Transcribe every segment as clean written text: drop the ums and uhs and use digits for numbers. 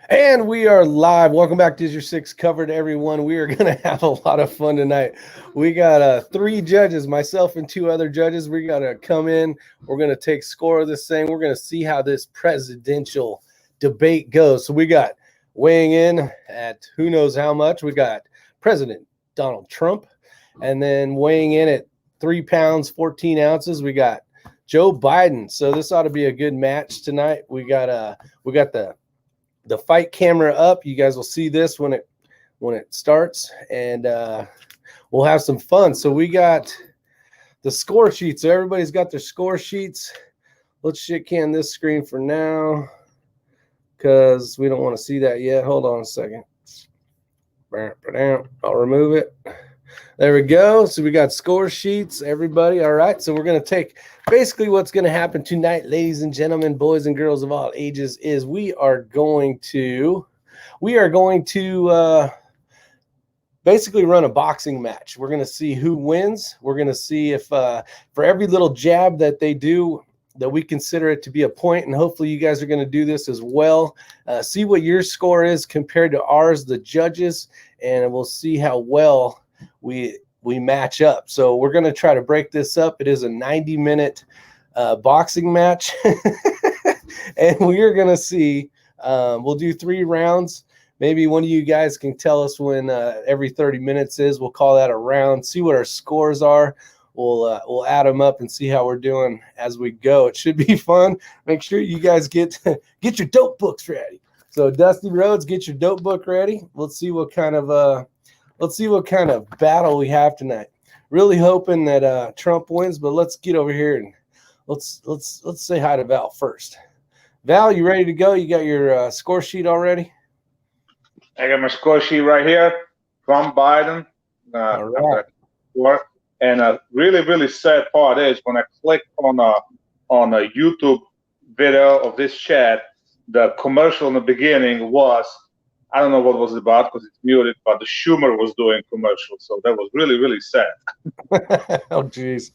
And we are live. Welcome back to Is Your Six Covered, everyone. We are going to have a lot of fun tonight. We got three judges, myself and two other judges. We got to come in. We're going to take score of this thing. We're going to see how this presidential debate goes. So we got weighing in at who knows how much. We got President Donald Trump. And then weighing in at 3 pounds, 14 ounces, we got Joe Biden. So this ought to be a good match tonight. We got the fight camera up. You guys will see this when it starts, and we'll have some fun. So we got the score sheet. So everybody's got their score sheets. Let's shit can this screen for now because we don't want to see that yet. Hold on a second. I'll remove it. There we go. So we got score sheets, everybody. All right. So we're going to take basically what's going to happen tonight, ladies and gentlemen, boys and girls of all ages, is we are going to basically run a boxing match. We're going to see who wins. We're going to see if for every little jab that they do, that we consider it to be a point, and hopefully you guys are going to do this as well. See what your score is compared to ours, the judges, and we'll see how well we match up. So we're going to try to break this up. It is a 90-minute boxing match, and we are going to see. We'll do 3 rounds. Maybe one of you guys can tell us when every 30 minutes is. We'll call that a round. See what our scores are. We'll add them up and see how we're doing as we go. It should be fun. Make sure you guys get your dope books ready. So Dusty Rhodes, get your dope book ready. Let's see what kind of battle we have tonight. Really hoping that Trump wins, but let's get over here and let's say hi to Val first. Val, you ready to go? You got your score sheet already? I got my score sheet right here from Biden. All right. And a really, really sad part is when I click on a YouTube video of this chat, the commercial in the beginning was, I don't know what it was about because it's muted, but the Schumer was doing commercials. So that was really, really sad. Oh, geez.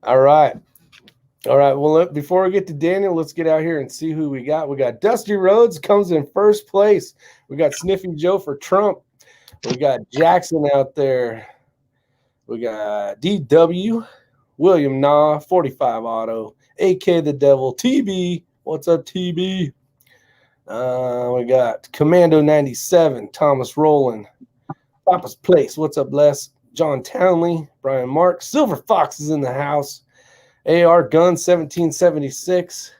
All right. Well, before we get to Daniel, let's get out here and see who we got. We got Dusty Rhodes comes in first place. We got Sniffy Joe for Trump. We got Jackson out there. We got DW, William Nah, 45 Auto, AK the Devil, TB. What's up, TB? We got Commando 97, Thomas Rowland, Papa's Place. What's up, Les? John Townley, Brian Mark, Silver Fox is in the house, AR Gun 1776,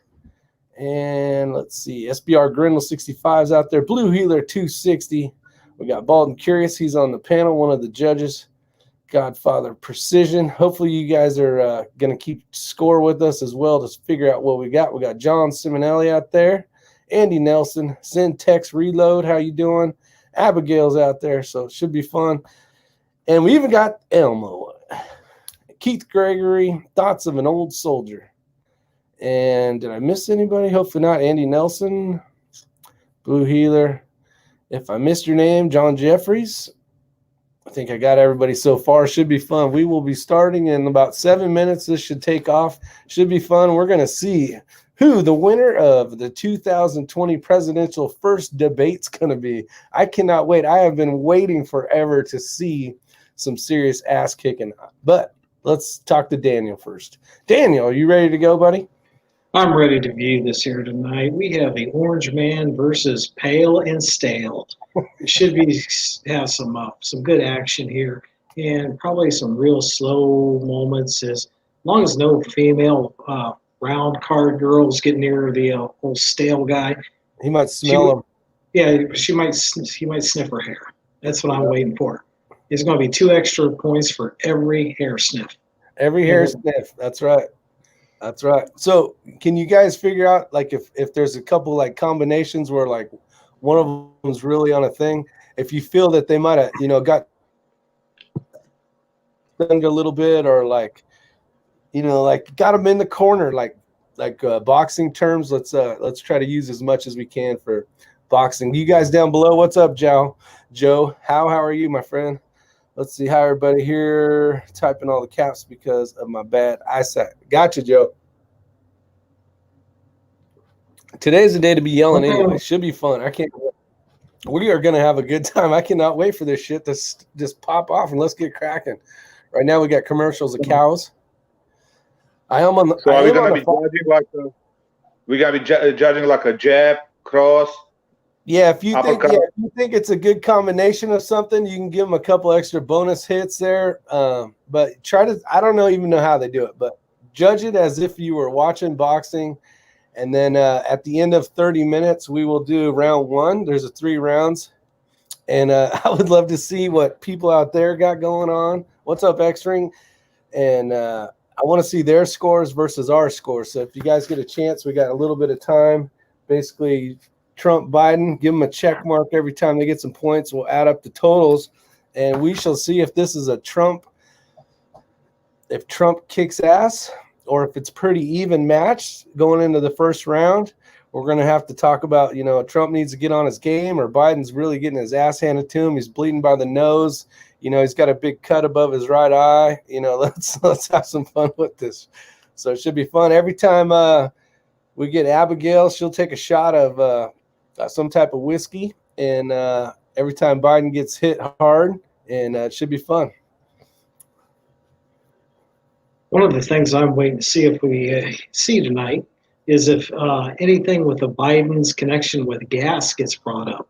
and let's see, SBR Grindle 65 is out there, Blue Healer 260. We got Bald Curious. He's on the panel, one of the judges. Godfather Precision. Hopefully you guys are going to keep score with us as well to figure out what we got. We got John Simonelli out there, Andy Nelson, Syntex Reload. How you doing? Abigail's out there, so it should be fun. And we even got Elmo, Keith Gregory, Thoughts of an Old Soldier. And did I miss anybody? Hopefully not. Andy Nelson, Blue Healer. If I missed your name, John Jeffries. I think I got everybody so far. Should be fun. We will be starting in about 7 minutes. This should take off. Should be fun. We're going to see who the winner of the 2020 presidential first debate's going to be. I cannot wait. I have been waiting forever to see some serious ass kicking. But let's talk to Daniel first. Daniel, are you ready to go, buddy? I'm ready to view this here tonight. We have the Orange Man versus Pale and Stale. It should have some good action here, and probably some real slow moments. As long as no female round card girls get near the old Stale guy, he might smell him. Yeah, he might sniff her hair. That's what I'm waiting for. It's going to be 2 extra points for every hair sniff. Every hair sniff. That's right. That's right. So can you guys figure out, like, if there's a couple like combinations where like one of them's really on a thing, if you feel that they might have, got a little bit, or like, like got them in the corner, like boxing terms. Let's try to use as much as we can for boxing. You guys down below, what's up, Joe? How are you, my friend? Let's see. Hi, everybody here. Typing all the caps because of my bad eyesight. Gotcha, Joe. Today's the day to be yelling anyway. Should be fun. I can't wait. We are going to have a good time. I cannot wait for this shit to just pop off and let's get cracking. Right now we got commercials of cows. I am on the. So I are we am on gonna the. be judging like we gotta be judging like a jab, cross, Yeah, if you think uppercut? if you think it's a good combination of something, you can give them a couple extra bonus hits there. But try to. I don't know even know how they do it, but judge it as if you were watching boxing. And then at the end of 30 minutes, we will do round one. There's 3 rounds. And I would love to see what people out there got going on. What's up, X-Ring? And I want to see their scores versus our scores. So if you guys get a chance, we got a little bit of time. Basically, Trump, Biden, give them a check mark every time they get some points. We'll add up the totals, and we shall see if this is a Trump, if Trump kicks ass, or if it's pretty even match going into the first round. We're going to have to talk about, Trump needs to get on his game, or Biden's really getting his ass handed to him. He's bleeding by the nose. He's got a big cut above his right eye. Let's have some fun with this. So it should be fun. Every time we get Abigail, she'll take a shot of some type of whiskey. And every time Biden gets hit hard, and it should be fun. One of the things I'm waiting to see if we see tonight is if anything with the Biden's connection with gas gets brought up.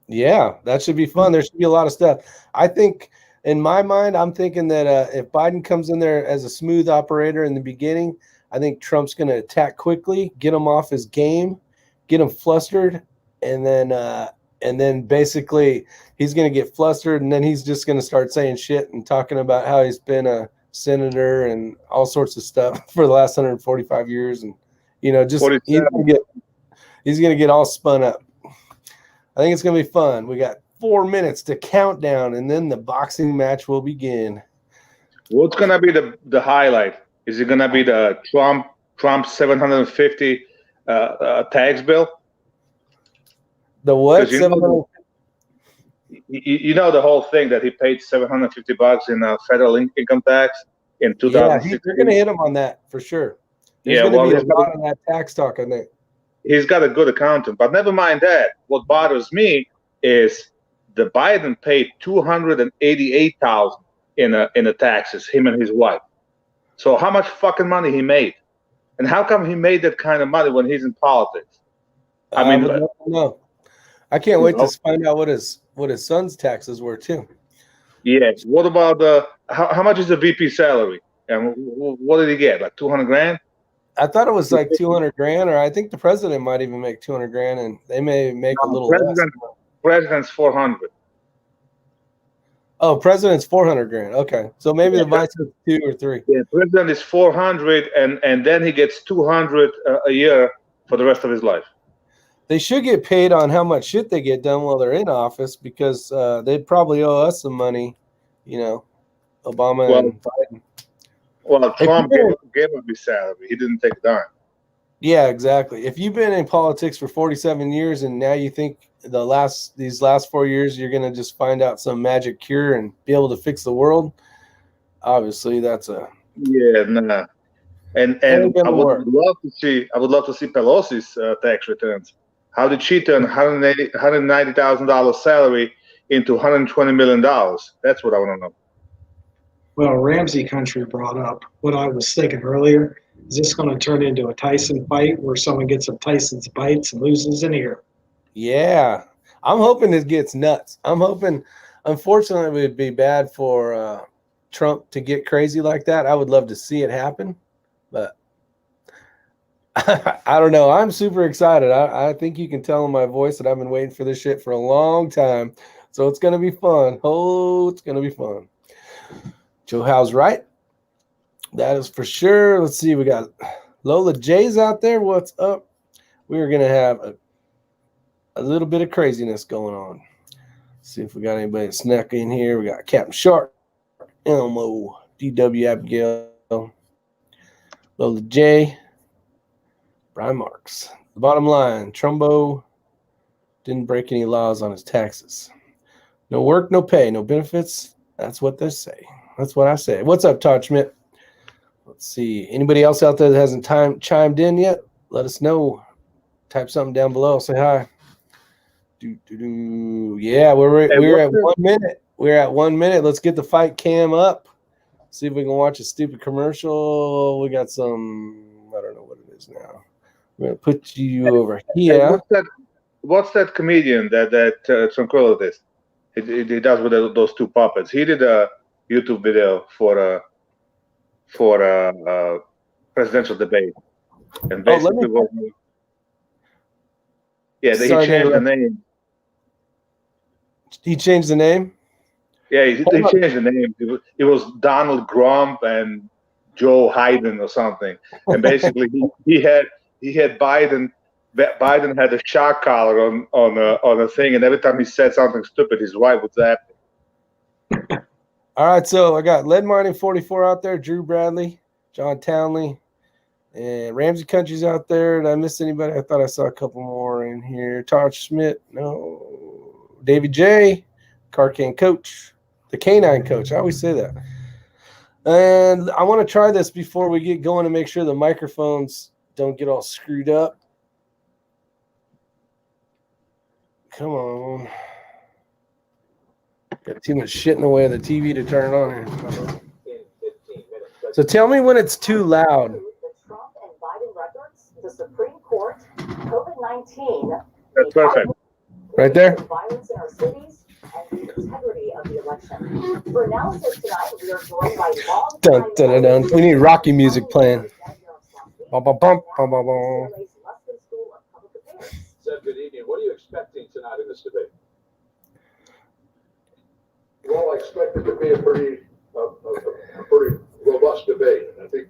Yeah, that should be fun. There should be a lot of stuff. I think, in my mind, I'm thinking that if Biden comes in there as a smooth operator in the beginning, I think Trump's going to attack quickly, get him off his game, get him flustered, and then basically he's going to get flustered, and then he's just going to start saying shit and talking about how he's been a senator and all sorts of stuff for the last 145 years, and just he's going to get all spun up. I think it's going to be fun. We got 4 minutes to count down, and then the boxing match will begin. What's going to be the highlight? Is it going to be the Trump 750 tax bill? The what? You know the whole thing that he paid $750 in federal income tax in 2016. Yeah, they're going to hit him on that for sure. There's going to be a lot of that tax talk, I think. He's got a good accountant, but never mind that. What bothers me is the Biden paid $288,000 in the taxes, him and his wife. So how much fucking money he made, and how come he made that kind of money when he's in politics? I mean, no, I can't wait to find out what his son's taxes were too. Yeah. What about how much is the VP salary, and what did he get? Like $200,000? I thought it was like $200,000, or I think the president might even make $200,000, and they may make a little less. President's $400,000. Oh, president's $400,000. Okay, so maybe the vice is 2 or 3. Yeah, president is $400,000, and then he gets $200,000 a year for the rest of his life. They should get paid on how much shit they get done while they're in office, because they'd probably owe us some money, Obama and Biden. Well, Trump gave him his salary. He didn't take it on. Yeah, exactly. If you've been in politics for 47 years and now you think these last 4 years you're going to just find out some magic cure and be able to fix the world, obviously that's a nah. And I would love to see Pelosi's tax returns. How did she turn $190,000 salary into $120 million? That's what I want to know. Well, Ramsey Country brought up what I was thinking earlier. Is this going to turn into a Tyson fight where someone gets a Tyson's bites and loses an ear? Yeah. I'm hoping it gets nuts. I'm hoping, unfortunately, it would be bad for Trump to get crazy like that. I would love to see it happen, but I don't know. I'm super excited. I think you can tell in my voice that I've been waiting for this shit for a long time. So it's going to be fun. Oh, it's going to be fun. Joe Howe's right. That is for sure. Let's see. We got Lola J's out there. What's up? We're going to have a little bit of craziness going on. Let's see if we got anybody snuck in here. We got Captain Shark, Elmo, DW Abigail, Lola J, Brian Marks. The bottom line, Trumbo didn't break any laws on his taxes. No work, no pay, no benefits. That's what they say. That's what I say. What's up, Todd Schmidt? Let's see. Anybody else out there that hasn't chimed in yet? Let us know. Type something down below. Say hi. Yeah, we're Hey, at what's 1 minute. We're at 1 minute. Let's get the fight cam up. See if we can watch a stupid commercial. We got some. I don't know what it is now. We're gonna put you over hey, here. what's that comedian that Tranquilitist? He does with those two puppets. He did a YouTube video for a presidential debate, and Oh, let me. basically he Sorry to changed the interrupt. name. He changed the name. Yeah, he Hold on. changed the name. It was Donald Trump and Joe Biden or something. And basically, he had Biden. Biden had a shock collar on a thing, and every time he said something stupid, his wife would zap him. All right, so I got Lead Mining 44 out there, Drew Bradley, John Townley, and Ramsey Country's out there. Did I miss anybody? I thought I saw a couple more in here. Todd Schmidt, no. Davey J, Carcan Coach, the Canine Coach. I always say that. And I want to try this before we get going to make sure the microphones don't get all screwed up. Come on. Got too much shit in the way of the TV to turn it on here. So tell me when it's too loud. The Trump and Biden records, the Supreme Court, COVID-19, That's perfect. Right there? violence in our cities, and the integrity of the election. For analysis tonight, we are joined by long Dun, dun, dun, dun. We need Rocky music playing. Bum, bum, bum, bum, bum, bum. Said good evening. What are you expecting tonight in this debate? Well, I expect it to be a pretty robust debate. I think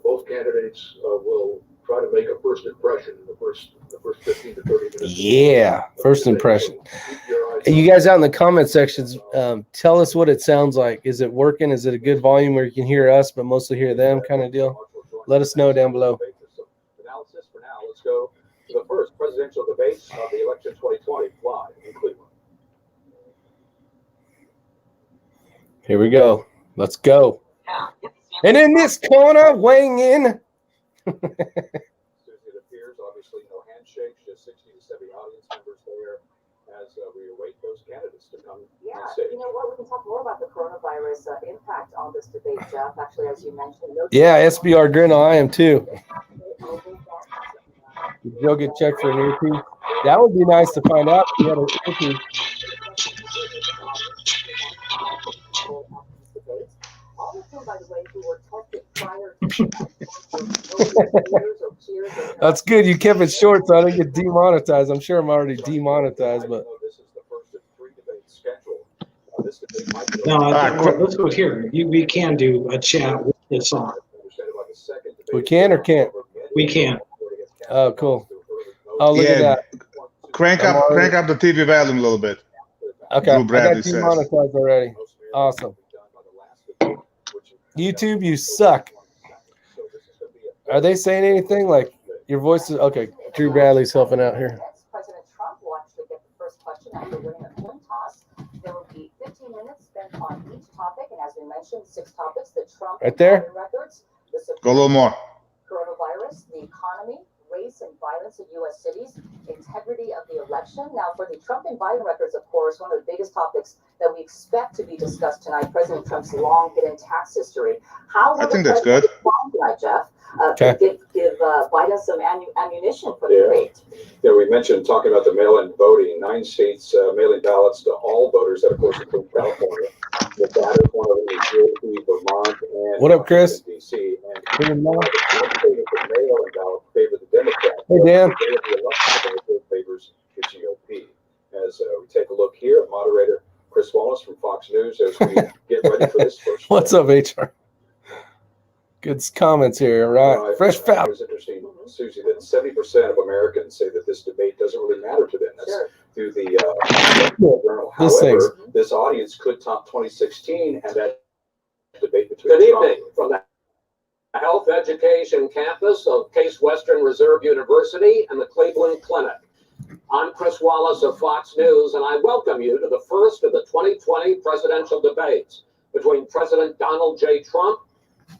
both candidates will try to make a first impression in the first 15 to 30 minutes. Yeah, first impression. And you guys out in the comment sections, tell us what it sounds like. Is it working? Is it a good volume where you can hear us but mostly hear them kind of deal? Let us know down below. Analysis for now. Let's go to the first presidential debates of the election 2020 live in Cleveland. Here we go. Let's go. And in this corner, weighing in. Susie, it appears, obviously, no handshakes, just 60 to 70 audience members there as we await those candidates to come on stage. You know what? We can talk more about the coronavirus impact on this debate, Jeff. Actually, as you mentioned. Yeah, SBR Grinnell, I am too. Did Joe get checked for an earpiece? That would be nice to find out if he had an earpiece. All of them, by the way, who were tested prior to That's good. You kept it short so I didn't get demonetized. I'm sure I'm already demonetized, but This is the first of 3 debates scheduled. This debate might be No, let's go here. We can do a chat with this on. we can or can't? We can. Oh, cool. Oh, look at that. Crank up the TV volume a little bit. Okay, Drew I Bradley got says. demonetized already. Awesome. YouTube, you suck. Are they saying anything? Like, your voice is... Okay, Drew Bradley's helping out here. President Trump will actually get the first question after winning a coin toss. There will be 15 minutes spent on each topic, and as we mentioned, 6 topics: the Trump Right there? records, the Go a little more. coronavirus, the economy, race and violence in U.S. cities, integrity of the election. Now, for the Trump and Biden records, of course, one of the biggest topics that we expect to be discussed tonight, President Trump's long hidden tax history. How I think that's good. tonight, Jeff? Okay. Give Biden some ammunition for the debate. Yeah, we mentioned talking about the mail-in voting. 9 states mailing ballots to all voters. That, of course, includes California. Nevada is one of them. New Jersey, Vermont, and What up, Chris? D.C. Good And morning. the mail-in ballot favor the Democrats. Hey, Dan. The day of the election, the vote favors the GOP. As we take a look here, moderator Chris Wallace from Fox News, as we get ready for this first. What's up, HR? Good comments here, right? Fresh It foul. was interesting, Susie, that 70% of Americans say that this debate doesn't really matter to them. That's through the journal. This However, this audience could top 2016 and that debate between Good Trump. evening from the Health Education Campus of Case Western Reserve University and the Cleveland Clinic. I'm Chris Wallace of Fox News, and I welcome you to the first of the 2020 presidential debates between President Donald J. Trump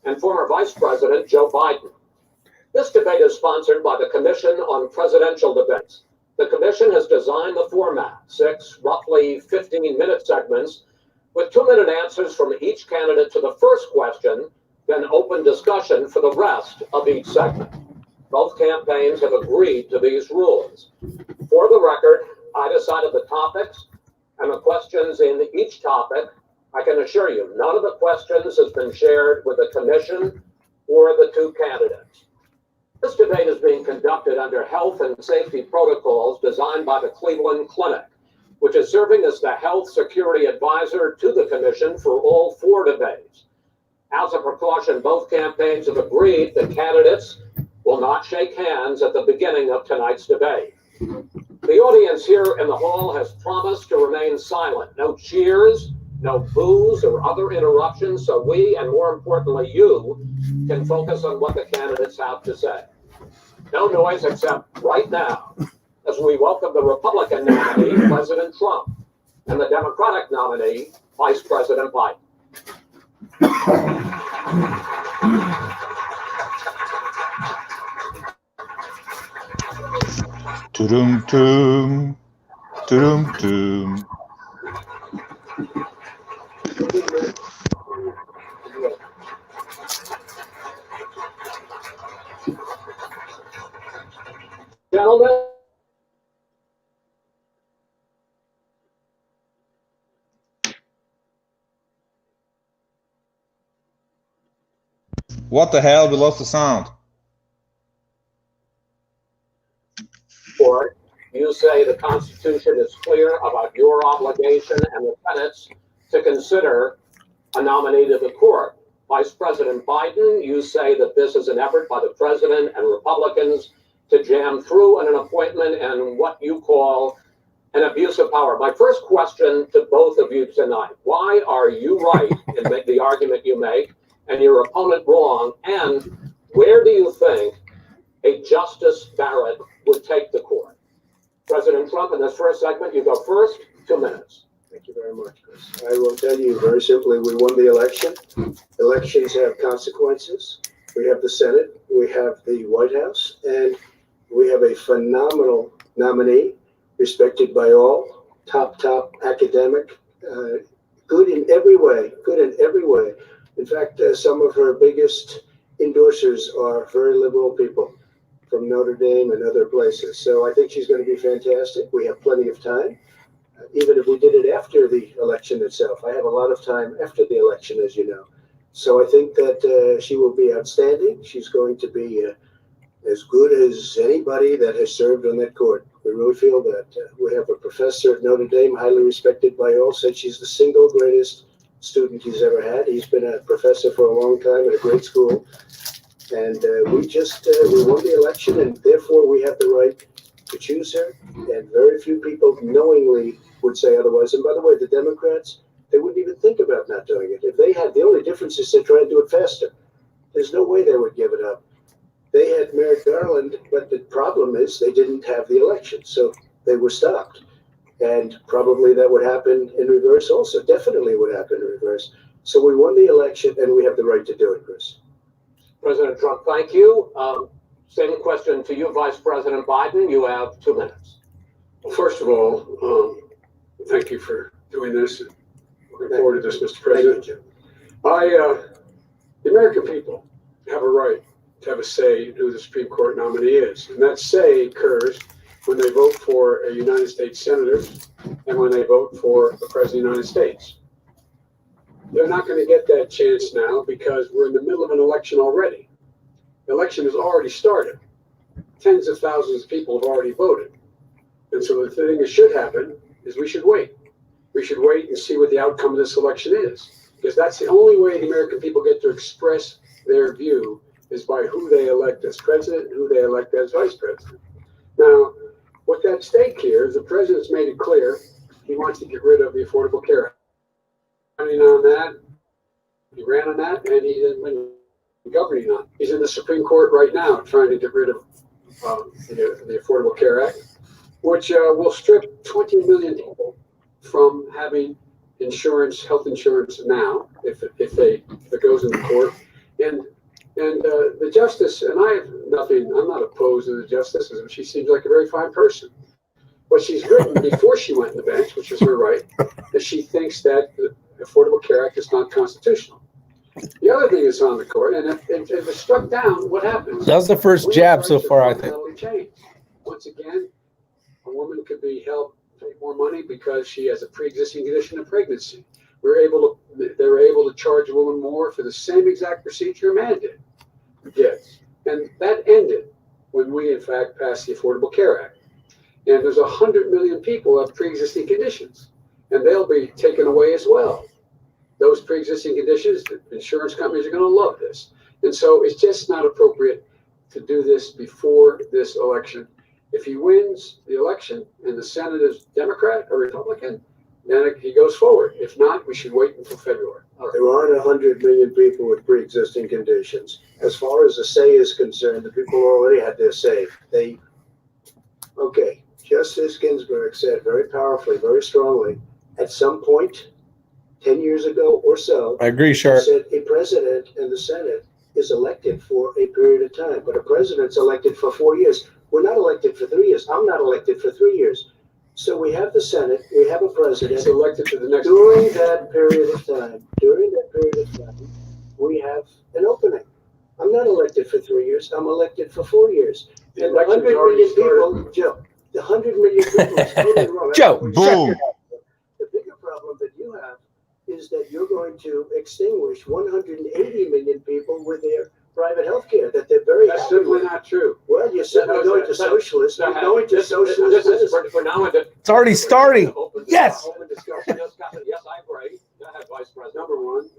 and former Vice President Joe Biden. This debate is sponsored by the Commission on Presidential Debates. The commission has designed the format, 6 roughly 15-minute segments with 2-minute answers from each candidate to the first question, then open discussion for the rest of each segment. Both campaigns have agreed to these rules. For the record, I decided the topics and the questions in each topic. I can assure you, none of the questions has been shared with the commission or the 2 candidates. This debate is being conducted under health and safety protocols designed by the Cleveland Clinic, which is serving as the health security advisor to the commission for all 4 debates. As a precaution, both campaigns have agreed that candidates will not shake hands at the beginning of tonight's debate. The audience here in the hall has promised to remain silent. No cheers, no boos or other interruptions, so we, and more importantly you, can focus on what the candidates have to say. No noise except right now, as we welcome the Republican nominee, President Trump, and the Democratic nominee, Vice President Biden. Tudum-tum, tudum-tum. Gentlemen, What the hell? We lost the sound. Court, you say the Constitution is clear about your obligation and the Senate's to consider a nominee to the court. Vice President Biden, you say that this is an effort by the president and Republicans to jam through an appointment and what you call an abuse of power. My first question to both of you tonight, why are you right in the argument you make and your opponent wrong? And where do you think a Justice Barrett would take the court? President Trump, in this first segment, you go first, 2 minutes. Thank you very much, Chris. I will tell you very simply, we won the election. Elections have consequences. We have the Senate, we have the White House, and we have a phenomenal nominee, respected by all, top academic, good in every way, In fact, some of her biggest endorsers are very liberal people from Notre Dame and other places. So I think she's going to be fantastic. We have plenty of time, even if we did it after the election itself. I have a lot of time after the election, as you know. So I think that she will be outstanding. She's going to be as good as anybody that has served on that court. We really feel that. We have a professor at Notre Dame, highly respected by all, said she's the single greatest student he's ever had. He's been a professor for a long time at a great school. And we won the election, and therefore we have the right to choose her. And very few people knowingly would say otherwise. And by the way, the Democrats, they wouldn't even think about not doing it. If they had, the only difference is they try to do it faster. There's no way they would give it up. They had Merrick Garland, but the problem is they didn't have the election, so they were stopped. And probably that would happen in reverse also. Definitely would happen in reverse. So we won the election, and we have the right to do it, Chris. President Trump, thank you. Same question to you, Vice President Biden. You have 2 minutes. Well, first of all, thank you for doing this. Looking forward to this, Mr. President. The American people have a right to have a say in who the Supreme Court nominee is. And that say occurs when they vote for a United States senator and when they vote for the President of the United States. They're not going to get that chance now because we're in the middle of an election already. The election has already started. Tens of thousands of people have already voted. And so the thing that should happen is we should wait. We should wait and see what the outcome of this election is. Because that's the only way the American people get to express their view is by who they elect as president and who they elect as vice president. Now, what's at stake here is the president's made it clear he wants to get rid of the Affordable Care Act. Running on that, he ran on that, and he has been governing on it. He's in the Supreme Court right now trying to get rid of the Affordable Care Act, which will strip 20 million people from having insurance, health insurance now, if it goes into court. And the justice, and I have nothing, I'm not opposed to the justice, she seems like a very fine person. But she's written before she went to the bench, which is her right, that she thinks that the Affordable Care Act is not constitutional. The other thing is on the court, and if it's struck down, what happens? That was the first jab so far, I think. Change. Once again, a woman could be held to pay more money because she has a pre-existing condition of pregnancy. They were able to charge a woman more for the same exact procedure a man did. Yes. And that ended when we, in fact, passed the Affordable Care Act. And there's 100 million people who have pre-existing conditions, and they'll be taken away as well. Those pre-existing conditions, the insurance companies are going to love this. And so it's just not appropriate to do this before this election. If he wins the election and the Senate is Democrat or Republican, then he goes forward. If not, we should wait until February. There aren't 100 million people with pre-existing conditions. As far as the say is concerned, the people already had their say. Okay, Justice Ginsburg said very powerfully, very strongly, at some point, 10 years ago or so, I agree, Sharp. said a president and the Senate is elected for a period of time, but a president's elected for 4 years. We're not elected for 3 years. I'm not elected for 3 years. So we have the Senate, we have a president. It's elected to the next. During that period of time, we have an opening. I'm not elected for 3 years. I'm elected for 4 years. The And the 100 election's already million people, started. Joe, the 100 million people is totally wrong. Joe, Boom. The bigger problem that you have is that you're going to extinguish 180 million people with their private health care that they're very That's happy simply with. not true. Well, you're certainly going to socialists. You're going to socialists. We're now into. It's already starting. Yes. Open discussion. Yes, I agree. Go ahead, Vice President. Number one,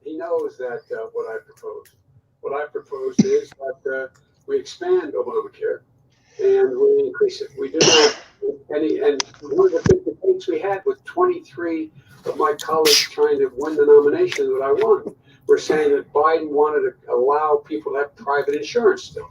he knows that what I proposed. What I proposed is that we expand Obamacare and we increase it. We do not and one of the big debates we had with 23 of my colleagues trying to win the nomination that I won. We're saying that Biden wanted to allow people to have private insurance still.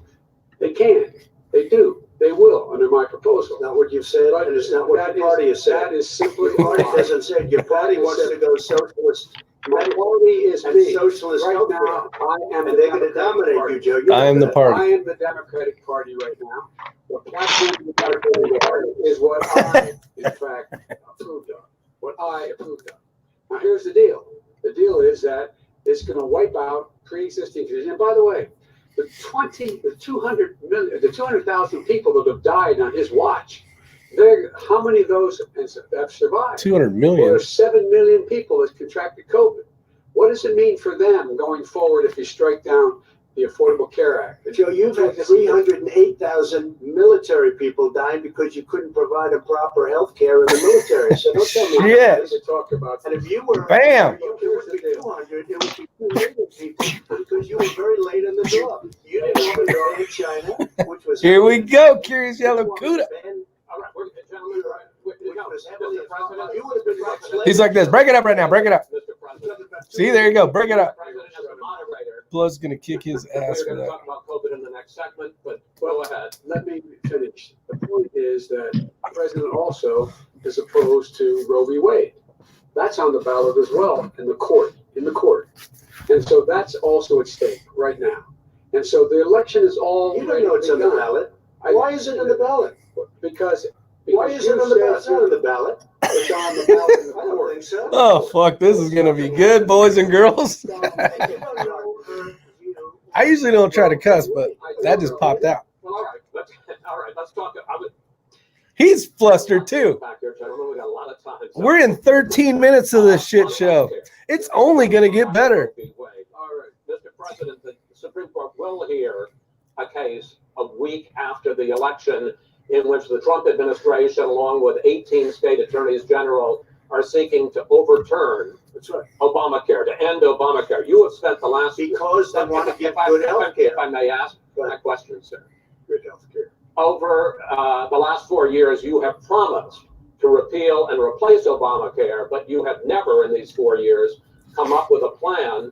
They can. They do. They will under my proposal. Not what you've said, and it's not what your party has said. That is simply Your party hasn't said. Your party wants to go socialist. My party is And me. socialist Right healthcare. now, I am And the they're going to Democratic dominate Party. you, Joe. You I am know the that. party. I am the Democratic Party right now. The platform of the Democratic Party is what I, in fact, approved of. What I approved of. Now, here's the deal. The deal is that it's going to wipe out pre-existing conditions. And by the way, the 200,000 people that have died on his watch, how many of those have survived? 200 Well, million. there's 7 million people that contracted COVID. What does it mean for them going forward if you strike down the Affordable Care Act? Joe, you've had 308,000 military people dying because you couldn't provide a proper health care in the military. So don't tell me. Shit. To talk about. And if you were, Bam. it would be 200, it would be 2 million people because you were very late in the draw. You didn't want to go to China, which was Here we go. Curious Yellow Cuda. All right, gentlemen, Mr. President. You would have been much He's like this. Break it up right now. Break it up. Mr. President. See, there you go. Break it up. President, as a moderator, Blood's going to kick his ass we're for going to that. talk about COVID in the next segment, but go ahead. Let me finish. The point is that the president also is opposed to Roe v. Wade. That's on the ballot as well in the court. And so that's also at stake right now. And so the election is all. You don't know it's on the ballot. Why is it on the ballot? Because Why is it on the ballot? It's not on the ballot. It's on the ballot in the I don't court. think so. Oh, fuck. This is going to be good, boys and girls. I usually don't try to cuss, but that just popped out. Well, all right, let's talk. He's flustered too. Back here, gentlemen, we got a lot of time. So- We're in 13 minutes of this shit show. It's only going to get better. All right, Mr. President, the Supreme Court will hear a case a week after the election in which the Trump administration, along with 18 state attorneys general, are seeking to overturn That's right. Obamacare, to end Obamacare. You have spent the last... Because they want to give If I- good if I- health care. If I may ask that question, sir. Good health care. Over the last 4 years, you have promised to repeal and replace Obamacare, but you have never in these 4 years come up with a plan,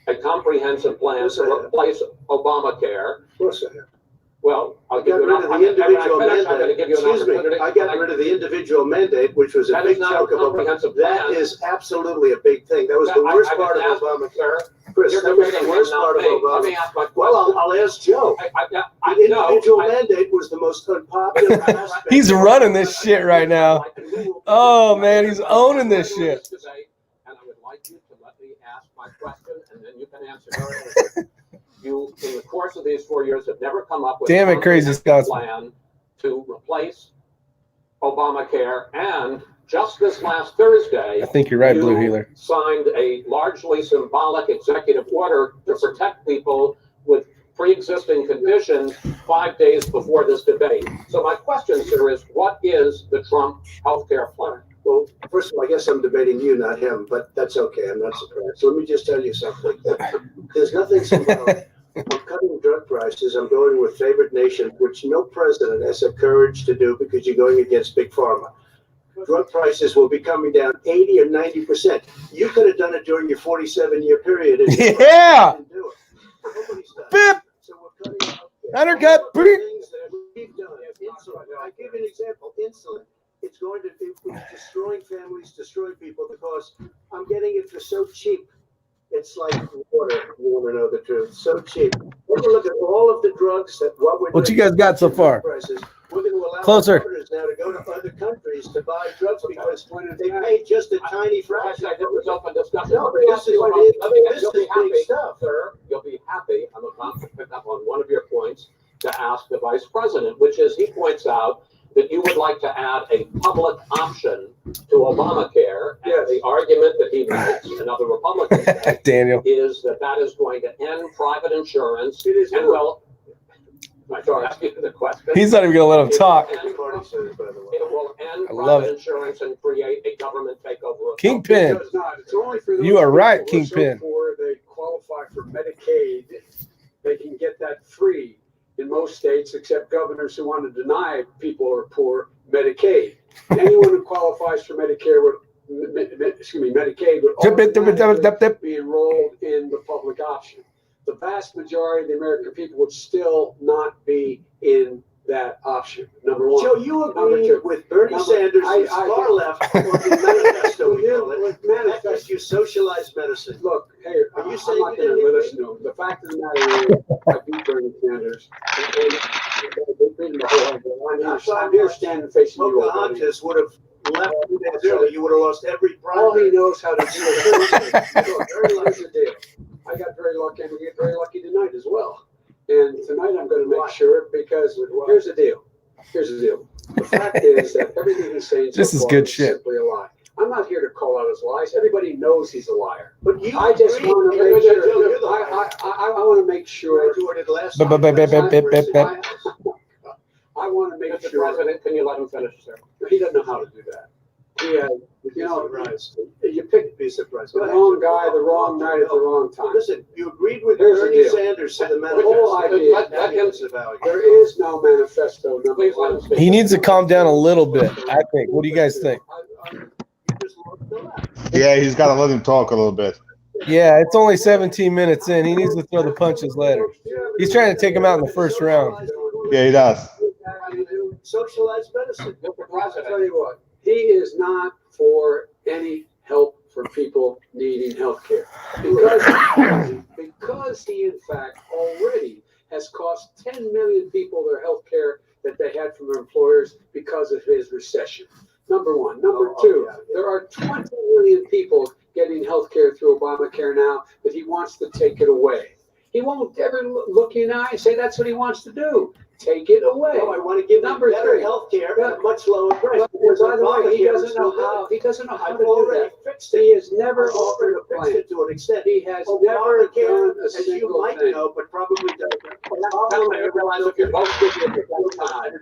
a comprehensive plan to replace Obamacare. Of course I have. Well, I'll I give got you rid of the individual I'm going to mandate. give you an Excuse me. opportunity. I got rid of the individual mandate, which was a That big is not chunk a of comprehensive Obamacare. That plan. is absolutely a big thing. That was the worst part of asked, Obamacare. Sir, Chris, You're that was the debating worst him, not part of me. Obama. Let me ask my question. Well, I'll ask Joe. The individual mandate was the most unpopular aspect. He's running this shit right now. Oh, man, he's owning this shit. And I would like you to let me ask my question, and then you can answer very You, in the course of these 4 years, have never come up with Damn it, Crazy a Scots. plan to replace Obamacare. And just this last Thursday, I think you're right, you Blue Healer. signed a largely symbolic executive order to protect people with pre-existing conditions 5 days before this debate. So my question, sir, is what is the Trump healthcare plan? Well, first of all, I guess I'm debating you, not him, but that's okay. I'm not surprised. So let me just tell you something. There's nothing symbolic. I'm cutting drug prices. I'm going with favored nation, which no president has the courage to do because you're going against big pharma. Drug prices will be coming down 80 or 90%. You could have done it during your 47-year period. And Yeah. didn't do it. Nobody's done it. Bip. So we're cutting out Undercut. all the things that we've done. Insulin. I give you an example. Insulin. It's going to be destroying families, destroying people because I'm getting it for so cheap. It's like water. You want to know the truth? So cheap. Take a look at all of the drugs that What you guys got so far? Prices. We're going to allow Closer. voters now to go to other countries to buy drugs because they pay just a tiny fraction. This was open discussion. No, but this is what it is. This is big stuff. Sir, you'll be happy. I'm about to pick up on one of your points to ask the vice president, which is he points out that you would like to add a public option to Obamacare. And the argument that he makes, and other Republicans make, Daniel. is that that is going to end private insurance. It is. And well, I don't ask you the question. He's not even going to let him talk. It will end I love private it. insurance and create a government takeover of Kingpin. It's not. It's only for those You are right, people who are so Kingpin. poor they qualify for Medicaid. They can get that free in most states, except governors who want to deny people who are poor Medicaid. Anyone who qualifies for Medicare would, Medicaid would automatically be enrolled in the public option. The vast majority of the American people would still not be in that option. Number one. Joe, you agree with Bernie Sanders' far left on the manifesto. We call it. Manifest you socialized medicine. Look, hey, Are you I'm saying not you going to didn't let us know. The fact of the matter is, I beat Bernie Sanders. I'm here standing facing you already. Pocahontas would have left you there early. You would have lost every All he primary. knows how to do is here's the deal. I got very lucky, and we get very lucky tonight as well. And tonight I'm going to make sure, because here's the deal. Here's the deal. The fact is that everything he's saying so This is far good shit. simply a lie. I'm not here to call out his lies. Everybody knows he's a liar. But you I just agree- want to Joe, make sure. you're the liar. I want to make sure. Graduated last Bip, bip, bip, bip, bip, bip, bip. I want to make Mr. sure. President, can you let him finish, sir? He doesn't know how to do that. He has, you know, you picked Be surprised. the wrong guy, the wrong night at the wrong time. Listen, you agreed with Here's the Bernie deal. Sanders to the The whole manifesto. idea- Let him- There is no manifesto. Number Please let him one. speak. He needs to calm down a little bit, I think. What do you guys think? Yeah, he's got to let him talk a little bit. Yeah, it's only 17 minutes in. He needs to throw the punches later. He's trying to take him out in the first round. Yeah, he does. Socialized medicine. I'll tell you what, he is not for any help for people needing health care. Because he in fact already has cost 10 million people their health care that they had from their employers because of his recession. Number one. Number two, there are 20 million people getting health care through Obamacare now that he wants to take it away. He won't ever look you in the eye and say that's what he wants to do. Take it away. No, I want to give Number them better three. health care at a much lower price. By the way, he doesn't know how. He doesn't know how I've to do already that. fixed it. He has never I've offered already a fixed plan. it to an extent. He has never Obamacare, done a as you single might thing. know, but probably doesn't. I realize if you're both speaking at the same time,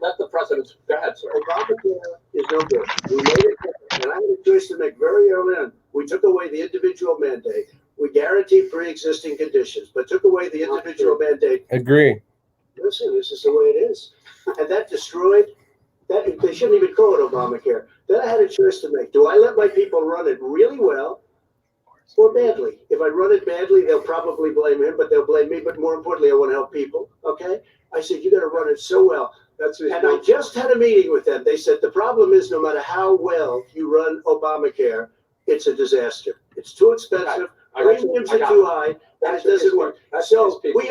let the president, go ahead, sir. Obamacare is no good. We made it, and I had a choice to make very early on. We took away the individual mandate. We guaranteed pre-existing conditions, but took away the individual mandate. Agree. Listen, this is the way it is. And that destroyed, that they shouldn't even call it Obamacare. Then I had a choice to make. Do I let my people run it really well or badly? If I run it badly, they'll probably blame him, but they'll blame me. But more importantly, I want to help people. Okay? I said, you got to run it so well. And I just had a meeting with them. They said, the problem is no matter how well you run Obamacare, it's a disaster. It's too expensive. Premiums are too high, and it doesn't work. So we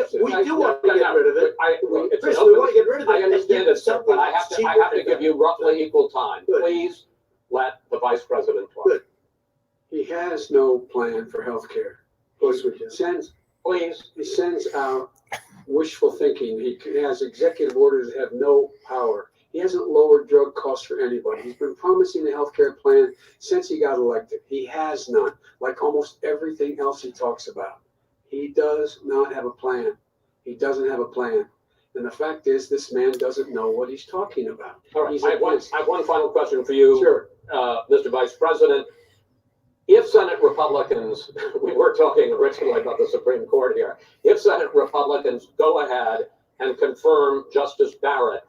do want to get rid of it. Chris, we want to get rid of it. I understand it, sir, but I have to give you roughly equal time. Good. Please let the vice president talk. Good. He has no plan for healthcare. He sends out wishful thinking. He has executive orders that have no power. He hasn't lowered drug costs for anybody. He's been promising a healthcare plan since he got elected. He has none, like almost everything else he talks about. He does not have a plan. He doesn't have a plan. And the fact is, this man doesn't know what he's talking about. All right, I have one final question for you, Sure. Mr. Vice President. If Senate Republicans, we were talking originally about the Supreme Court here, if Senate Republicans go ahead and confirm Justice Barrett,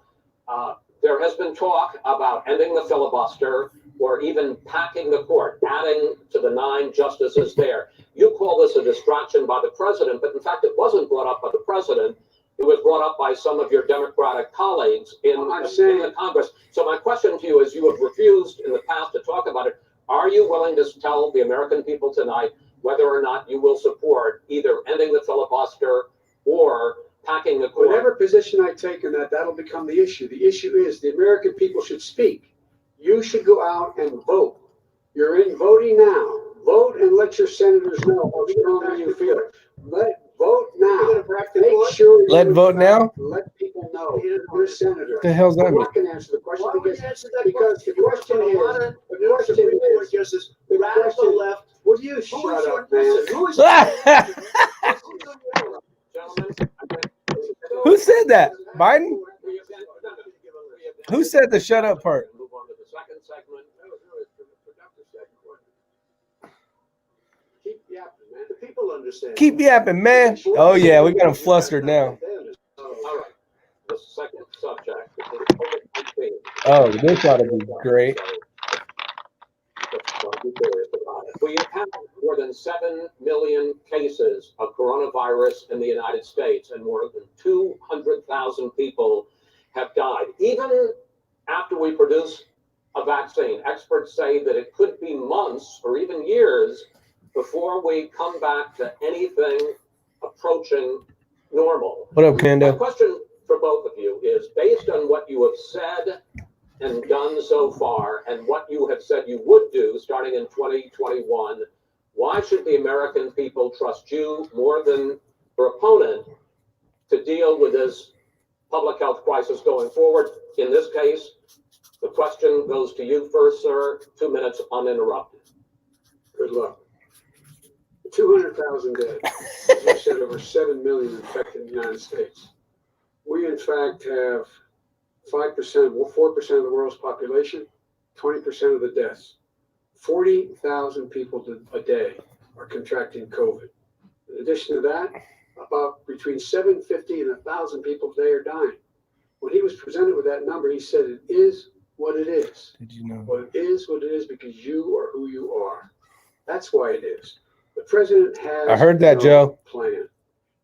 there has been talk about ending the filibuster or even packing the court, adding to the 9 justices there. You call this a distraction by the president, but in fact, it wasn't brought up by the president. It was brought up by some of your Democratic colleagues in the Congress. So my question to you is, you have refused in the past to talk about it. Are you willing to tell the American people tonight whether or not you will support either ending the filibuster or packing the court? Whatever position I take in that, that'll become the issue. The issue is the American people should speak. You should go out and vote. You're in voting now. Vote and let your senators know how strongly you feel. Vote now. Make sure let people know your senator. What the hell's that I'm mean? not going to answer the question because the question is, will you shut up, man? Who said that? Biden? Who said the shut up part? Move on to the second segment. Keep yapping, man. The people understand. Keep yapping, man. Oh, yeah, we got him flustered now. All right. The second subject is COVID-19. Oh, this ought to be great. We have had more than 7 million cases of coronavirus in the United States, and more than 200,000 people have died. Even after we produce a vaccine, experts say that it could be months or even years before we come back to anything approaching normal. What up, My Kando? question for both of you is, based on what you have said and done so far, and what you have said you would do starting in 2021, why should the American people trust you more than your opponent to deal with this public health crisis going forward? In this case, the question goes to you first, sir. 2 minutes uninterrupted. Good luck. 200,000 dead. As you said, over 7 million infected in the United States. We, in fact, have 5%, 4% of the world's population, 20% of the deaths. 40,000 people a day are contracting COVID. In addition to that, about between 750 and 1,000 people a day are dying. When he was presented with that number, he said, it is what it is. Did you know? Well, it is what it is because you are who you are. That's why it is. The president has I heard that, no Joe. plan.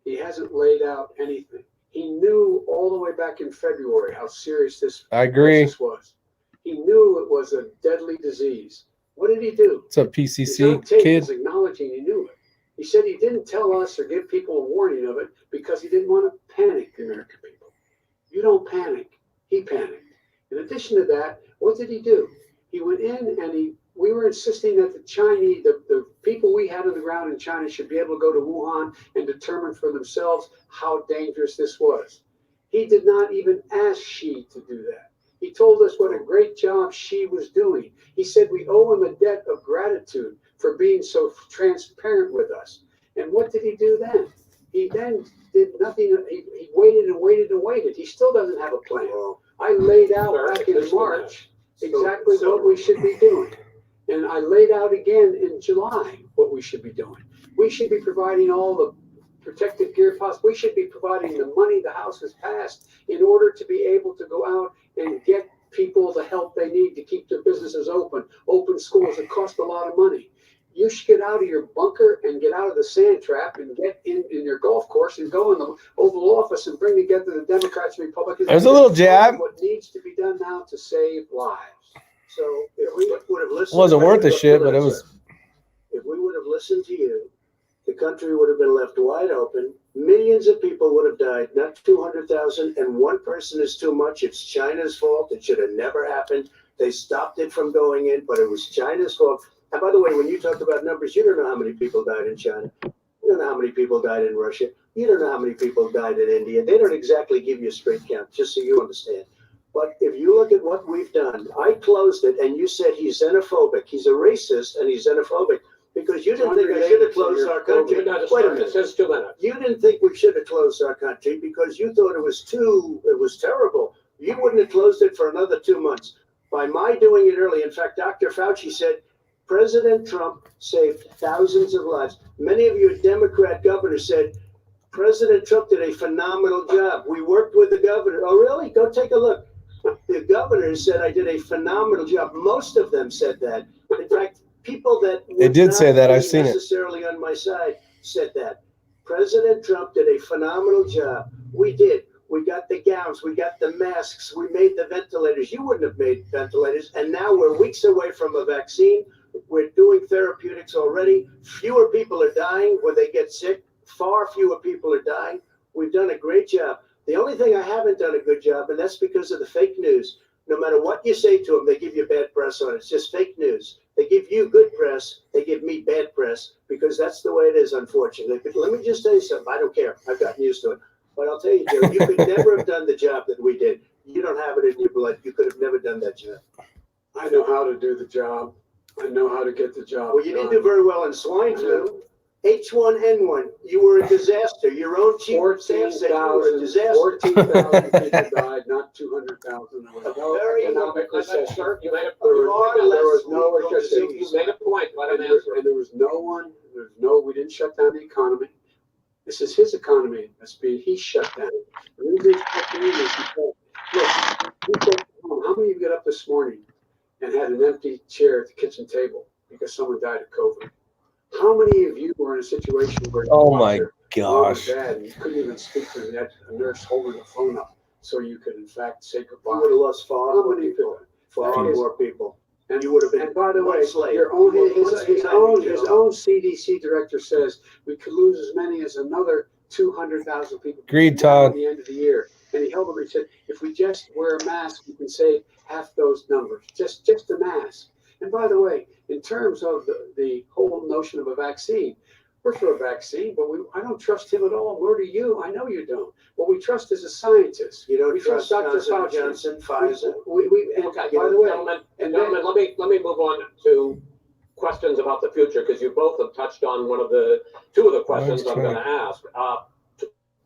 He hasn't laid out anything. He knew all the way back in February how serious this I agree. crisis was. He knew it was a deadly disease. What did he do? What's up, He's PCC not taking kid? is acknowledging he knew it. He said he didn't tell us or give people a warning of it because he didn't want to panic the American people. You don't panic. He panicked. In addition to that, what did he do? He went in and we were insisting that the people we had on the ground in China should be able to go to Wuhan and determine for themselves how dangerous this was. He did not even ask Xi to do that. He told us what a great job Xi was doing. He said we owe him a debt of gratitude for being so transparent with us. And what did he do then? He then did nothing. He waited and waited and waited. He still doesn't have a plan. I laid out back in March exactly what we should be doing. And I laid out again in July what we should be doing. We should be providing all the protective gear possible. We should be providing the money the House has passed in order to be able to go out and get people the help they need to keep their businesses open schools that cost a lot of money. You should get out of your bunker and get out of the sand trap and get in your golf course and go in the Oval Office and bring together the Democrats and Republicans. There's a little jab. What needs to be done now to save lives. So if we would have listened, It wasn't worth a shit, but it was. If we would have listened to you the country would have been left wide open. Millions of people would have died, not 200,000. And one person is too much. It's China's fault. It should have never happened. They stopped it from going in, but it was China's fault. And by the way, when you talk about numbers, you don't know how many people died in China. You don't know how many people died in Russia. You don't know how many people died in India. They don't exactly give you a straight count, just so you understand. But if you look at what we've done, I closed it, and you said he's xenophobic. He's a racist, and he's xenophobic. Because you didn't think I should have closed our country. Wait a minute. Just 2 minutes. You didn't think we should have closed our country because you thought it was terrible. You wouldn't have closed it for another 2 months. By my doing it early, in fact, Dr. Fauci said, President Trump saved thousands of lives. Many of you Democrat governors said, President Trump did a phenomenal job. We worked with the governor. Oh, really? Go take a look. The governors said I did a phenomenal job. Most of them said that. In fact, people that They did say that. I've seen it. Necessarily on my side said that. President Trump did a phenomenal job. We did. We got the gowns. We got the masks. We made the ventilators. You wouldn't have made ventilators. And now we're weeks away from a vaccine. We're doing therapeutics already. Fewer people are dying when they get sick. Far fewer people are dying. We've done a great job. The only thing I haven't done a good job, and that's because of the fake news. No matter what you say to them, they give you bad press on it. It's just fake news. They give you good press. They give me bad press because that's the way it is, unfortunately. But let me just tell you something. I don't care. I've gotten used to it. But I'll tell you, Joe, you could never have done the job that we did. You don't have it in your blood. You could have never done that job. I know how to do the job. I know how to get the job Well, you didn't do very well in swine flu. H1N1, you were a disaster. Your own chief of staff said you were a disaster. 14,000 people died, not 200,000. There was no Very economic recession. Sir, you made a There was no you recession. made a point. Let him And answer. there was no one, we didn't shut down the economy. This is his economy that's being, he shut down. The reason he shut down is he said, look, you said, how many of you got up this morning and had an empty chair at the kitchen table because someone died of COVID? How many of you were in a situation where Oh my your gosh. mom or dad and you couldn't even speak to a nurse holding the phone up so you could in fact say You goodbye? would have lost far How more many people. people? Far That is- more people. And You would have been And by the way, months late. your own, Months behind his you. own CDC director says we could lose as many as another 200,000 people. Agreed, between now Todd. and the end of the year. And he held up, he said, if we just wear a mask, we can save half those numbers, just a mask. And by the way, in terms of the whole notion of a vaccine, we're for a vaccine, but I don't trust him at all, nor do you. I know you don't. What we trust is a scientist. You don't We trust Dr. Johnson Fauci. Johnson, Pfizer. And Okay, by the way, gentlemen, and let me move on to questions about the future because you both have touched on two of the questions I'm going to ask.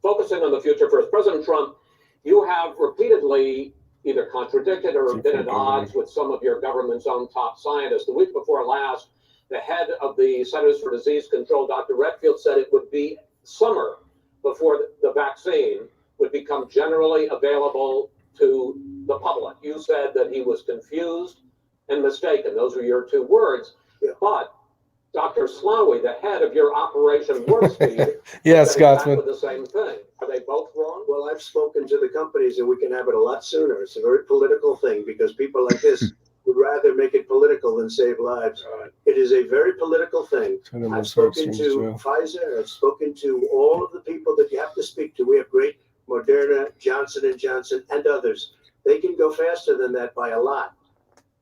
Focusing on the future first, President Trump, you have repeatedly either contradicted or been at odds with some of your government's own top scientists. The week before last, the head of the Centers for Disease Control, Dr. Redfield, said it would be summer before the vaccine would become generally available to the public. You said that he was confused and mistaken. Those were your two words. Yeah. But Dr. Slawi, the head of your Operation Warp Speed, Yeah, said exactly Scotsman. the same thing. Are they both wrong? Well, I've spoken to the companies and we can have it a lot sooner. It's a very political thing because people like this would rather make it political than save lives. It is a very political thing. I've spoken to Pfizer. I've spoken to all of the people that you have to speak to. We have great Moderna, Johnson & Johnson, and others. They can go faster than that by a lot.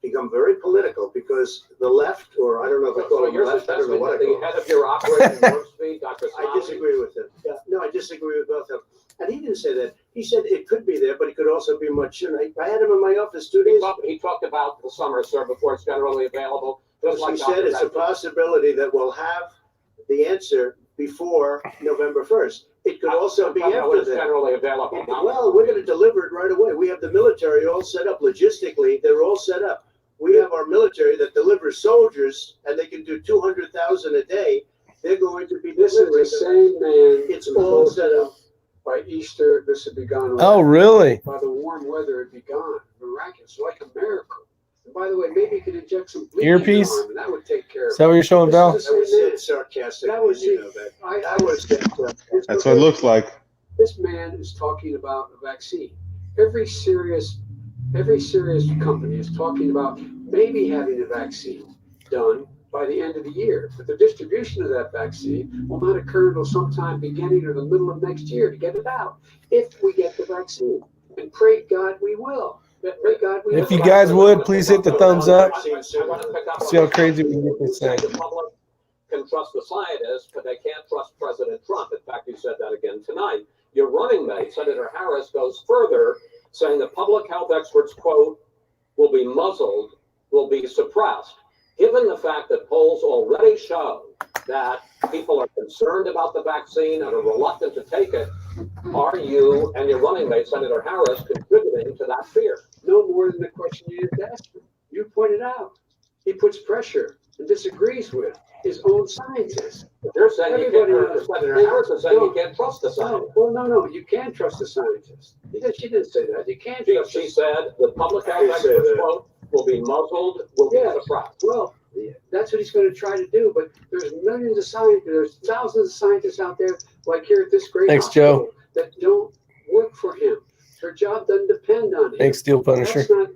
Become very political because the left, or I don't know if I call it you're left, I don't know suggesting what I that call the it. head of your Operation Warp Speed, Dr. I Slawi, disagree with him. Yeah, no, I disagree with both of them. And he didn't say that. He said it could be there, but it could also be much sooner. I had him in my office 2 days ago. he talked about the summer, sir, before it's generally available. Just He like said Dr. it's a Redfield. possibility that we'll have the answer before November 1st. It could also be I'm talking about when after it's that. generally available. not- Well, we're going to deliver it right away. We have the military all set up logistically. They're all set up. We have our military that delivers soldiers, and they can do 200,000 a day. They're going to be this is the delivering. same man. It's all set up. By Easter, this would be gone away. Oh, really? By the warm weather, it'd be gone. Miraculous, like a miracle. And by the way, maybe you could inject some bleach in your Earpiece? arm, and that would take care Is of that it. what you're showing, Val? That was sarcastic. That was you it. know that. I That was That's what it looks like. This man is talking about a vaccine. Every serious company is talking about maybe having a vaccine done by the end of the year. But the distribution of that vaccine will not occur until sometime beginning or the middle of next year to get it out, if we get the vaccine. And pray God we will. Pray God we will. If you guys would, please hit the thumbs up. I want to pick up See how crazy we can get this thing. The public can trust the scientists, but they can't trust President Trump. In fact, you said that again tonight. Your running mate, Senator Harris, goes further, saying that public health experts, quote, will be muzzled, will be suppressed. Given the fact that polls already show that people are concerned about the vaccine and are reluctant to take it, are you and your running mate, Senator Harris, contributing to that fear? No more than the question you just asked him. You pointed out. He puts pressure and disagrees with his own scientists. They're saying you can't, Everybody- Harris is saying you can't trust the No, scientists. well, no, you can trust the scientists. She didn't say that. You can't trust She said the public health She said experts, that. quote, will be muzzled, will be Yes. suppressed. Well, that's what he's going to try to do. But there's millions of scientists, there's thousands of scientists out there, like here at this great Thanks, hospital, Joe. that don't work for him. Their job doesn't depend on him. Thanks, Steel Punisher. That's not.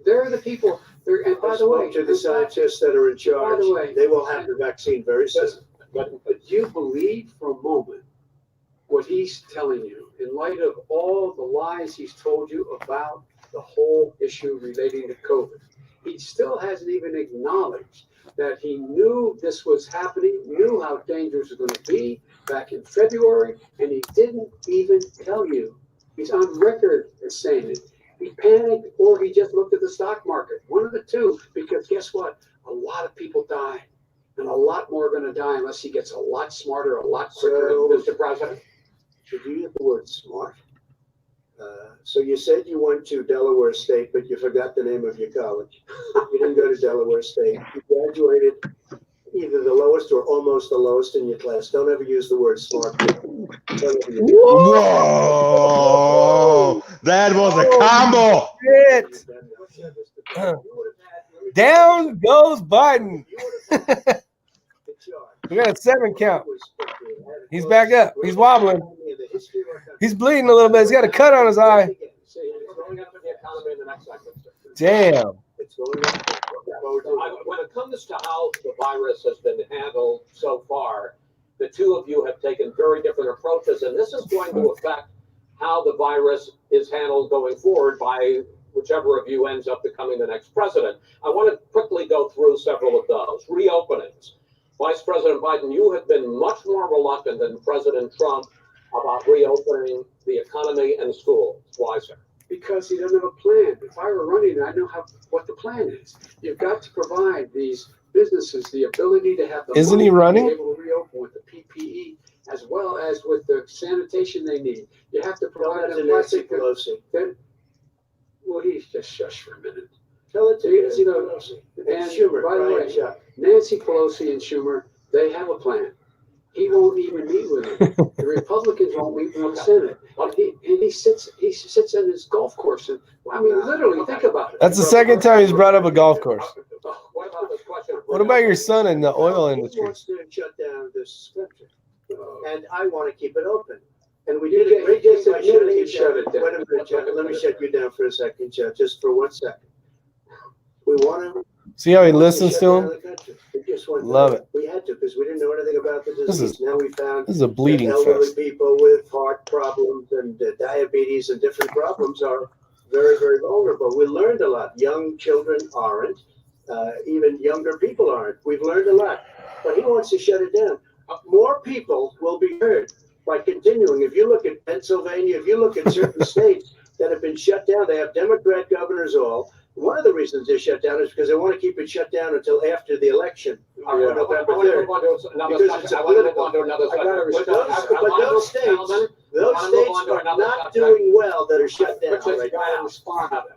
They're the people. And by the way, to the scientists that are in charge, By the way, they will have the vaccine very soon. But do you believe for a moment what he's telling you in light of all the lies he's told you about the whole issue relating to COVID? He still hasn't even acknowledged that he knew this was happening, knew how dangerous it was going to be back in February, and he didn't even tell you. He's on record as saying it. He panicked or he just looked at the stock market. One of the two, because guess what? A lot of people die. And a lot more are going to die unless he gets a lot smarter, a lot quicker, Mr. President. Should you use the word smart? So you said you went to Delaware State, but you forgot the name of your college. You didn't go to Delaware State. You graduated either the lowest or almost the lowest in your class. Don't ever use the word smart. Whoa! That was a combo. Shit. Down goes Biden. We got a 7 count. He's back up. He's wobbling. He's bleeding a little bit. He's got a cut on his eye. Damn. When it comes to how the virus has been handled so far, the two of you have taken very different approaches, and this is going to affect how the virus is handled going forward by whichever of you ends up becoming the next president. I want to quickly go through several of those. Reopenings. Vice President Biden, you have been much more reluctant than President Trump about reopening the economy and schools. Why, sir? Because he doesn't have a plan. If I were running, I know what the plan is. You've got to provide these businesses the ability to have the Isn't he money to be running? able to reopen with the PPE as well as with the sanitation they need. You have to provide Tell it them to Nancy plastic. Pelosi. Well, he's just shush for a minute. Tell it to Nancy Pelosi. And Schumer, by the Brian way, Chuck. Nancy Pelosi and Schumer, they have a plan. He won't even meet with them. The Republicans won't meet with the Senate. He sits on his golf course. And I mean, literally, think about it. That's the second time he's brought up a golf course. What about this question? What about your son in the oil He industry? wants to shut down this country. And I want to keep it open. And we did a great job by shutting it Shut it down. down. Wait a minute, Chuck. Let me shut you down for a second, Chuck, just for 1 second. We want to. See how he listens to him? Love it. We had to because we didn't know anything about the disease. Now we found This is a bleeding that elderly fest. people with heart problems and diabetes and different problems are very, very vulnerable. We learned a lot. Young children aren't. Even younger people aren't. We've learned a lot. But he wants to shut it down. More people will be heard by continuing. If you look at Pennsylvania, if you look at certain states that have been shut down, they have Democrat governors all. One of the reasons they're shut down is because they want to keep it shut down until after the election on November 3rd. Because it's a political. But those states are not doing well that are shut down right now.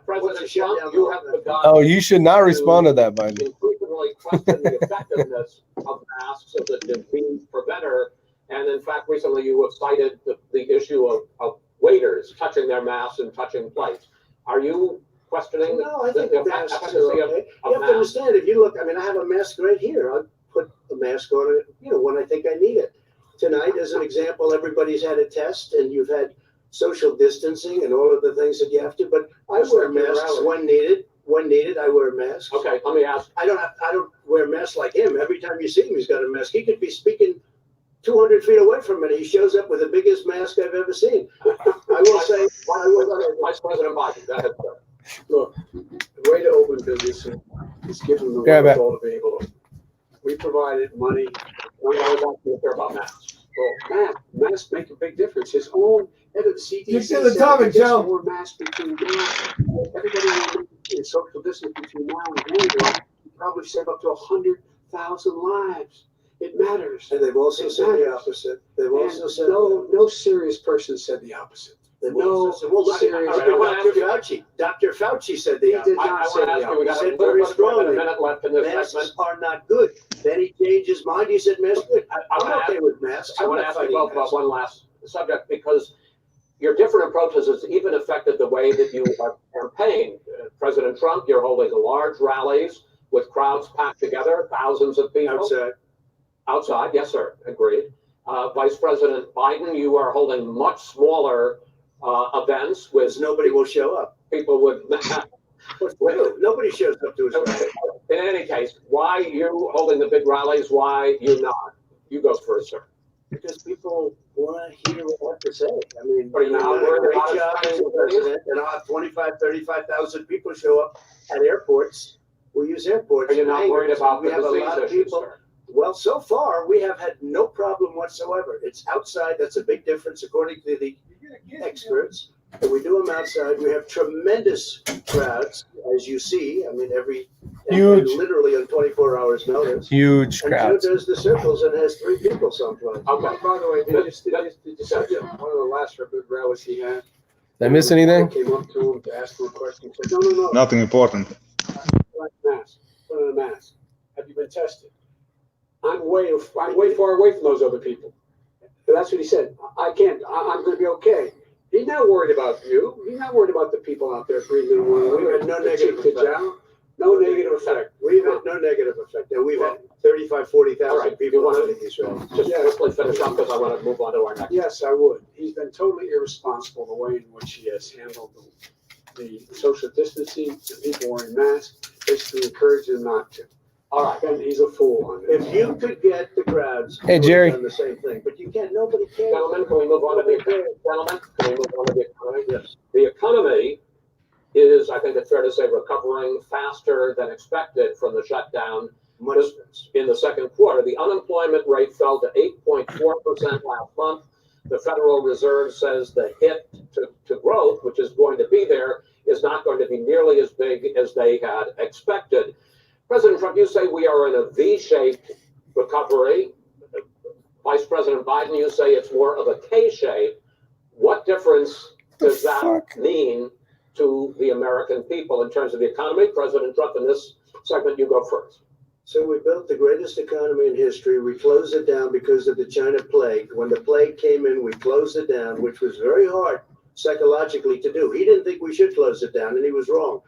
President Trump, you have begun. Oh, you should not respond to that, Biden. Increasingly question the effectiveness of masks as a disease preventer. And in fact, recently you have cited the issue of waiters touching their masks and touching plates. Are you questioning No, I think the masks are okay. of You have to understand, if you look, I mean, I have a mask right here. I put a mask on it, when I think I need it. Tonight, as an example, everybody's had a test and you've had social distancing and all of the things that you have to, but I wear masks when needed. When needed, I wear masks. Okay, let me ask. I don't wear masks like him. Every time you see him, he's got a mask. He could be speaking 200 feet away from it. He shows up with the biggest mask I've ever seen. I will say, Vice President Biden, go ahead, sir. Look, the way to open business is give them the Yeah, I bet. wherewithal to be able to. We provided money. We always ask you if they're about masks. Well, masks make a big difference. His own head of the CDC Get to the said topic, there's Joe. more masks between now. Everybody is social distance between now and January. You probably save up to 100,000 lives. It matters. and they've also It said the matters. opposite. They've also And said no serious person said the opposite. they've no also said, well, serious. All right, I wanna Dr. ask Fauci. Dr. Fauci said the He did opposite. I not want say to ask the you, we got a Said little very bit more than strongly. a minute left in this Masks segment. are not good. Then he changed his mind. He said masks are good. I I'm wanna okay with masks. I I'm want to not ask you fighting both about masks. one last subject, because your different approaches has even affected the way that you are campaigning. President Trump, you're holding large rallies with crowds packed together, thousands of people. Outside, yes, sir, agreed. Vice President Biden, you are holding much smaller events with Because nobody will show up. people with. What's new? Nobody shows up to his rally. In any case, why you holding the big rallies? Why you not? You go first, sir. Because people want to hear what I have to say. I mean, Are you you've not done a worried great about job it? as a president, and I'll have 35,000 people show up at airports. We use airports. Are you not worried about We the have a disease lot of issues, people. sir? Well, so far, we have had no problem whatsoever. It's outside. That's a big difference, according to the experts. And we do them outside. We have tremendous crowds, as you see. I mean, Huge. literally on 24 hours notice. Huge And Joe crowds. does the circles and has 3 people someplace. Okay. By the way, did you see one of the last rallies he had? Did I miss anything? Came up to him to ask him a question. He said, no. Nothing important. Put on a mask. Put on a mask. Have you been tested? I'm way far away from those other people. But that's what he said. I'm going to be okay. He's not worried about you. He's not worried about the people out there breathing. We've had no negative effect. No negative effect. We've had no negative effect. And we've had 35, 40,000 All right. people You wanna- attending these rallies. Just quickly finish up because I want to move on to our next. Yes, I would. He's been totally irresponsible the way in which he has handled the social distancing, the people wearing masks, basically encouraging them not to. All right. And he's a fool on it. If you could get the crowds, Hey, you would have Jerry. done the same thing. But you can't. Nobody cares. Gentlemen, can we move on to the economy? Gentlemen, can we move on to the economy? Yes. The economy is, I think it's fair to say, recovering faster than expected from the shutdown Much in the second quarter. The unemployment rate fell to 8.4% last month. The Federal Reserve says the hit to growth, which is going to be there, is not going to be nearly as big as they had expected. President Trump, you say we are in a V-shaped recovery. Vice President Biden, you say it's more of a K-shape. What difference does that mean to the American people in terms of the economy? President Trump, in this segment, you go first. So we built the greatest economy in history. We closed it down because of the China plague. When the plague came in, we closed it down, which was very hard psychologically to do. He didn't think we should close it down, and he was wrong.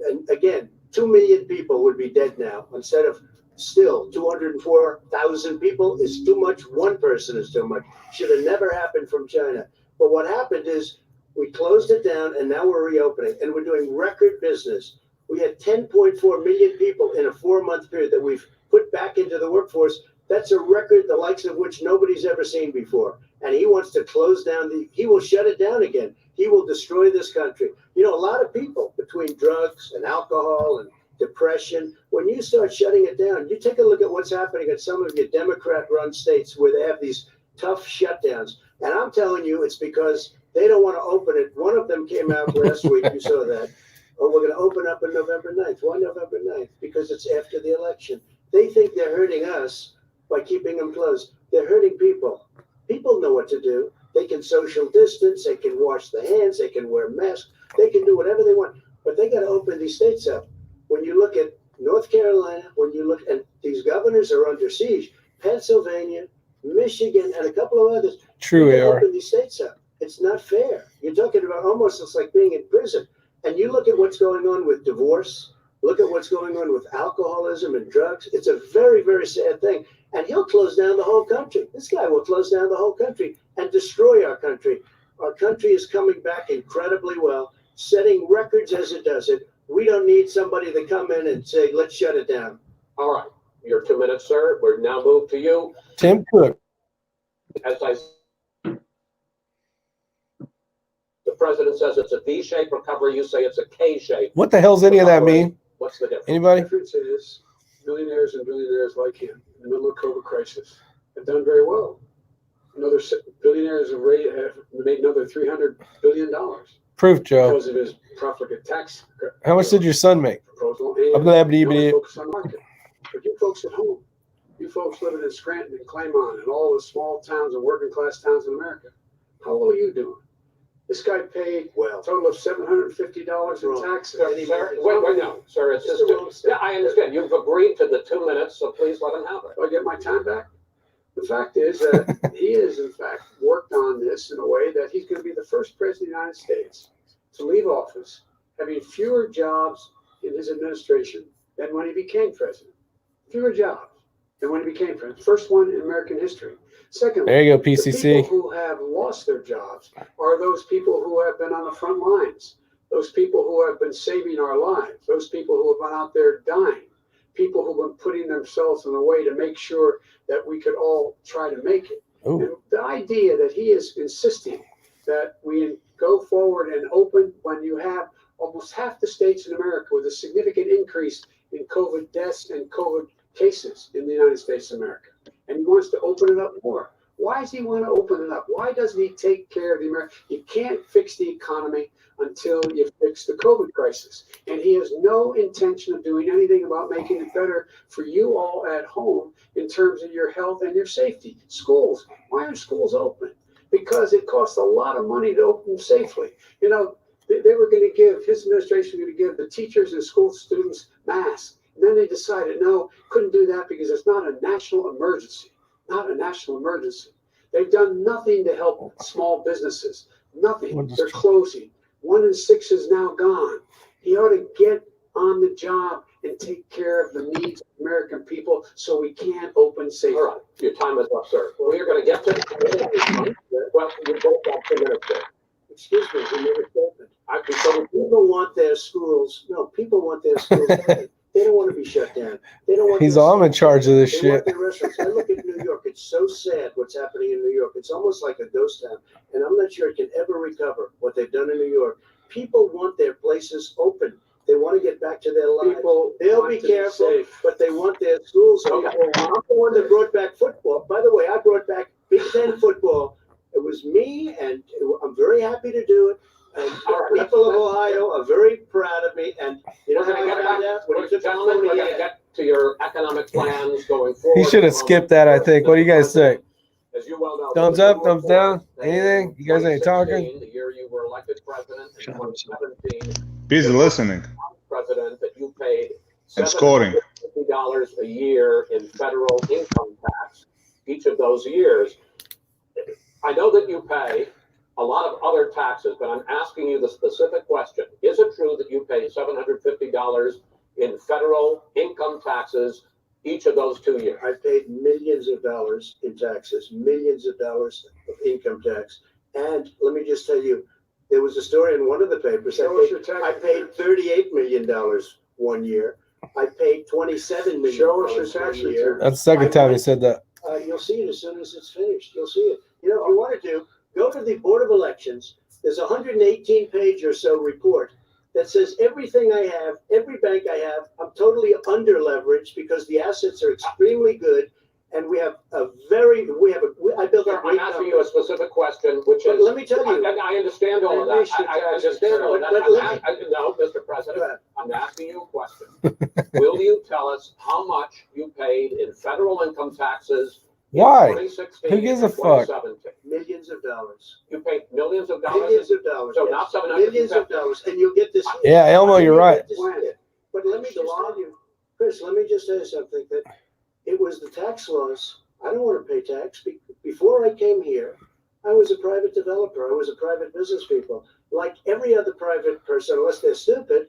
And again, 2 million people would be dead now instead of still 204,000 people is too much. One person is too much. Should have never happened from China. But what happened is we closed it down, and now we're reopening, and we're doing record business. We had 10.4 million people in a 4-month period that we've put back into the workforce. That's a record the likes of which nobody's ever seen before. And he wants to close down he will shut it down again. He will destroy this country. You know, a lot of people between drugs and alcohol and depression, when you start shutting it down, you take a look at what's happening at some of your Democrat-run states where they have these tough shutdowns. And I'm telling you, it's because they don't want to open it. One of them came out last week. You saw that. Oh, we're going to open up on November 9th. Why November 9th? Because it's after the election. They think they're hurting us by keeping them closed. They're hurting people. People know what to do. They can social distance. They can wash their hands. They can wear masks. They can do whatever they want. But they got to open these states up. When you look at North Carolina, when you look, and these governors are under siege, Pennsylvania, Michigan, and a couple of others. True, they AR. open these states up. It's not fair. You're talking about almost it's like being in prison. And you look at what's going on with divorce, look at what's going on with alcoholism and drugs. It's a very, very sad thing. And he'll close down the whole country. This guy will close down the whole country and destroy our country. Our country is coming back incredibly well, setting records as it does it. We don't need somebody to come in and say, let's shut it down. All right. Your 2 minutes, sir. We're now moved to you. Tim Cook. As the president says it's a V-shaped recovery, you say it's a K-shaped. What the hell's any of that mean? What's the difference? Anybody? The difference is millionaires and billionaires like him in the middle of COVID crisis have done very well. Another billionaires have made another $300 billion Proof, Joe. because of his profligate tax. How much did your son make? Proposal. I'm glad to be Focus on market. But you folks at home, you folks living in Scranton and Claymont and all the small towns and working class towns in America, how well are you doing? This guy paid a total of $750 in taxes. Sir, wait, no, sir, it's just, yeah, I understand. You've agreed to the 2 minutes, so please let him have it. Do I get my time back? The fact is that he has, in fact, worked on this in a way that he's going to be the first president of the United States to leave office having fewer jobs in his administration than when he became president. Fewer jobs than when he became president. First one in American history. Secondly, There you go, the PCC. people who have lost their jobs are those people who have been on the front lines, those people who have been saving our lives, those people who have been out there dying, people who've been putting themselves in a way to make sure that we could all try to make it. Ooh. And the idea that he is insisting that we go forward and open when you have almost half the states in America with a significant increase in COVID deaths and COVID cases in the United States of America. And he wants to open it up more. Why does he want to open it up? Why doesn't he take care of the American? You can't fix the economy until you fix the COVID crisis. And he has no intention of doing anything about making it better for you all at home in terms of your health and your safety. Schools, why aren't schools open? Because it costs a lot of money to open them safely. You know, they were going to give, his administration was going to give the teachers and school students masks. And then they decided, no, couldn't do that because it's not a national emergency. Not a national emergency. They've done nothing to help small businesses. Nothing. They're closing. 1 in 6 is now gone. He ought to get on the job and take care of the needs of American people so we can open safely. All right, your time is up, sir. We are going to get to the well, you both got 2 minutes there. Excuse me, we never opened. People want their schools. No, people want their schools open. They don't want to be shut down. They don't want. He's all I'm in charge of this shit. Want restaurants. I look at New York. It's so sad what's happening in New York. It's almost like a ghost town, and I'm not sure it can ever recover what they've done in New York. People want their places open. They want to get back to their lives. People They'll be careful, but they want their schools open. I'm the one that brought back football. By the way, I brought back Big Ten football. It was me, and I'm very happy to do it. And people of Ohio are very proud of me. And you know how I found out? When he took the Gentlemen, we're going to get to your economic plans going forward. He should have skipped that, I think. What do you guys say? As you well know, Thumbs up, thumbs down? Anything? You guys ain't talking? The year you were elected president in 2017, Busy listening president, that you paid and scoring. $750 a year in federal income tax each of those years. I know that you pay a lot of other taxes, but I'm asking you the specific question. Is it true that you pay $750 in federal income taxes each of those 2 years? I paid millions of dollars in taxes, millions of dollars of income tax. And let me just tell you, there was a story in one of the papers. I paid $38 million 1 year. I paid $27 million. Show us your tax return. That's the second time he said that. You'll see it as soon as it's finished. You'll see it. You know, if you wanted to, go to the Board of Elections. There's a 118-page or so report that says everything I have, every bank I have, I'm totally under leveraged because the assets are extremely good, and I built a I'm great asking company. you a specific question, which But is. let me tell you. I understand all of that. I understand all of that. No, Mr. President, I'm asking you a question. Will you tell us how much you paid in federal income taxes? Why? 2016 Who gives a and fuck? 2017? Millions of dollars. You paid millions of dollars? Millions of dollars. So yes. not 750. Millions of dollars, and you'll get this. Yeah, Elmo, you're right. But let me just tell you, Chris, let me just tell you something, that it was the tax laws. I don't want to pay tax. Before I came here, I was a private developer. I was a private business people. Like every other private person, unless they're stupid,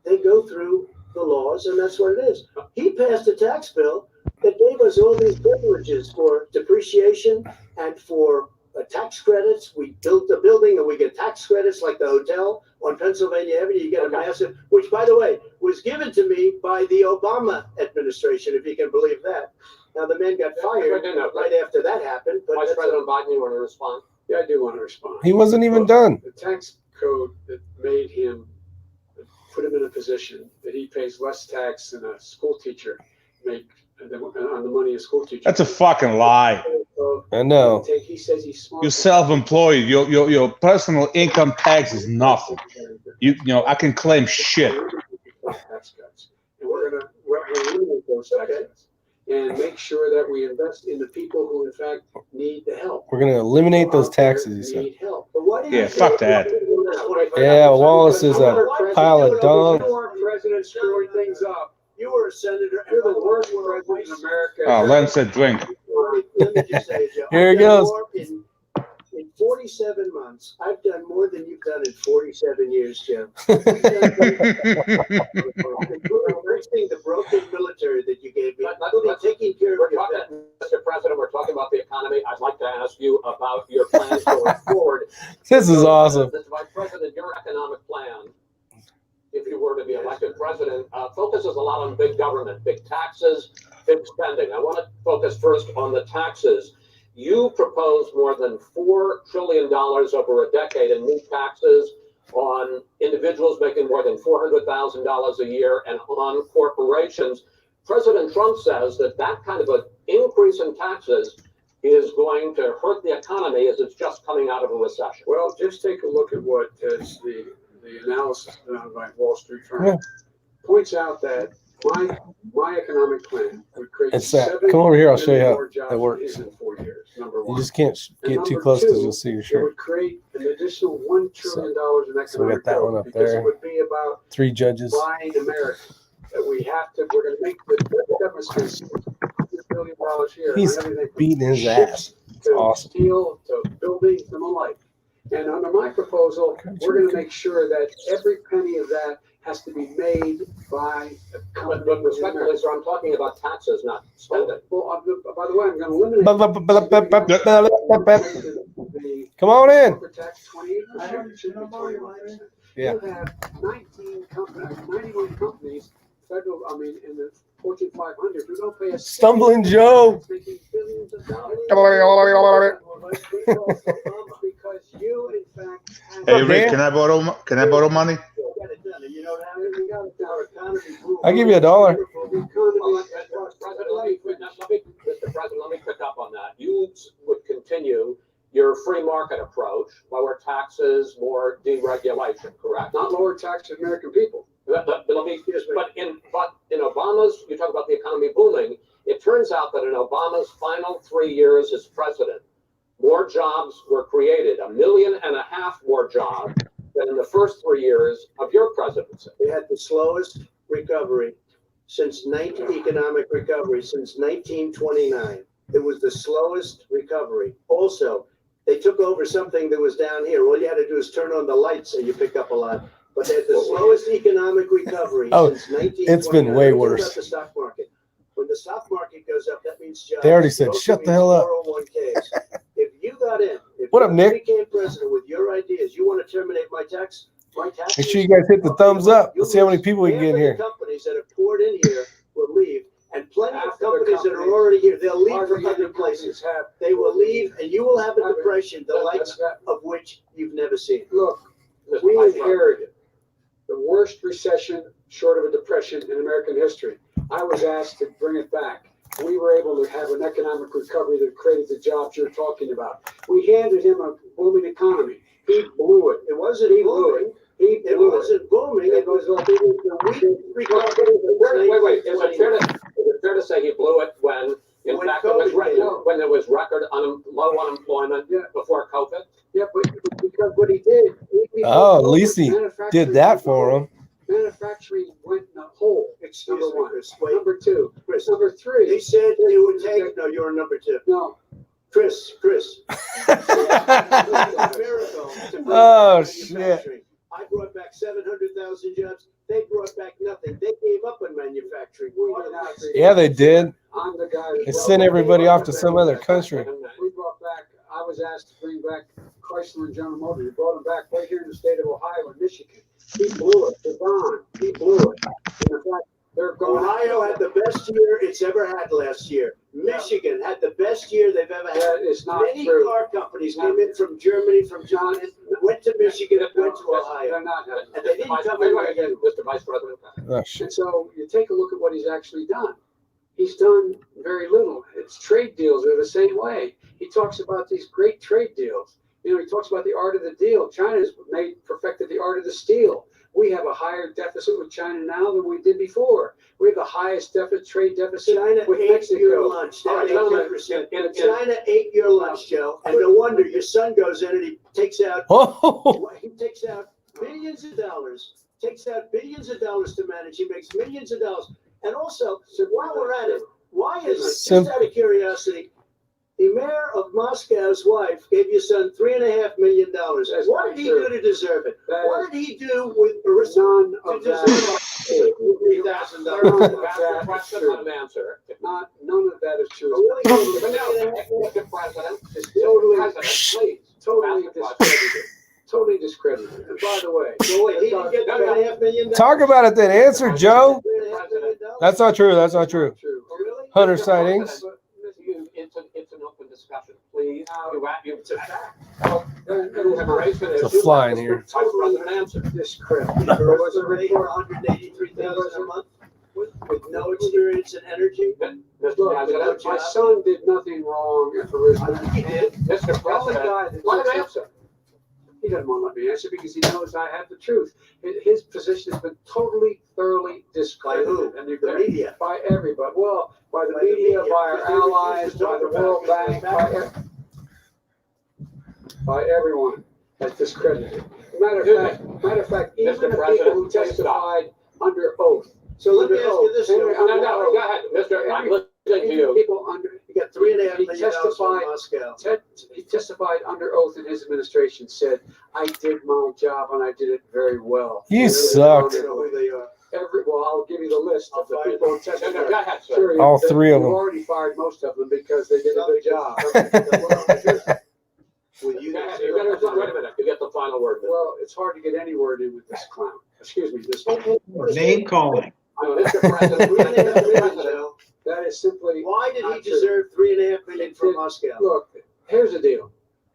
they go through the laws, and that's what it is. He passed a tax bill that gave us all these privileges for depreciation and for tax credits. We built a building and we get tax credits like the hotel on Pennsylvania Avenue. You get a massive, which by the way, was given to me by the Obama administration, if you can believe that. Now, the man got fired right after that happened. But Vice President Biden, you want to respond? Yeah, I do want to respond. He wasn't even done. The tax code that made him, put him in a position that he pays less tax than a school teacher make on the money a school teacher. That's a fucking lie. I know. He says he's smart. You're self-employed. Your personal income tax is nothing. You know I can claim shit. Tax cuts. And we're gonna eliminate those tax cuts and make sure that we invest in the people who in fact need the help. We're gonna eliminate those taxes, he said. Need help. But why do you Yeah, fuck that. Yeah, Wallace is a pile of dung. You are president screwing things up. You were a senator. You're the worst president in America. Oh, Len said drink. Let me just say, Joe, Here he I've done goes. more in 47 months, I've done more than you've done in 47 years, Jim. The broken military that you gave me, taking care of your family. Mr. President, we're talking about the economy. I'd like to ask you about your plans going forward. This is awesome. Mr. Vice President, your economic plan, if you were to be elected president, focuses a lot on big government, big taxes, big spending. I want to focus first on the taxes. You propose more than $4 trillion over a decade in new taxes on individuals making more than $400,000 a year and on corporations. President Trump says that that kind of an increase in taxes is going to hurt the economy as it's just coming out of a recession. Well, just take a look at what is the analysis done by Wall Street Journal. Points out that my economic plan would create It's that. 7 Come over here, I'll show you million how more jobs that works. than it is in 4 years. Number You one. just can't And get too number close because two, you'll see your It shirt. would create an additional $1 trillion in economic So we got that one growth up because there. it would be about 3 judges. buying America. That we're going to make the government spend $600 billion here. He's on everything from beating his ships ass. It's to awesome. steel to buildings and the like. And under my proposal, we're going to make sure that every penny of that has to be made by a company. But respectfully, sir, I'm talking about taxes, not spending. Well, by the way, I'm going to eliminate. Come on in. Corporate tax 28%. It should be 21%. Yeah. You have 91 companies, federal, in the Fortune 500, who don't pay a cent. Stumbling Joe. Making billions of dollars. Because you, in fact, have Hey Rick, can I borrow money? get it done. And you know how we got it. Our economy grew. I'll give you $1. Mr. President, let me pick up on that. You would continue your free market approach, lower taxes, more deregulation, correct? Not lower tax to American people. But in Obama's, you talk about the economy booming. It turns out that in Obama's final 3 years as president, more jobs were created, 1.5 million more jobs than in the first 3 years of your presidency. We had the slowest recovery economic recovery since 1929. It was the slowest recovery. Also, they took over something that was down here. All you had to do is turn on the lights and you pick up a lot. But they had the slowest economic recovery since 1929. It's been way Think worse. about the stock market. When the stock market goes up, that means jobs. They already said, It also shut the means hell up. 401ks. If you got in, if What up, you Nick? became president with your ideas, you want to terminate my taxes? Make sure you guys hit the thumbs up. Let's see how many people we can get in here. Companies that have poured in here will leave, and plenty of companies that are already here, they'll leave for other places. They will leave, and you will have a depression, the likes of which you've never seen. Look, we inherited the worst recession short of a depression in American history. I was asked to bring it back. We were able to have an economic recovery that created the jobs you're talking about. We handed him a booming economy. He blew it. It wasn't booming. It wasn't booming. It was the weak recovery. Wait. Is it fair to say he blew it when, in fact, when there was record low unemployment before COVID? Yeah, but because what he did. Oh, at least he did that for him. Manufacturing went in a hole. Excuse Number me, one. Chris. Wait. Number two. Chris. Number three. They said they would take. No, you're number 2. No. Chris. Oh, shit. I brought back 700,000 jobs. They brought back nothing. They gave up on manufacturing. Yeah, they did. I'm the guy. They sent everybody off to some other country. We brought back. I was asked to bring back Chrysler and General Motors. We brought them back right here in the state of Ohio and Michigan. He blew it. Devon, he blew it. And in fact, they're going. Ohio had the best year it's ever had last year. Michigan had the best year they've ever had. That is not Many true. car companies came in from Germany, from John, went to Michigan, went to Ohio. They're not. And they didn't come Wait, in wait, like again, you. Mr. Vice President. Oh, shit. And so you take a look at what he's actually done. He's done very little. It's trade deals are the same way. He talks about these great trade deals. You know, he talks about the art of the deal. China's perfected the art of the steal. We have a higher deficit with China now than we did before. We have the highest trade deficit China with ate Mexico. your lunch. All right, Down gentlemen, 18%. China ate your lunch, Joe. And no wonder your son goes in and he takes out Oh, billions of dollars, to manage. He makes millions of dollars. And also, so while we're at it, why is it, just out of curiosity, the mayor of Moscow's wife gave your son $3.5 million. What did he do to deserve it? What did he do with None to of that. deserve $3,000? That's not an answer. None of that is true. But now, Mr. President, It's totally, President, please. totally discredited. And by the way, So wait, he didn't get $3.5 million? talk about it then. Answer, Joe. $3.5 million? That's not true. That's not true. true. Oh, really? Hunter sightings. It's an open discussion, please. It's a fact. You have raised an It's a issue. fly in here. Vice President, answer. Discredited. There was a rate for $183,000 a month with no experience in energy. Mr. Look, President, my son did nothing wrong originally. He did. Mr. The only President, guy that let him says- answer. He doesn't want to let me answer because he knows I have the truth. His position has been totally, thoroughly discredited. By who? And The media. by everybody. Well, by the By the media, media. by our Because they refuse allies, to by talk the about World it. Bank, by everyone has discredited. Matter of fact, even Mr. the people President, who please stop. testified under oth. So let me ask you this, Joe. No, go ahead, Mr. I'm listening to you. People under, You got $3.5 He million from testified- Moscow. he testified under oath in his administration, said, I did my job and I did it very well. You I sucked. don't know who they are. Well, I'll give you the list of the I'll people who No, testified. no, go ahead, sir. Sure, All three of you've them. already fired most of them because they did a good job. With you, Go ahead. You got wait a minute, you get the final word. Well, it's hard to get any word in with this clown. Excuse me, this. Name calling. Mr. President, $3.5 million, Joe. That is simply. Why did he not true. deserve $3.5 million from Moscow? Look, here's the deal.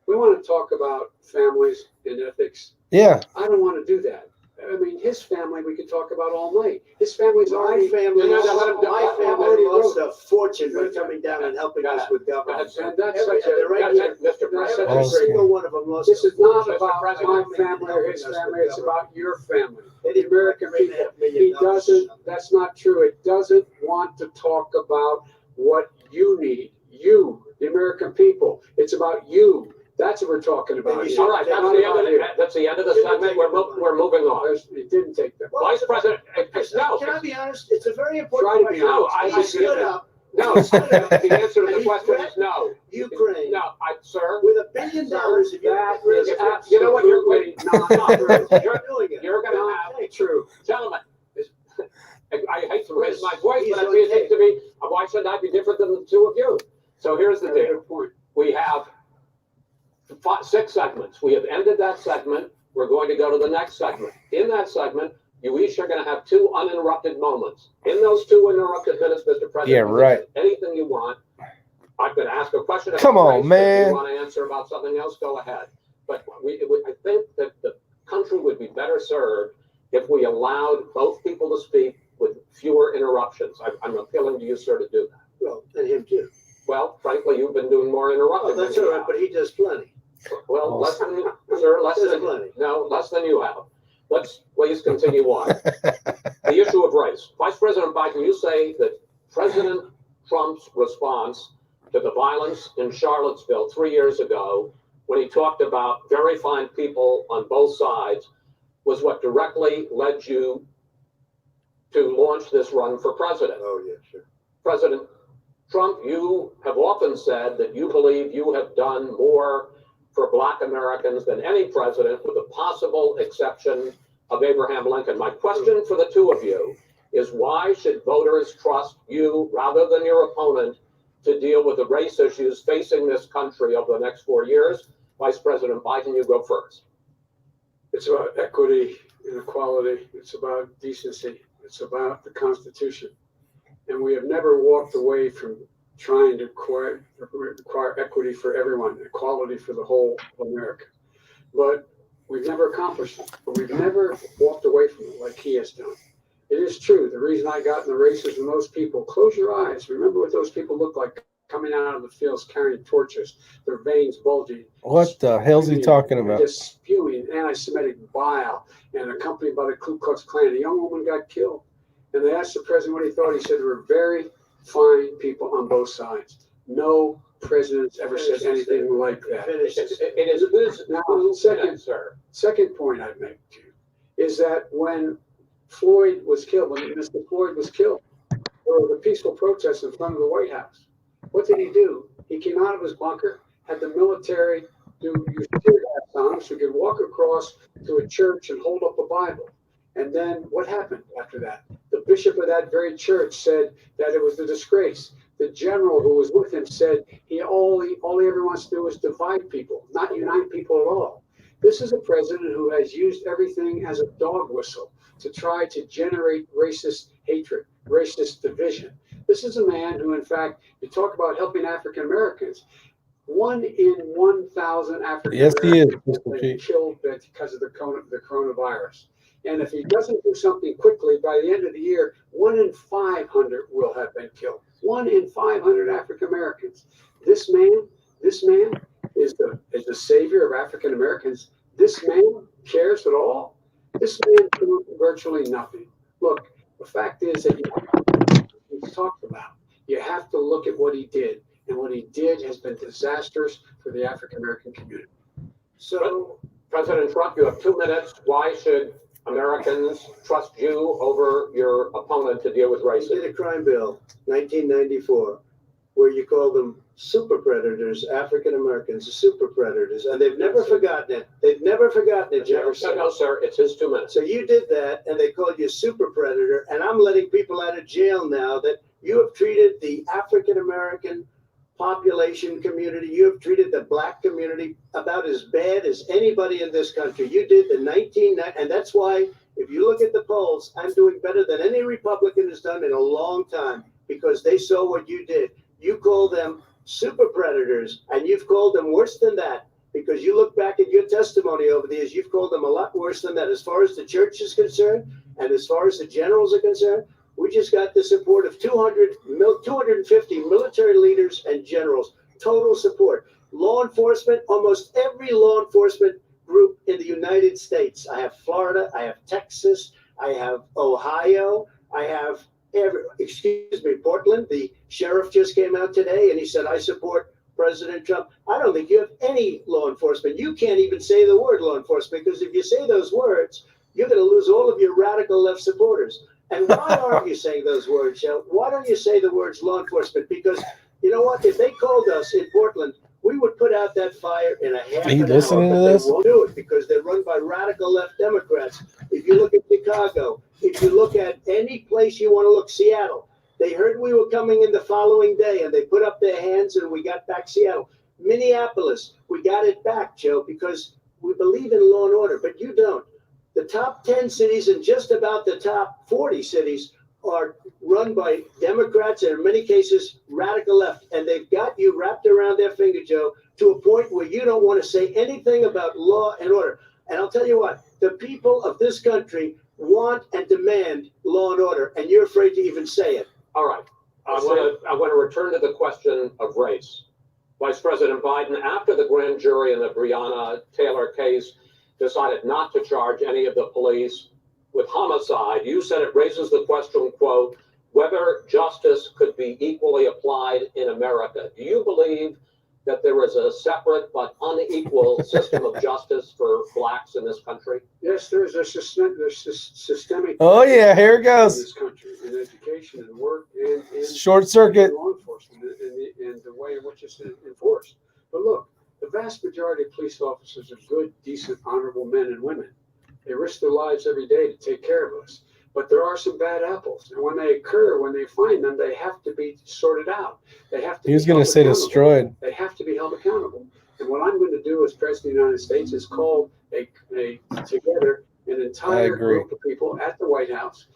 We want to talk about families and ethics. Yeah. I don't want to do that. I mean, his family, we could talk about all night. His family's My already. family, No, no, let him- my family already lost wrote- a fortune by coming down and helping us with government. And that's Every- such a. they're right here. Mr. That's such President. a Every single one of them lost. This is not about Mr. my President. family or his family, it's about your family, They the didn't American bring people. $3.5 million. He doesn't, that's not true. It doesn't want to talk about what you need, you, the American people. It's about you. That's what we're talking about. Maybe All right, that's Not the about end of you. that's the end of the segment. We're moving on. It didn't take that. Vice President, no, Can I be honest? It's a very Try important to be question. honest. He stood up, no. The answer to the question is no. Ukraine, No, sir. with $1 billion. If you That get rid is of it, absolutely You know what, not true. you're doing it. You're going to have True. gentlemen. I hate to raise my voice, He's but on it seems tape. to me, why should I be different than the two of you? So here's the Very deal. good point. We have 6 segments. We have ended that segment. We're going to go to the next segment. In that segment, you each are going to have 2 uninterrupted moments. In those 2 uninterrupted minutes, Mr. President, Yeah, you can right. say anything you want. I'm going to ask a question. about Come on, race. If man. you want to answer about something else, go ahead. But I think that the country would be better served if we allowed both people to speak with fewer interruptions. I'm appealing to you, sir, to do that. Well, and him too. Well, frankly, you've been doing more interrupting. Oh, that's than all you right, have. but he does plenty. Well, less than, sir, less There's than, plenty. no, less than you have. Let's please continue on. The issue of race. Vice President Biden, you say that President Trump's response to the violence in Charlottesville 3 years ago, when he talked about very fine people on both sides, was what directly led you to launch this run for president. Oh, yeah, sure. President Trump, you have often said that you believe you have done more for Black Americans than any president, with the possible exception of Abraham Lincoln. My question for the two of you is, why should voters trust you rather than your opponent to deal with the race issues facing this country over the next 4 years? Vice President Biden, you go first. It's about equity, and equality. It's about decency. It's about the Constitution. And we have never walked away from trying to require equity for everyone, equality for the whole of America. But we've never accomplished it. But we've never walked away from it like he has done. It is true. The reason I got in the races with those people, close your eyes. Remember what those people look like coming out of the fields carrying torches, their veins bulging. What the hell's he talking about? Just spewing anti-Semitic bile and accompanied by the Ku Klux Klan. A young woman got killed. And they asked the president what he thought. He said there were very fine people on both sides. No president's ever said anything like that. It is now, second point I'd make to you is that when Floyd was killed, when Mr. Floyd was killed, there was a peaceful protest in front of the White House. What did he do? He came out of his bunker, had the military use tear gas on him so he could walk across to a church and hold up a Bible. And then what happened after that? The bishop of that very church said that it was a disgrace. The general who was with him said all he ever wants to do is divide people, not unite people at all. This is a president who has used everything as a dog whistle to try to generate racist hatred, racist division. This is a man who, in fact, you talk about helping African Americans. 1 in 1,000 African Americans have been killed because of the coronavirus. And if he doesn't do something quickly, by the end of the year, 1 in 500 will have been killed. 1 in 500 African Americans. This man is the savior of African Americans. This man cares at all. This man can do virtually nothing. Look, the fact is that he's talked about. You have to look at what he did, and what he did has been disastrous for the African American community. So, President Trump, you have 2 minutes. Why should Americans trust you over your opponent to deal with racism? You did a crime bill, 1994, where you call them super predators, African Americans, super predators, and they've never forgotten it. They've never forgotten it, Jefferson. No, sir, it's his 2 minutes. So you did that, and they called you a super predator, and I'm letting people out of jail now that you have treated the African American population community, you have treated the black community about as bad as anybody in this country. You did the 1990, and that's why, if you look at the polls, I'm doing better than any Republican has done in a long time, because they saw what you did. You called them super predators, and you've called them worse than that, because you look back at your testimony over the years, you've called them a lot worse than that. As far as the church is concerned, and as far as the generals are concerned, we just got the support of 250 military leaders and generals, total support. Law enforcement, almost every law enforcement group in the United States. I have Florida, I have Texas, I have Ohio, I have Portland. The sheriff just came out today and he said, I support President Trump. I don't think you have any law enforcement. You can't even say the word law enforcement, because if you say those words, you're going to lose all of your radical left supporters. And why aren't you saying those words, Joe? Why don't you say the words law enforcement? Because you know what? If they called us in Portland, we would put out that fire in a half an hour. But they won't do it because they're run by radical left Democrats. If you look at Chicago, if you look at any place you want to look, Seattle, they heard we were coming in the following day and they put up their hands and we got back Seattle. Minneapolis, we got it back, Joe, because we believe in law and order, but you don't. The top 10 cities and just about the top 40 cities are run by Democrats and in many cases radical left. And they've got you wrapped around their finger, Joe, to a point where you don't want to say anything about law and order. And I'll tell you what, the people of this country want and demand law and order, and you're afraid to even say it. All right. I want to return to the question of race. Vice President Biden, after the grand jury in the Breonna Taylor case decided not to charge any of the police with homicide, you said it raises the question, quote, whether justice could be equally applied in America. Do you believe that there is a separate but unequal system of justice for blacks in this country? Yes, there's systemic. Oh yeah, here it goes. In this country, in education and work and short circuit, law enforcement and the way in which it's enforced. But look, the vast majority of police officers are good, decent, honorable men and women. They risk their lives every day to take care of us. But there are some bad apples. And when they occur, when they find them, they have to be sorted out. They have to He was going to say destroyed. They have to be held accountable. And what I'm going to do as President of the United States is call together an entire group of people at the White House.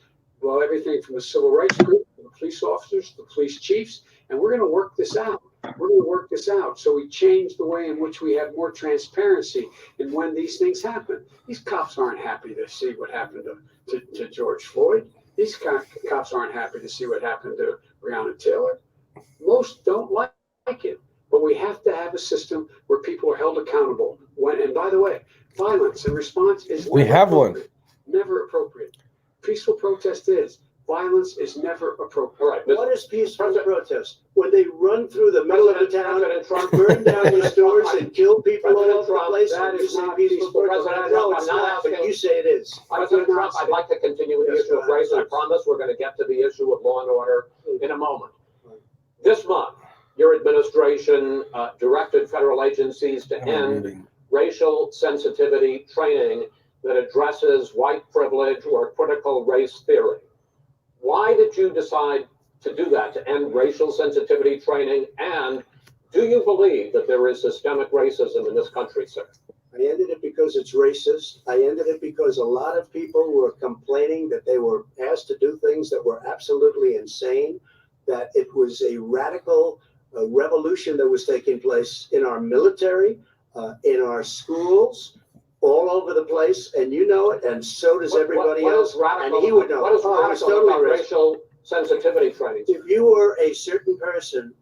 Well, everything from the civil rights group, to the police officers, the police chiefs, and we're going to work this out. We're going to work this out. So we change the way in which we have more transparency in when these things happen. These cops aren't happy to see what happened to George Floyd. These cops aren't happy to see what happened to Breonna Taylor. Most don't like it, but we have to have a system where people are held accountable. And by the way, violence in response is never appropriate. Peaceful protest is. Violence is never appropriate. All right. What is peaceful protest? When they run through the middle of the town and burn down your stores and kill people all over the place? That is not peaceful protest. No, it's not, but you say it is. President Trump, I'd like to continue with the issue of race. I promise we're going to get to the issue of law and order in a moment. This month, your administration directed federal agencies to end racial sensitivity training that addresses white privilege or critical race theory. Why did you decide to do that, to end racial sensitivity training? And do you believe that there is systemic racism in this country, sir? I ended it because it's racist. I ended it because a lot of people were complaining that they were asked to do things that were absolutely insane, that it was a radical revolution that was taking place in our military, in our schools, all over the place, and you know it, and so does everybody else. And he would know. What is radical about racial sensitivity training? If you were a certain person,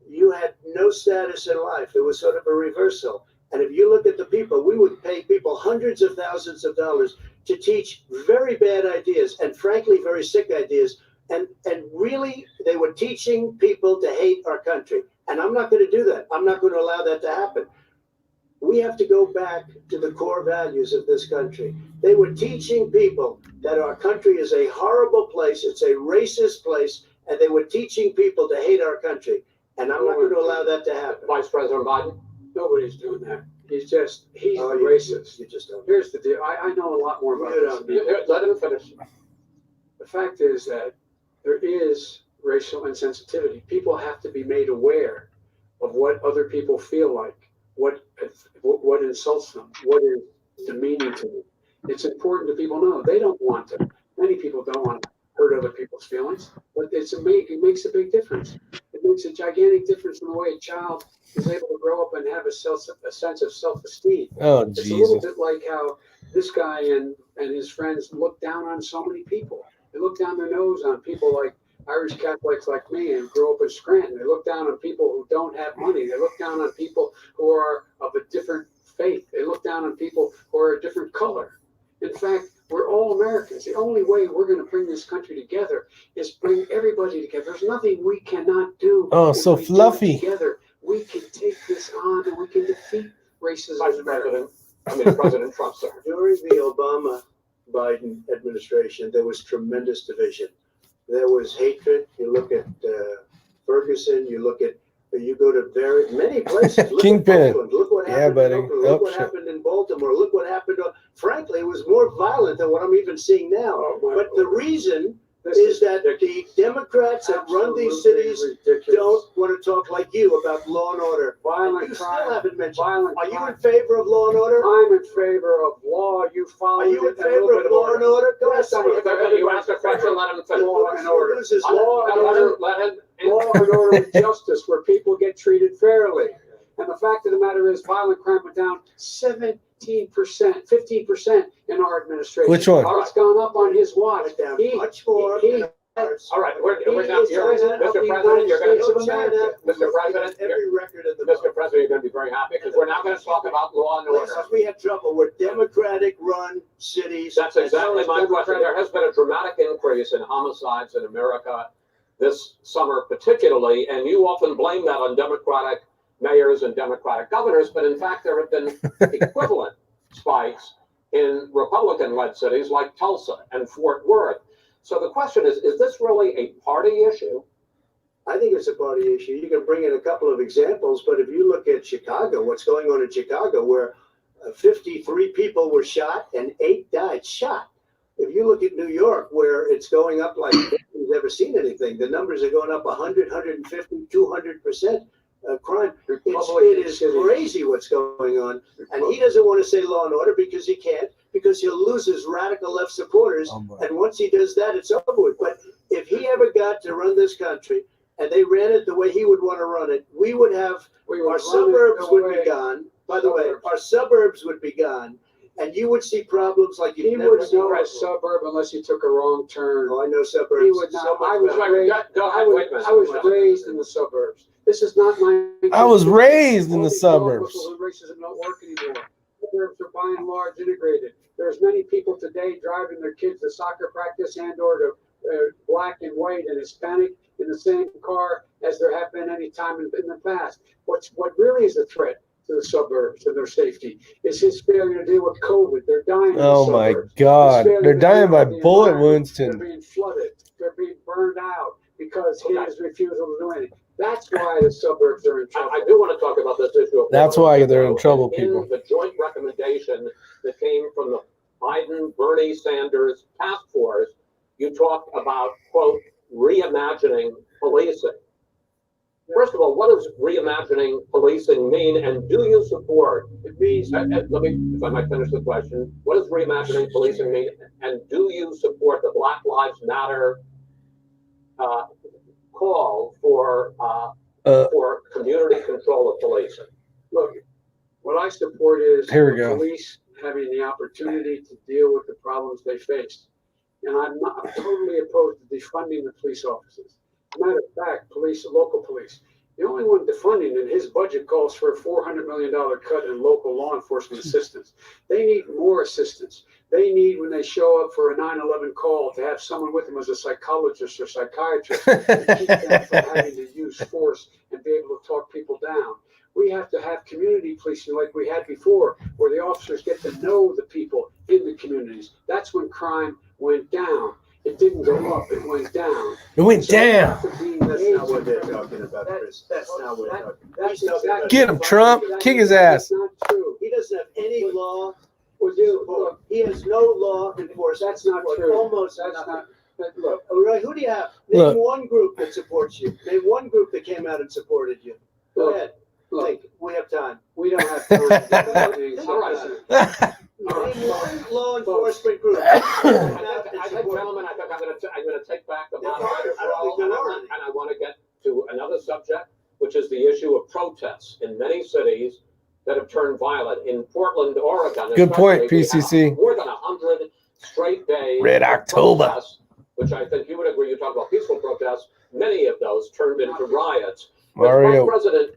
you had no status in life. It was sort of a reversal. And if you look at the people, we would pay people hundreds of thousands of dollars to teach very bad ideas and frankly very sick ideas. And really, they were teaching people to hate our country. And I'm not going to do that. I'm not going to allow that to happen. We have to go back to the core values of this country. They were teaching people that our country is a horrible place, it's a racist place, and they were teaching people to hate our country. And I'm not going to allow that to happen. Vice President Biden? Nobody's doing that. He's a racist. You just don't. Here's the deal. I know a lot more about this. Let him finish. The fact is that there is racial insensitivity. People have to be made aware of what other people feel like, what insults them, what is demeaning to them. It's important that people know. They don't want to. Many people don't want to hurt other people's feelings, but it makes a big difference. It makes a gigantic difference in the way a child is able to grow up and have a sense of self-esteem. Oh, it's Jesus. a little bit like how this guy and his friends look down on so many people. They look down their nose on people like Irish Catholics like me and grow up in Scranton. They look down on people who don't have money. They look down on people who are of a different faith. They look down on people who are a different color. In fact, we're all Americans. The only way we're going to bring this country together is bring everybody together. There's nothing we cannot do. Oh, so fluffy. Together, we can take this on and we can defeat racism. President Trump, sir. During the Obama-Biden administration, there was tremendous division. There was hatred. You look at Ferguson. You go to many places. Look Kingpin. At Oakland. Look what happened. buddy. In Oakland. Look what happened in Baltimore. Look what happened. Frankly, it was more violent than what I'm even seeing now. But the reason is that the Democrats that run these cities don't want to talk like you about law and order. Violent you crime. Still haven't mentioned. Violent Are you crime. in favor of law and order? I'm in favor of law. You follow. Are you in favor of law and order? Go ahead. You asked a question, let him finish. Law and order. This is law and order. Law and order and justice, where people get treated fairly. And the fact of the matter is, violent crime went down 17%, 15% in our administration. Which one? It's gone up on his watch. Much more. All right, we're now here. Mr. President, you're going to Mr. President, every record of the Mr. President, you're going to be very happy because we're now going to talk about law and order. We had trouble with Democratic-run cities. That's exactly my question. There has been a dramatic increase in homicides in America this summer, particularly, and you often blame that on Democratic mayors and Democratic governors, but in fact, there have been equivalent spikes in Republican-led cities like Tulsa and Fort Worth. So the question is this really a party issue? I think it's a party issue. You can bring in a couple of examples, but if you look at Chicago, what's going on in Chicago, where 53 people were shot and 8 died shot. If you look at New York, where it's going up like nobody's ever seen anything, the numbers are going up 100, 150, 200%. crime. It is crazy what's going on, and he doesn't want to say law and order because he can't, because he'll lose his radical left supporters. And once he does that, it's over with. But if he ever got to run this country and they ran it the way he would want to run it, we would have our suburbs would be gone. By the way, our suburbs would be gone. And you would see problems like you never wouldn't seen. know a suburb unless you took a wrong turn. Oh, I know suburbs. He would not. I was raised in the suburbs. This is not my. I was raised in the suburbs. Racism don't work anymore. Suburbs are by and large integrated. There's many people today driving their kids to soccer practice and or to black and white and Hispanic in the same car as there have been any time in the past. What really is a threat to the suburbs and their safety is his failure to deal with COVID. They're dying. Oh my God, they're dying by bullet wounds. They're being flooded. They're being burned out because his refusal to do anything. That's why the suburbs are in trouble. I do want to talk about this issue. That's why they're in trouble, people. In the joint recommendation that came from the Biden-Bernie Sanders task force, you talk about, quote, reimagining policing. First of all, what does reimagining policing mean, and do you support? It means, let me, if I might finish the question, what does reimagining policing mean, and do you support the Black Lives Matter call for community control of policing? Look, what I support is Here we go. Police having the opportunity to deal with the problems they face. And I'm totally opposed to defunding the police officers. Matter of fact, local police, the only one defunding in his budget calls for a $400 million cut in local law enforcement assistance. They need more assistance. They need, when they show up for a 9/11 call, to have someone with them as a psychologist or psychiatrist to keep them from having to use force and be able to talk people down. We have to have community policing like we had before, where the officers get to know the people in the communities. That's when crime went down. It didn't go up, it went down. It went down. That's not what they're talking about, Chris. That's not what they're talking about. Get him, Trump. Kick his ass. That's not true. He doesn't have any law. Look, He has no law enforcement. that's not true. Almost That's nothing. not. Look, All right, who do you have? Name Look. one group that supports you. Name one group that came out and supported you. Go ahead. look, Think. We have time. we don't have time. All right. Name one law enforcement group. I think, gentlemen, I'm going to take back the moderator's role, and I want to get to another subject, which is the issue of protests in many cities that have turned violent. In Portland, Oregon, Good point, especially, we PCC. have more than 100 straight days. Red of October. protests, which I think you would agree. You talk about peaceful protests. Many of those turned into riots. But Mario. Vice President,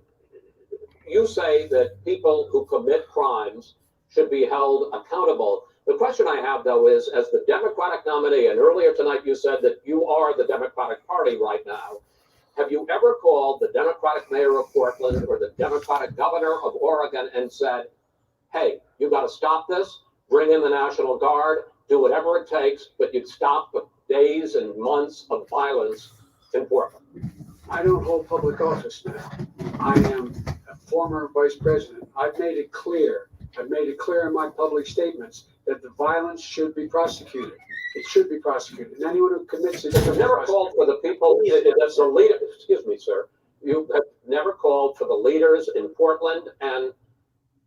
you say that people who commit crimes should be held accountable. The question I have, though, is as the Democratic nominee, and earlier tonight you said that you are the Democratic Party right now, have you ever called the Democratic mayor of Portland or the Democratic governor of Oregon and said, hey, you got to stop this, bring in the National Guard, do whatever it takes, but you'd stop the days and months of violence in Portland? I don't hold public office now. I am a former vice president. I've made it clear in my public statements that the violence should be prosecuted. It should be prosecuted. And anyone who commits it. You've never called for the people, that's the leader, excuse me, sir. You have never called for the leaders in Portland and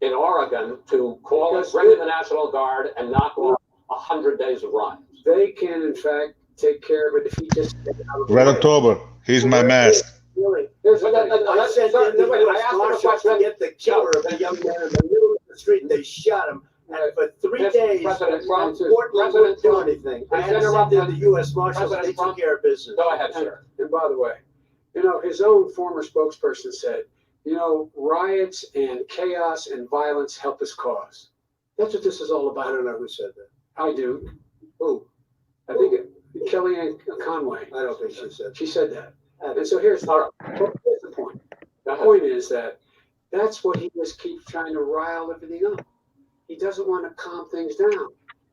in Oregon to call it, bring in the National Guard and knock off 100 days of riots. They can, in fact, take care of it if he just. Red October. Here's my mask. Really? There's I sent in the I U.S. asked him a Marshals to question. get the killer of the young man in the middle of the street. They shot him. And for 3 days, President Trump, Portland wouldn't do anything. I had to send in the U.S. Marshals. President They Trump. took care of business. Go ahead, sir. And by the way, his own former spokesperson said, riots and chaos and violence help us cause. That's what this is all I about. don't know who said that. I do. Who? I think Kellyanne Conway. I don't think she said. She said that. And so here's the point. The Go ahead. point is that's what he just keeps trying to rile everything up. He doesn't want to calm things down.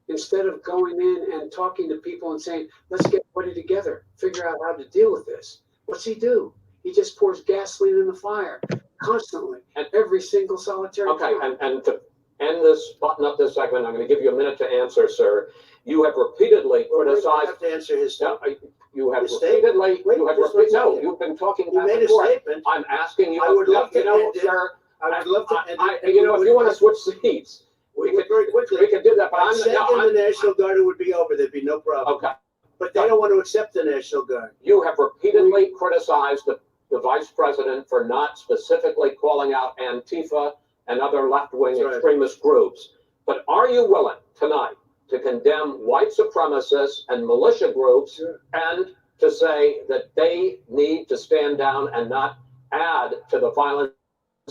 Instead of going in and talking to people and saying, let's get everybody together, figure out how to deal with this. What's he do? He just pours gasoline in the fire constantly and every single solitary Okay, time. and to end this, button up this segment, I'm going to give you a minute to answer, sir. You have repeatedly I criticized. have to answer his No, stuff. you have Mistake? repeatedly. Wait, You have just repeatedly. one No, second. you been talking You back made and a forth. statement. I'm asking you. I would love to you know, end it. sir. I would love to end it. You know, if you want to switch seats, we could very quickly. We could do that. But I'm saying the National Guard, it would be over. There'd be no problem. Okay. But they don't want to accept the National Guard. You have repeatedly criticized the vice president for not specifically calling out Antifa and other left-wing That's right. extremist groups. But are you willing tonight to condemn white supremacists and militia groups Sure. and to say that they need to stand down and not add to the violence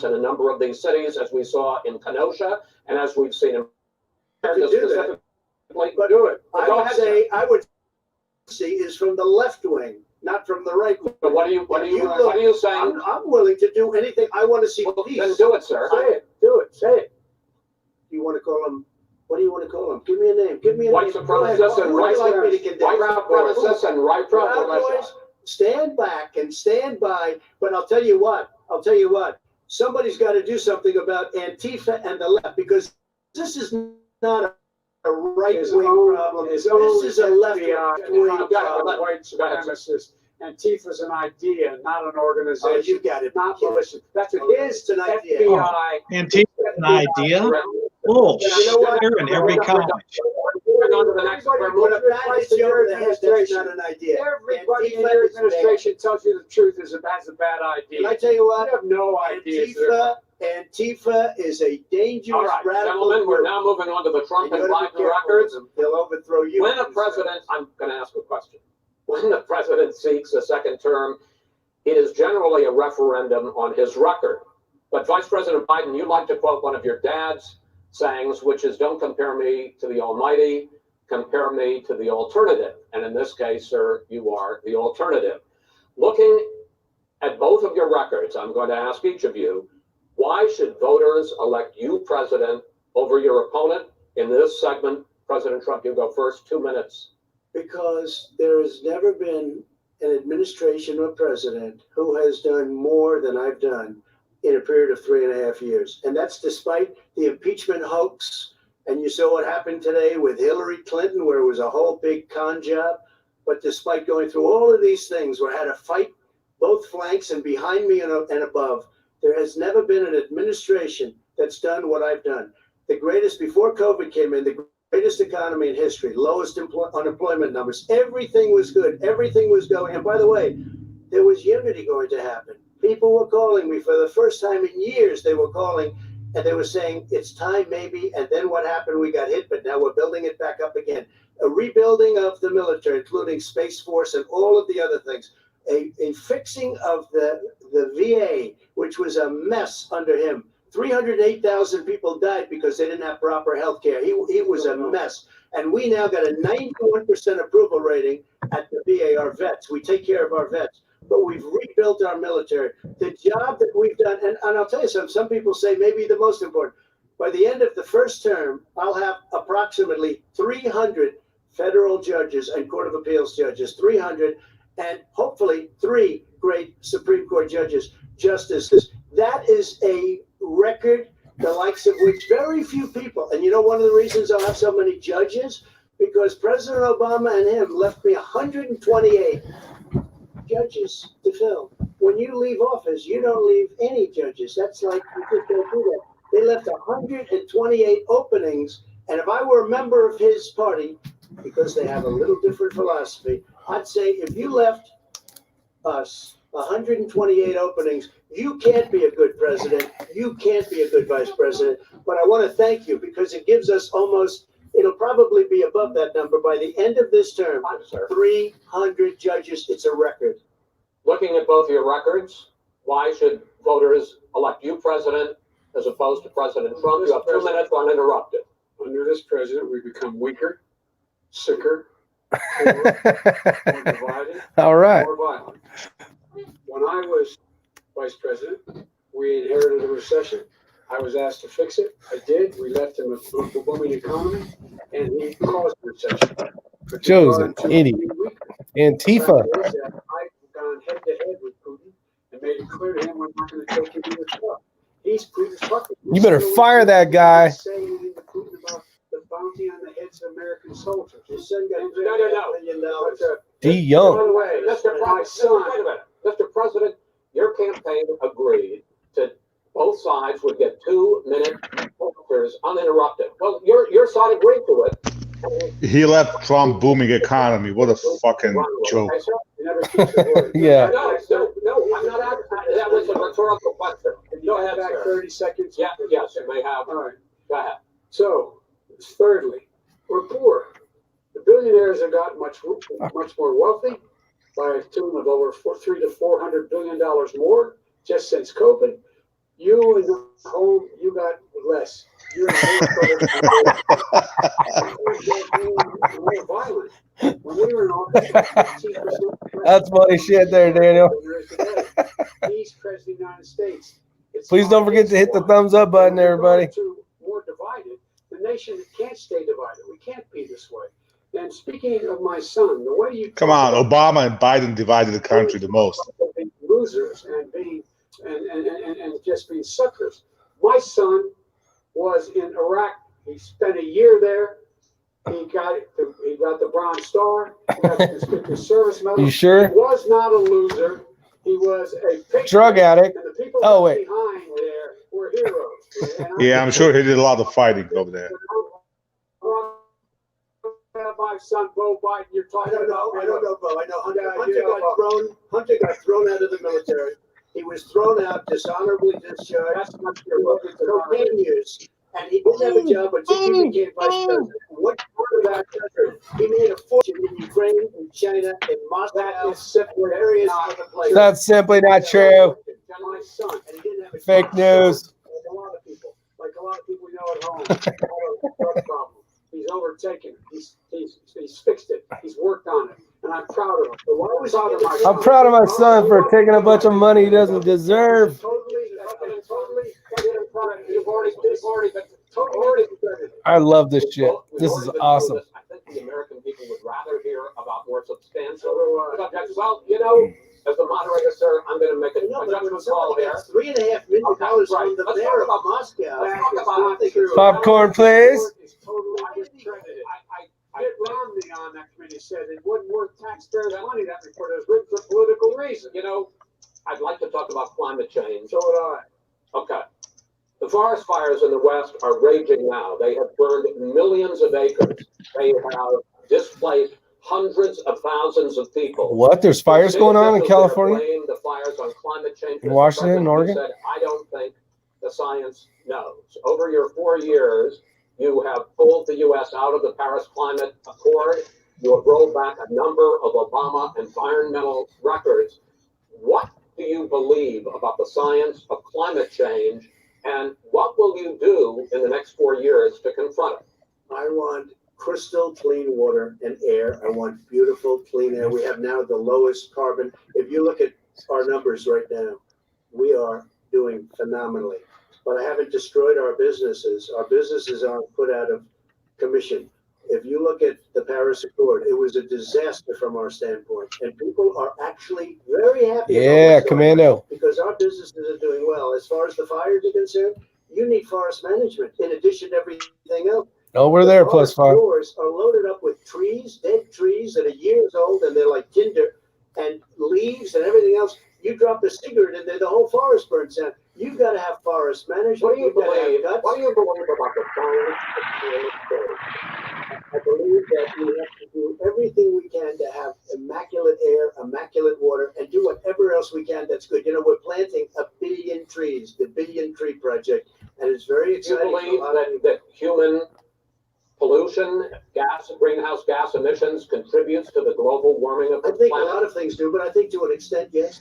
in a number of these cities, as we saw in Kenosha and as we've seen in You do that. But do it. I Go would ahead, say, sir. I would see is from the left wing, not from the right wing. But what are you saying? I'm willing to do anything. I want to see Well, peace. then do it, sir. Say it. Do it. Say it. You want to call them? What do you want to call them? Give me a name. Give me a White name. supremacists and What would you like me to white condemn? supremacists and right Proud Boys, stand back and stand by. But I'll tell you what. Somebody's got to do something about Antifa and the left, because this is not a right-wing problem. This is a left-wing problem. White supremacists. Antifa's an idea, not an Oh, organization. you got it. Not militia. That's what his It's an idea. FBI. Antifa an idea? Oh, You know what? they're in every college. We're going to the next. When a bat hits you over the head, that's not an idea. Everybody in Antifa your is bad. administration tells you the truth is that's a bad idea. Can I tell you what? You have no idea. Antifa is a dangerous All right, radical gentlemen, we're group. now moving on to the Trump You and gotta be Biden careful records. with them. They'll overthrow you. When a president, I'm going to ask a question. When the president seeks a second term, it is generally a referendum on his record. But Vice President Biden, you like to quote one of your dad's sayings, which is, "Don't compare me to the Almighty, compare me to the alternative." And in this case, sir, you are the alternative. Looking at both of your records, I'm going to ask each of you, why should voters elect you president over your opponent? In this segment, President Trump, you go first, 2 minutes. Because there has never been an administration or president who has done more than I've done in a period of 3.5 years. And that's despite the impeachment hoax. And you saw what happened today with Hillary Clinton, where it was a whole big con job. But despite going through all of these things, where I had to fight both flanks and behind me and above, there has never been an administration that's done what I've done. The greatest, before COVID came in, the greatest economy in history, lowest unemployment numbers. Everything was good. Everything was going. And by the way, there was unity going to happen. People were calling me for the first time in years. They were calling and they were saying, it's time maybe. And then what happened? We got hit, but now we're building it back up again. A rebuilding of the military, including Space Force and all of the other things. A fixing of the VA, which was a mess under him. 308,000 people died because they didn't have proper health care. He was a mess. And we now got a 91% approval rating at the VA, our vets. We take care of our vets. But we've rebuilt our military. The job that we've done, and I'll tell you something, some people say maybe the most important. By the end of the first term, I'll have approximately 300 federal judges and Court of Appeals judges, 300, and hopefully 3 great Supreme Court justices. That is a record, the likes of which very few people, and you know one of the reasons I'll have so many judges, because President Obama and him left me 128 judges to fill. When you leave office, you don't leave any judges. That's like, you just don't do that. They left 128 openings, and if I were a member of his party, because they have a little different philosophy, I'd say if you left us 128 openings, you can't be a good president. You can't be a good vice president. But I want to thank you because it gives us almost, it'll probably be above that number by the end of this term. 300 judges. It's a record. Looking at both your records, why should voters elect you president as opposed to President Trump? You have 2 minutes uninterrupted. Under this president, we become weaker, sicker, poorer, more divided, All right. more violent. When I was vice president, we inherited a recession. I was asked to fix it. I did. We left him a booming economy, and he caused the recession. Chosen idiot. Antifa. I've gone head to head with Putin and made it clear to him we're not going to take him to the truck. He's Putin's puppet. You better fire that guy. Saying anything to Putin about the bounty on the heads of American soldiers. His son got No. $1 billion. D. Young. By the way, Mr. My President, son, wait a minute. Mr. President, your campaign agreed to both sides would get 2-minute answers uninterrupted. Well, your side agreed to it. He left Trump booming economy. What a fucking joke. Okay, sir? You never keep your word. Yeah. No, I'm not asking. That was a rhetorical question. Go ahead, back 30 seconds. Yeah, yes, you may have. All right. Go ahead. So, thirdly, we're poor. The billionaires have gotten much more wealthy by a tune of over $300 to $400 billion more just since COVID. You in the home, you got less. You're more violent. When we were in office, 15%. That's funny shit there, Daniel. He's president of the United States. Please don't forget to hit the thumbs up button, everybody. More divided. The nation can't stay divided. We can't be this way. And speaking of my son, the way you Come on, Obama and Biden divided the country the most. being losers and being and just being suckers. My son was in Iraq. He spent a year there. He got the Bronze Star. He got the Conspicuous Service Medal. You sure? He was not a loser. He was a drug addict. And the people wait. behind there were heroes. Yeah, I'm sure he did a lot of fighting over there. My son, Bo Biden, you're talking about. I don't know, Bo. I know Hunter got thrown out of the military. He was thrown out, dishonorably discharged. That's not your Cocaine use. And he didn't have a job until he became vice president. What part of that country? He made a fortune in Ukraine, in China, in Moscow. That is simply various other places. That's simply not true. my son, and he didn't have a Fake news. Like a lot of people we know at home. Drug problem. He's overtaken it. He's fixed it. He's worked on it, and I'm proud of him. But what I was proud of my son, I'm proud of my son for taking a bunch of money he doesn't deserve. I love this shit. This is awesome. I think the American people would rather hear about more substantial subjects. Well, you know, as the moderator, sir, I'm going to make a judgment call here. $3.5 million on the mayor of Moscow. Popcorn, please. Mitt Romney on that committee said it wasn't worth taxpayers' money. That report was written for political reasons. You know, I'd like to talk about climate change. So would I. Okay. The forest fires in the West are raging now. They have burned millions of acres. They have displaced hundreds of thousands of people. What? There's fires going on in California? Blame the fires on climate change. In Washington and Oregon? Said, I don't think the science knows. Over your 4 years, you have pulled the U.S. out of the Paris Climate Accord. You have rolled back a number of Obama environmental records. What do you believe about the science of climate change, and what will you do in the next 4 years to confront it? I want crystal clean water and air. I want beautiful clean air. We have now the lowest carbon. If you look at our numbers right now, we are doing phenomenally. But I haven't destroyed our businesses. Our businesses aren't put out of commission. If you look at the Paris Accord, it was a disaster from our standpoint. And people are actually very happy. Yeah, Commando. Because our businesses are doing well. As far as the fires are concerned, you need forest management in addition to everything else. Oh, we're there, plus 5. Doors are loaded up with trees, dead trees that are years old, and they're like tinder, and leaves and everything else. You drop a cigarette in there, the whole forest burns down. You've got to have forest management. What do you believe about the science? I believe that we have to do everything we can to have immaculate air, immaculate water, and do whatever else we can that's good. You know, we're planting 1 billion trees, the Billion Tree Project, and it's very exciting. Do you believe that human pollution, greenhouse gas emissions contributes to the global warming of the planet? I think a lot of things do, but I think to an extent, yes.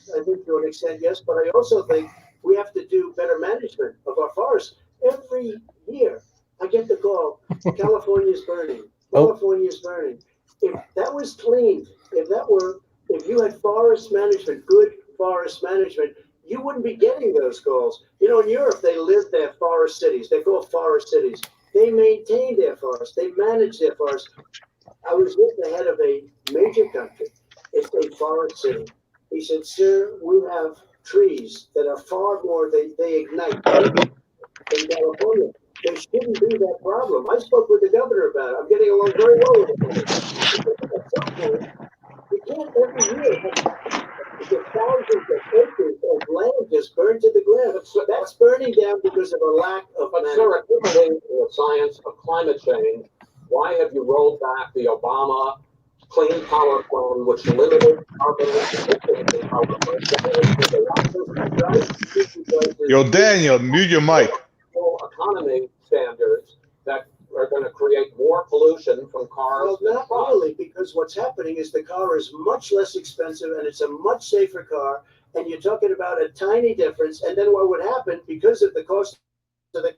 But I also think we have to do better management of our forests. Every year, I get the call, California's burning. California's burning. If that was clean, if you had forest management, good forest management, you wouldn't be getting those calls. You know, in Europe, they live their forest cities. They're called forest cities. They maintain their forests. They manage their forests. I was with the head of a major country. It's a forest city. He said, sir, we have trees that are far more, they ignite in California. There shouldn't be that problem. I spoke with the governor about it. I'm getting along very well with him. At some point, we can't every year have thousands of acres of land just burned to the ground. That's burning down because of a lack of But sir, if you believe in the science of climate change, why have you rolled back the Obama Clean Power Plan, which limited carbon emissions in power plants? Yo, Daniel, mute your mic. Full economy standards that are going to create more pollution from cars. Well, not really, because what's happening is the car is much less expensive and it's a much safer car. And you're talking about a tiny difference. And then what would happen, because of the cost of the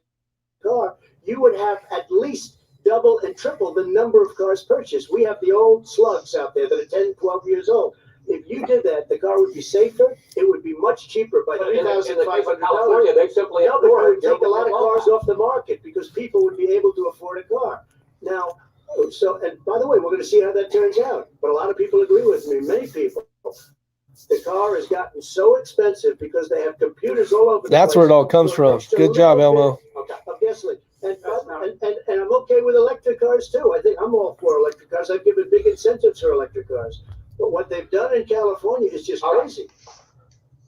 car, you would have at least double and triple the number of cars purchased. We have the old slugs out there that are 10, 12 years old. If you did that, the car would be safer. It would be much cheaper by $3,500. California, they simply no, but it would take a lot of cars off the market because people would be able to afford a car. Now, so, and by the way, we're going to see how that turns out. But a lot of people agree with me. Many people. The car has gotten so expensive because they have computers all over the place. That's where it all comes from. Good job, Elmo. Obviously. And I'm okay with electric cars too. I think I'm all for electric cars. I've given big incentives for electric cars. But what they've done in California is just crazy.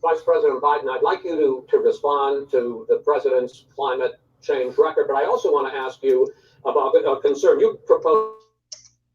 Vice President Biden, I'd like you to respond to the president's climate change record, but I also want to ask you about a concern. You proposed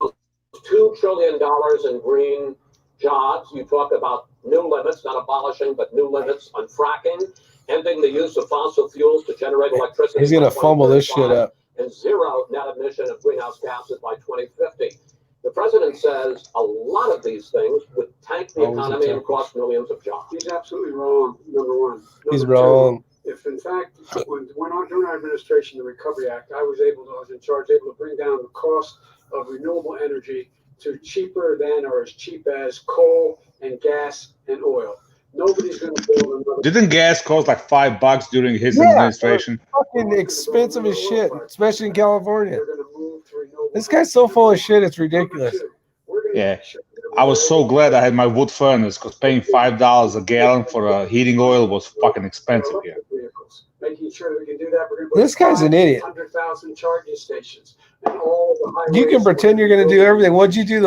$2 trillion in green jobs. You talk about new limits, not abolishing, but new limits on fracking, ending the use of fossil fuels to generate electricity. He's going to fumble this shit up. And zero net emission of greenhouse gases by 2050. The president says a lot of these things would tank the economy and cost millions of jobs. He's absolutely wrong, number one. He's wrong. If in fact, during our administration, the Recovery Act, I was in charge, able to bring down the cost of renewable energy to cheaper than or as cheap as coal and gas and oil. Nobody's going to build another. Didn't gas cost like $5 during his administration? Fucking expensive as shit, especially in California. This guy's so full of shit, it's ridiculous. Yeah. I was so glad I had my wood furnace because paying $5 a gallon for heating oil was fucking expensive here. Making sure that we can do that. We're going to This guy's an idiot. 100,000 charging stations and all the highways. You can pretend you're going to do everything. What'd you do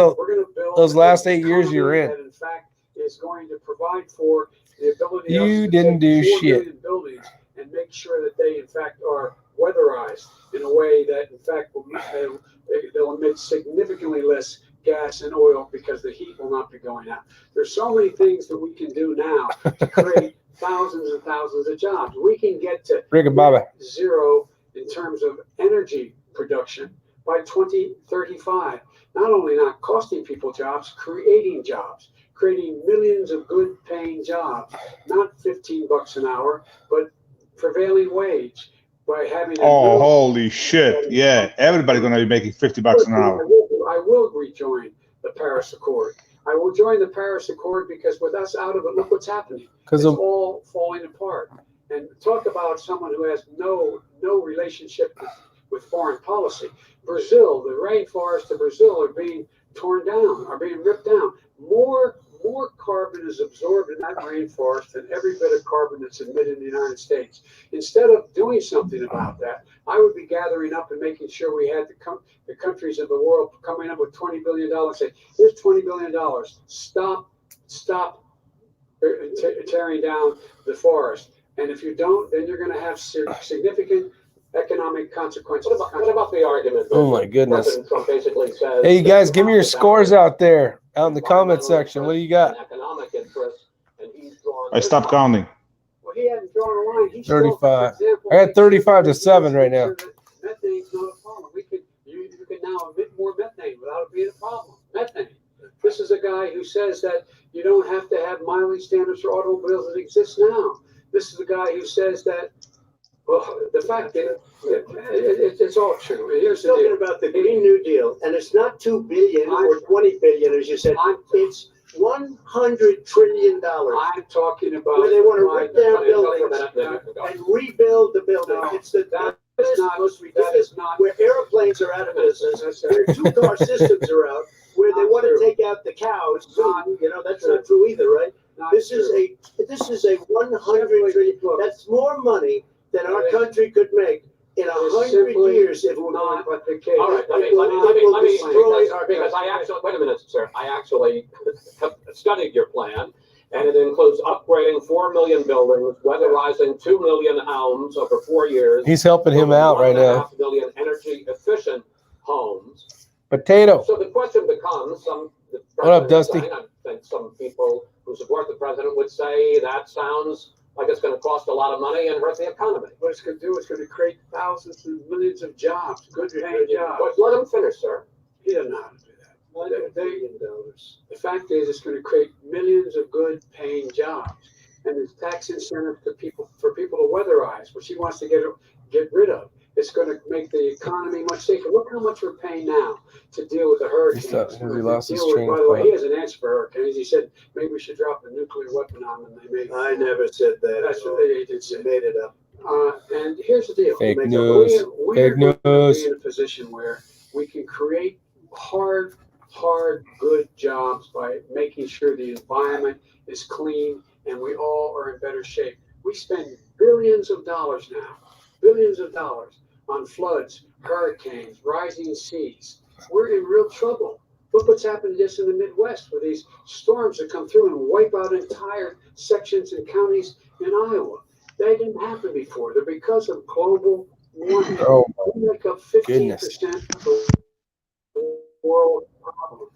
those last 8 years you were in? That in fact is going to provide for the ability you didn't do shit. Buildings and make sure that they in fact are weatherized in a way that in fact they'll emit significantly less gas and oil because the heat will not be going out. There's so many things that we can do now to create thousands and thousands of jobs. We can get to zero in terms of energy production by 2035. Not only not costing people jobs, creating millions of good paying jobs, not $15 an hour, but prevailing wage by having holy shit. Yeah, everybody's going to be making $50 an hour. I will rejoin the Paris Accord. I will join the Paris Accord because with us out of it, look what's happening. It's all falling apart. And talk about someone who has no relationship with foreign policy. Brazil, the rainforests of Brazil are being torn down, are being ripped down. More carbon is absorbed in that rainforest than every bit of carbon that's emitted in the United States. Instead of doing something about that, I would be gathering up and making sure we had the countries of the world coming up with $20 billion. Say, here's $20 billion. Stop tearing down the forest. And if you don't, then you're going to have significant economic consequences. What about the argument? Oh my goodness. President Trump basically says, hey, you guys, give me your scores out there, out in the comment section. What do you got? Economic interest, and he's drawn. I stopped counting. Well, he hadn't drawn a line. 35. I got 35-7 right now. Methane's not a problem. You can now emit more methane without it being a problem. Methane. This is a guy who says that you don't have to have mileage standards for automobiles that exist now. This is a guy who says that. Well, the fact that it's all true. Here's the talking about the Green New Deal, and it's not $2 billion or $20 billion, as you said. It's $100 trillion. I'm talking about where they want to rip down buildings and rebuild the building. No, it's the most ridiculous. Where airplanes are out of business, where two-car systems are out, where they want to take out the cows. That's not true either, right? This is a $100 trillion. That's more money than our country could make in 100 years if we're not going the case. All right, let me because I actually, wait a minute, sir. I actually have studied your plan, And it includes upgrading 4 million buildings, weatherizing 2 million homes over 4 years. He's helping him out right now. 1.5 million energy-efficient homes. Potato. So the question becomes, What up, Dusty? I think some people who support the president would say that sounds like it's going to cost a lot of money and hurt the economy. What it's going to do is going to create thousands and millions of jobs, good paying jobs. But let him finish, sir. He doesn't know how to do that. The fact is, it's going to create millions of good paying jobs, and there's tax incentive for people to weatherize, which he wants to get rid of. It's going to make the economy much safer. Look how much we're paying now to deal with the hurricanes. He lost his train by of the way, thought. he has an answer for hurricanes. He said maybe we should drop a nuclear weapon on them. I never said that. That's what they did say. Made it up. And here's the deal. Fake news. We're Fake going to news. be in a position where we can create hard, good jobs by making sure the environment is clean and we all are in better shape. We spend billions of dollars now, on floods, hurricanes, rising seas. We're in real trouble. Look what's happened just in the Midwest with these storms that come through and wipe out entire sections and counties in Iowa. They didn't happen before. They're because of global warming. Oh, We make up 15% of the world problem.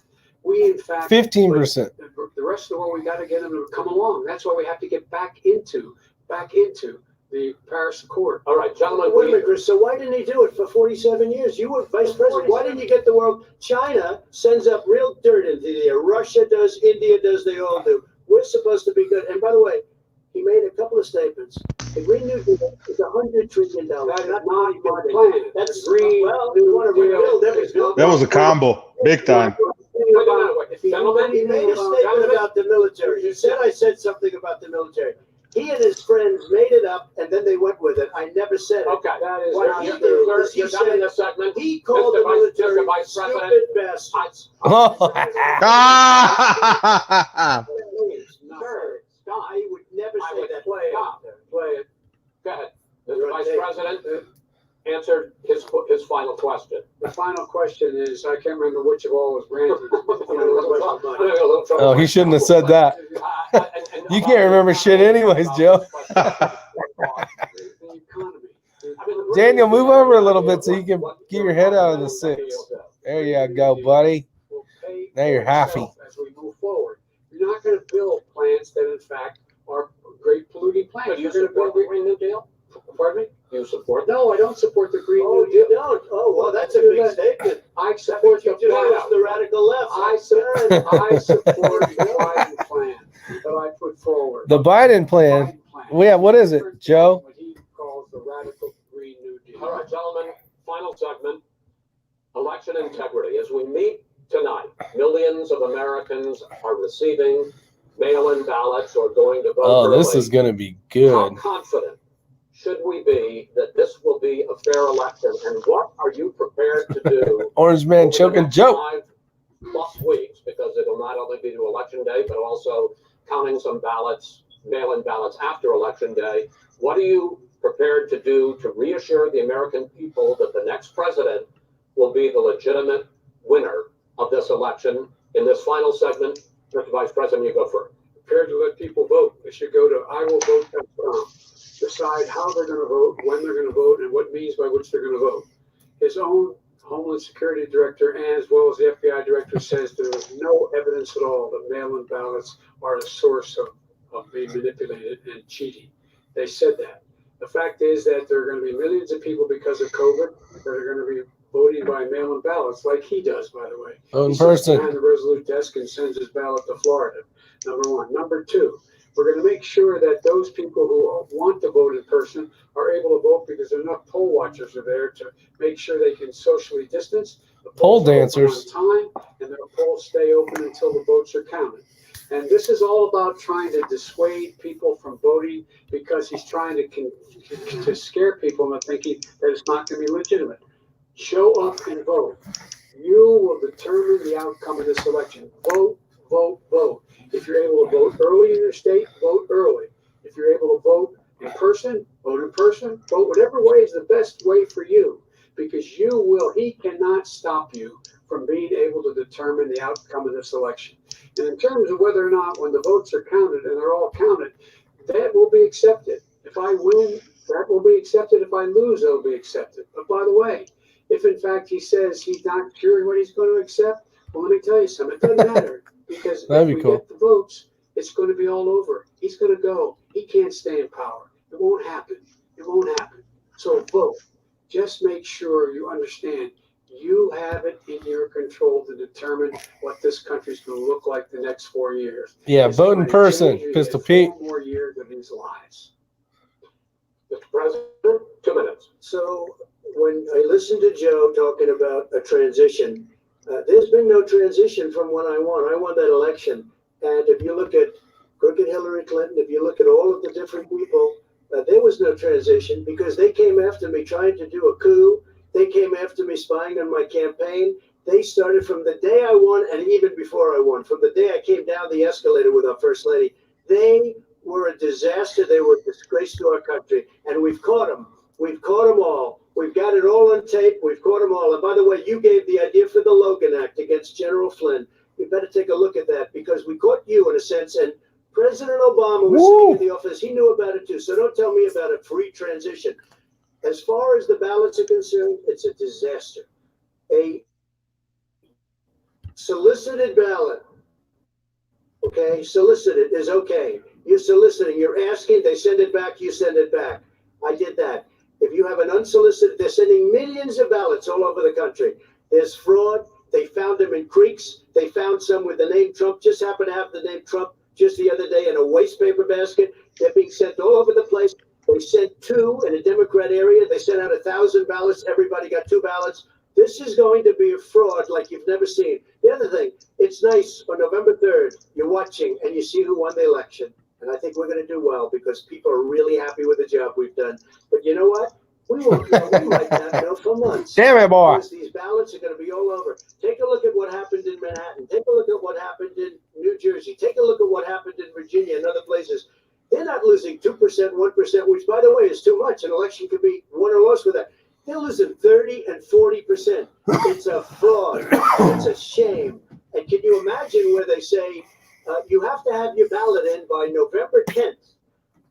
We, in fact, 15%. The rest of the world, we got to get them to come along. That's why we have to get back into the Paris Accord. All right, gentlemen. Wait a minute, Chris. So why didn't he do it for 47 years? You were vice president. Why didn't you get the world? China sends up real dirt into the air. Russia does. India does. They all do. We're supposed to be good. And by the way, he made a couple of statements. The Green New Deal is $100 trillion. That's not my plan. That's Green New Deal. That was a combo, big time. Gentlemen, He made a statement about the military. He said I said something about the military. He and his friends made it up, and then they went with it. I never said it. okay. That is What right. he did was he You're done in said this segment. he called the Mr. military Vice President. stupid bastards. Ah! Please, Sir, stop. I would never I say would that. stop. Play it. Go ahead. You're Mr. on Vice tape. President answered his final question. The final question is, I can't remember which of all was granted. Oh, he shouldn't have said that. You can't remember shit anyways, Joe. The economy. Daniel, move over a little bit so you can get your head out of the six. There you go, buddy. Will pay Now you're for happy. itself as we move forward. You're not going to build plants that, in fact, are great polluting plants. Do you You're going to support build. the Green New Deal? Pardon me? Do you support No, I don't support the Green Oh, New you Deal. don't? Oh, well, that's a big statement. I support the You do plan. have the radical left. I support the Biden plan that I put forward. The Biden plan. Biden plan. Well, yeah, what is it, Joe? What he calls the radical Green New Deal. All right, gentlemen, final segment, election integrity. As we meet tonight, millions of Americans are receiving mail-in ballots or going to vote Oh, early. this is going to be How good. confident should we be that this will be a fair election? And what are you prepared to do Orange man over the choking next Joe. 5+ weeks, because it'll not only be to election day, but also counting some ballots, mail-in ballots after election day. What are you prepared to do to reassure the American people that the next president will be the legitimate winner of this election? In this final segment, Mr. Vice President, you go first. Prepared to let people vote. They should go to iwillvote.com. Decide how they're going to vote, when they're going to vote, and what means by which they're going to vote. His own Homeland Security Director, and as well as the FBI Director, says there is no evidence at all that mail-in ballots are a source of being manipulated and cheating. They said that. The fact is that there are going to be millions of people because of COVID that are going to be voting by mail-in ballots, like he does, by the way. Oh, in He sits person. behind the Resolute desk and sends his ballot to Florida. Number one. Number two, we're going to make sure that those people who want to vote in person are able to vote, because enough poll watchers are there to make sure they can socially distance. The Pole polls are open dancers. on time, and the polls stay open until the votes are counted. And this is all about trying to dissuade people from voting, because he's trying to scare people into thinking that it's not going to be legitimate. Show up and vote. You will determine the outcome of this election. Vote, vote, vote. If you're able to vote early in your state, vote early. If you're able to vote in person, vote in person. Vote whatever way is the best way for you, because he cannot stop you from being able to determine the outcome of this election. And in terms of whether or not, when the votes are counted and they're all counted, that will be accepted. If I win, that will be accepted. If I lose, it'll be accepted. But by the way, if in fact he says he's not sure what he's going to accept, well, let me tell you something. It doesn't matter, because if we get the votes, it's going to be all over. He's going to go. He can't stay in power. It won't happen. It won't happen. So vote. Just make sure you understand you have it in your control to determine what this country's going to look like the next 4 years. Yeah, vote in person, Pistol Pete. 4 more years of his lives. Mr. President, 2 minutes. So when I listened to Joe talking about a transition, there's been no transition from when I won. I won that election. And if you look at crooked Hillary Clinton, if you look at all of the different people, there was no transition, because they came after me trying to do a coup. They came after me spying on my campaign. They started from the day I won, and even before I won, from the day I came down the escalator with our First Lady. They were a disaster. They were a disgrace to our country. And we've caught them. We've caught them all. We've got it all on tape. We've caught them all. And by the way, you gave the idea for the Logan Act against General Flynn. You better take a look at that, because we caught you in a sense. And President Obama was sitting in the office. He knew about it too. So don't tell me about a free transition. As far as the ballots are concerned, it's a disaster. A solicited ballot, okay, solicited is okay. You're soliciting, you're asking, they send it back, you send it back. I did that. If you have an unsolicited, they're sending millions of ballots all over the country. There's fraud. They found them in creeks. They found some with the name Trump, just happened to have the name Trump just the other day in a waste paper basket. They're being sent all over the place. They sent 2 in a Democrat area. They sent out 1,000 ballots. Everybody got 2 ballots. This is going to be a fraud like you've never seen. The other thing, it's nice on November 3rd, you're watching and you see who won the election. And I think we're going to do well, because people are really happy with the job we've done. But you know what? We won't know. We might not know for months. Damn it, boy. Because these ballots are going to be all over. Take a look at what happened in Manhattan. Take a look at what happened in New Jersey. Take a look at what happened in Virginia and other places. They're not losing 2%, 1%, which, by the way, is too much. An election could be won or lost with that. They're losing 30 and 40%. It's a fraud. It's a shame. And can you imagine where they say you have to have your ballot in by November 10th?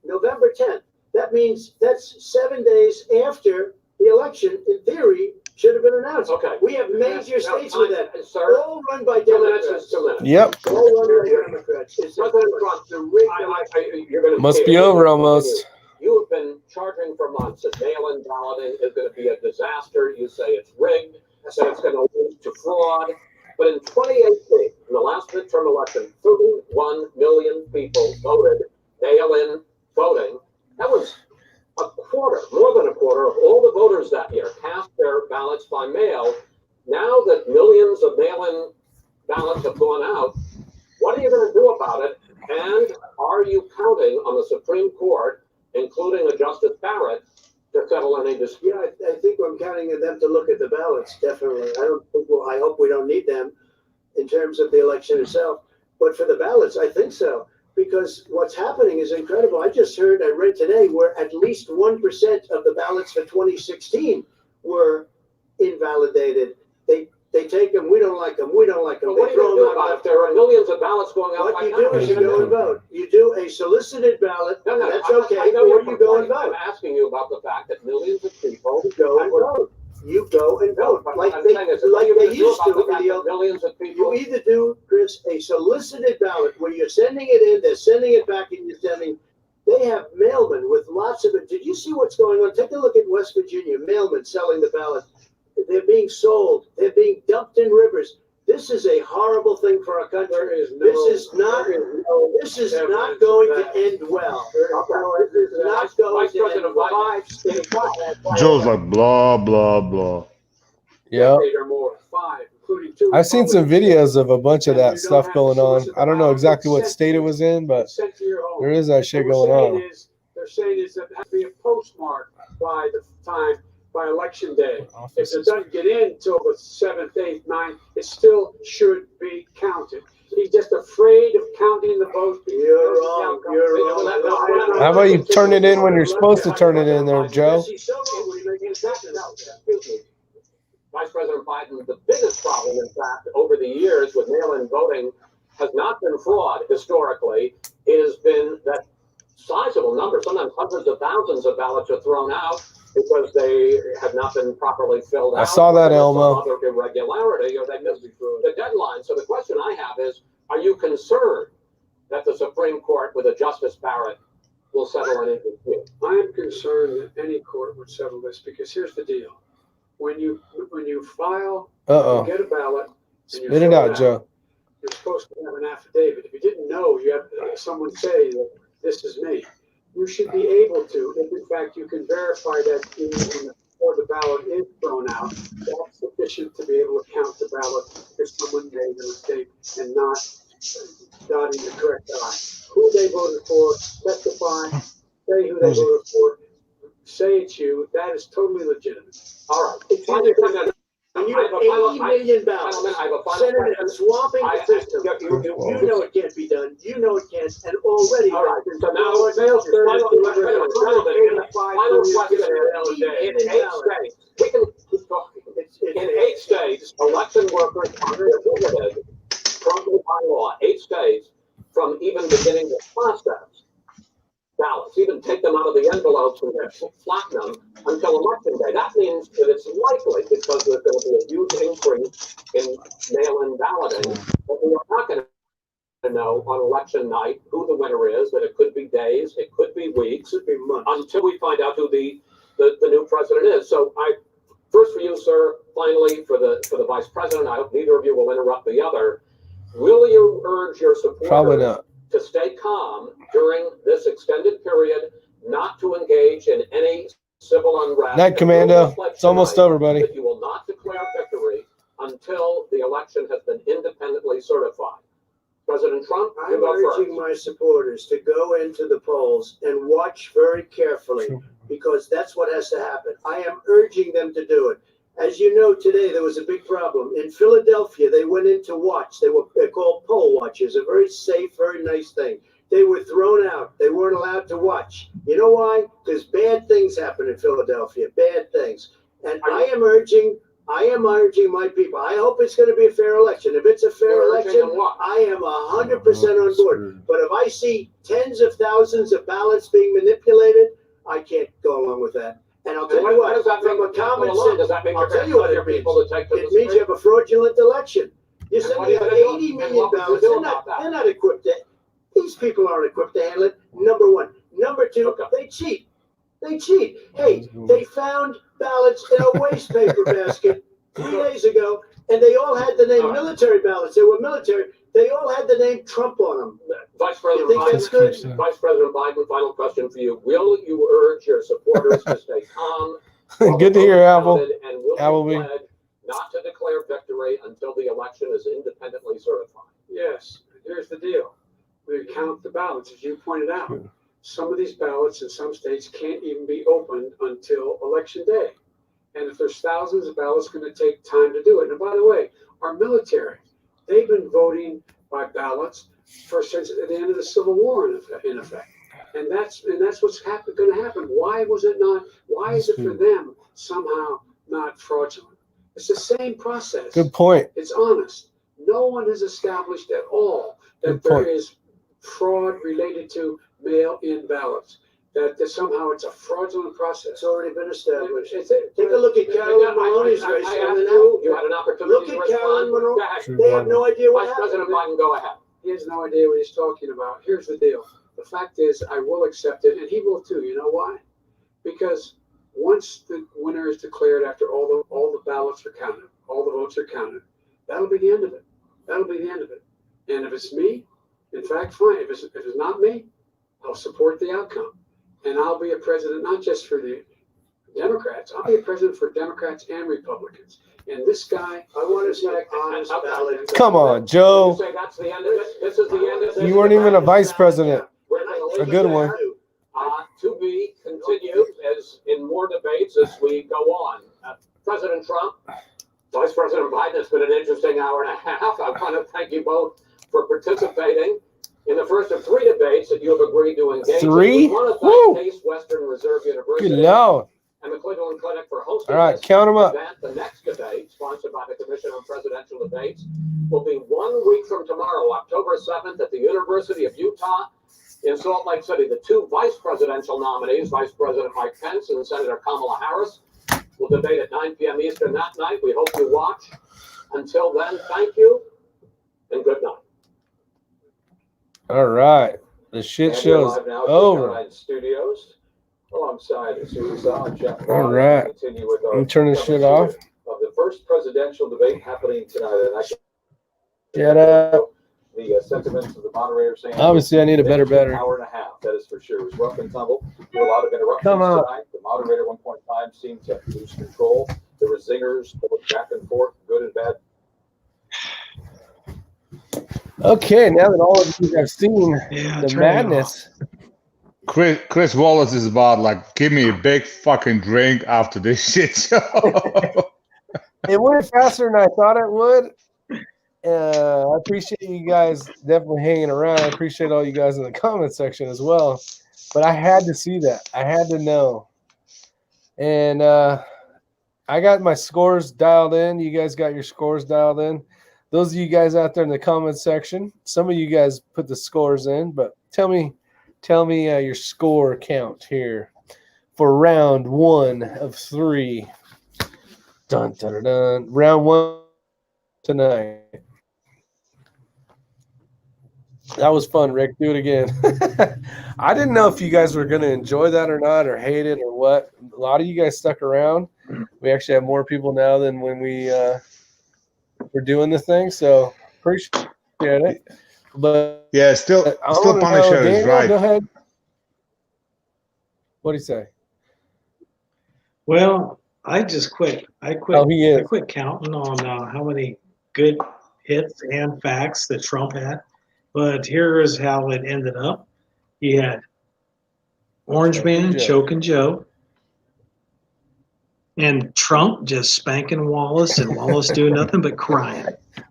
November 10th. That means that's 7 days after the election, in theory, should have been announced. Okay. We have major states with that. Sir, All run by Democrats. 2 minutes. Yep. All run by Democrats. It's President Trump, you're going to Must be over almost. You have been charging for months that mail-in balloting is going to be a disaster. You say it's rigged, that it's going to lead to fraud. But in 2018, in the last midterm election, 31 million people voted mail-in voting. That was a quarter, more than a quarter of all the voters that year cast their ballots by mail. Now that millions of mail-in ballots have gone out, what are you going to do about it? And are you counting on the Supreme Court, including a Justice Barrett, to settle any dispute? Yeah, I think I'm counting on them to look at the ballots, definitely. I hope we don't need them in terms of the election itself. But for the ballots, I think so. Because what's happening is incredible. I read today where at least 1% of the ballots for 2016 were invalidated. They take them, we don't like them, we don't like them. But what are you going to do about it if there are millions of ballots going out? What you do is you go and vote. You do a solicited ballot, that's okay, or you go and vote. I'm asking you about the fact that millions of people go and vote. You go and vote, like they used to. Millions of people. You either do, Chris, a solicited ballot where you're sending it in, they're sending it back, and you're sending. They have mailmen with lots of it. Did you see what's going on? Take a look at West Virginia. Mailmen selling the ballots. They're being sold. They're being dumped in rivers. This is a horrible thing for our country. This is not going to end well. This is not going to end well. Joe's like blah blah blah. Yeah. Or more, 5, including 2. I've seen some videos of a bunch of that stuff going on. I don't know exactly what state it was in, but there is that shit going on. They're saying is that it has to be a postmark by the time, by election day. If it doesn't get in until the 7th, 8th, 9th, it still should be counted. He's just afraid of counting the votes. You're wrong. How about you turn it in when you're supposed to turn it in there, Joe? Vice President Biden, the biggest problem, in fact, over the years with mail-in voting has not been fraud historically. It has been that sizable numbers, sometimes hundreds of thousands of ballots are thrown out because they have not been properly filled out. I saw that, Elmo. Some other irregularity, or they missed the deadline. So the question I have is, are you concerned that the Supreme Court with a Justice Barrett will settle any dispute? I am concerned that any court would settle this because here's the deal: when you file, you get a ballot, and you Spit it fill out, Joe. you're supposed to have an affidavit. If you didn't know, you have someone say that this is me. You should be able to, if in fact you can verify that before the ballot is thrown out, that's sufficient to be able to count the ballot if someone made a mistake and not dotting the correct I. Who they voted for, testify, say who they voted for, say it's you. That is totally legitimate. All right. It's either and you have 80 million ballots. Senator, swamping the system. You know it can't be done. You know it can't. And already. All right. So now, final question in 8 states. We can keep talking. In 8 states, election workers are prohibited from by law. 8 states from even beginning the process ballots, even take them out of the envelopes and flatten them until election day. That means that it's likely, because there's going to be a huge increase in mail-in balloting, that we are not going to know on election night who the winner is, that it could be days, it could be weeks, it could be months, until we find out who the new president is. So first for you, sir, finally for the vice president, I hope neither of you will interrupt the other. Will you urge your supporters Probably not. to stay calm during this extended period, not to engage in any civil unrest? Night, Commando. It's almost over, buddy. That you will not declare victory until the election has been independently certified. President Trump, you I'm go urging first. my supporters to go into the polls and watch very carefully, because that's what has to happen. I am urging them to do it. As you know, today there was a big problem. In Philadelphia, they went in to watch. They're called poll watchers, a very safe, very nice thing. They were thrown out. They weren't allowed to watch. You know why? Because bad things happen in Philadelphia, bad things. And I am urging my people. I hope it's going to be a fair election. If it's a fair election, I am 100% on board. But if I see tens of thousands of ballots being manipulated, I can't go along with that. And I'll tell you what, from a common sense, does that mean I'll tell you what it means. people to take to It means you have a fraudulent election. You're sending out 80 million ballots. They're not equipped to, these people aren't equipped to handle it, number one. Number two, they cheat. They cheat. Hey, they found ballots in a waste paper basket 3 days ago, and they all had the name military ballots. They were military. They all had the name Trump on them. Vice President You think that's good? Biden, Vice President Biden, final question for you. Will you urge your supporters to stay calm? Good to hear, Apple. And will Appleby. you pledge not to declare victory until the election is independently certified? Yes. Here's the deal. We count the ballots, as you pointed out. Some of these ballots in some states can't even be opened until election day. And if there's thousands of ballots, it's going to take time to do it. And by the way, our military, they've been voting by ballots since the end of the Civil War, in effect. And that's what's going to happen. Why was it not? Why is it for them somehow not fraudulent? It's the same process. Good point. It's honest. No one has established at all that there is fraud related to mail-in ballots. That somehow it's a fraudulent process. It's already been established. Take a look at Carolyn Maloney's race. You had an opportunity to Look at Carolyn respond. Maloney. They have no idea what Vice happened. President Biden, go ahead. He has no idea what he's talking about. Here's the deal. The fact is, I will accept it, and he will too. You know why? Because once the winner is declared, after all the ballots are counted, all the votes are counted, that'll be the end of it. That'll be the end of it. And if it's me, in fact, fine. If it's not me, I'll support the outcome. And I'll be a president not just for the Democrats. I'll be a president for Democrats and Republicans. And this guy, I want to say, honest ballot. Come on, Joe. You say that's the end of it? This is the end of it? You weren't even a vice president. A good one. To be continued as in more debates as we go on. President Trump, Vice President Biden, it's been an interesting hour and a half. I want to thank you both for participating in the first of 3 debates that you have agreed to engage in. 3? We want to Woo! thank Case Western Reserve University. Good Lord. and the Cleveland Clinic for hosting All right, this count them up. event. The next debate, sponsored by the Commission on Presidential Debates, will be 1 week from tomorrow, October 7th, at the University of Utah in Salt Lake City. The two vice presidential nominees, Vice President Mike Pence and Senator Kamala Harris, will debate at 9 p.m. Eastern that night. We hope you watch. Until then, thank you and good night. All right. The shit And we're show's live now at over. K9 Studios. Alongside Susan and Jeff. All right. Continue with our Let me turn this shit off. of the first presidential debate happening tonight. And I can Shut up. the sentiments of the moderator saying Obviously, I need a better battery. An hour and a half, that is for sure. It was rough and tumble. There were a lot of interruptions Come on. tonight. The moderator at one point in time seemed to lose control. There were zingers going back and forth, good and bad. Okay, now that all of you have seen the turn it madness, Chris Wallace is about like, give me a big fucking drink after this shit show. it went faster than I thought it would. I appreciate you guys definitely hanging around. I appreciate all you guys in the comment section as well. But I had to see that. I had to know. And I got my scores dialed in. You guys got your scores dialed in. Those of you guys out there in the comment section, some of you guys put the scores in, but tell me your score count here for round 1 of 3. Dun, dun, dun, dun. Round 1 tonight. That was fun, Rick. Do it again. I didn't know if you guys were going to enjoy that or not, or hate it or what. A lot of you guys stuck around. We actually have more people now than when we were doing the thing, so appreciate it. But yeah, still Punisher is Daniel, right. go ahead. What do you say? Well, I just quit. I quit counting on how many good hits and facts that Trump had. But here is how it ended up. He had Orange Man choking Joe, and Trump just spanking Wallace, and Wallace doing nothing but crying.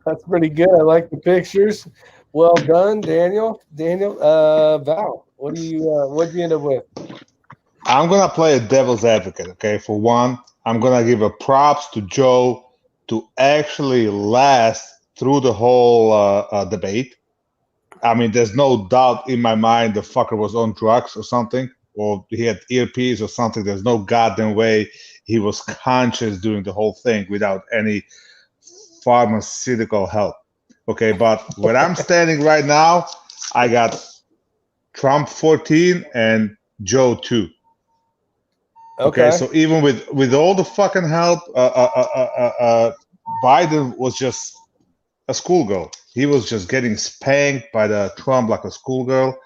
That's pretty good. I like the pictures. Well done, Daniel. Val, what'd you end up with? I'm gonna play a devil's advocate. Okay, for one, I'm gonna give a props to Joe to actually last through the whole debate. I mean, there's no doubt in my mind the fucker was on drugs or something, or he had earpiece or something. There's no goddamn way he was conscious during the whole thing without any pharmaceutical help. Okay, but where I'm standing right now, I got Trump 14 and Joe 2. Okay, so even with all the fucking help, Biden was just a schoolgirl. He was just getting spanked by the Trump like a schoolgirl.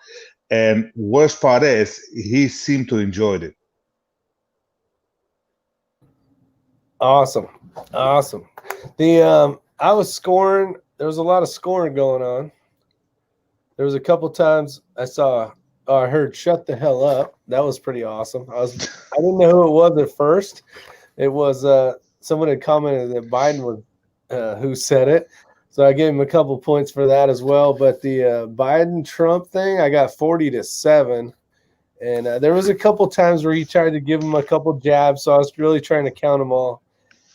And worst part is, he seemed to enjoy it. Awesome. I was scoring. There was a lot of scoring going on. There was a couple times I heard "shut the hell up." That was pretty awesome. I didn't know who it was at first. It was someone had commented that Biden was who said it. So I gave him a couple points for that as well. But the Biden-Trump thing, I got 40-7. And there was a couple times where he tried to give him a couple jabs, so I was really trying to count them all.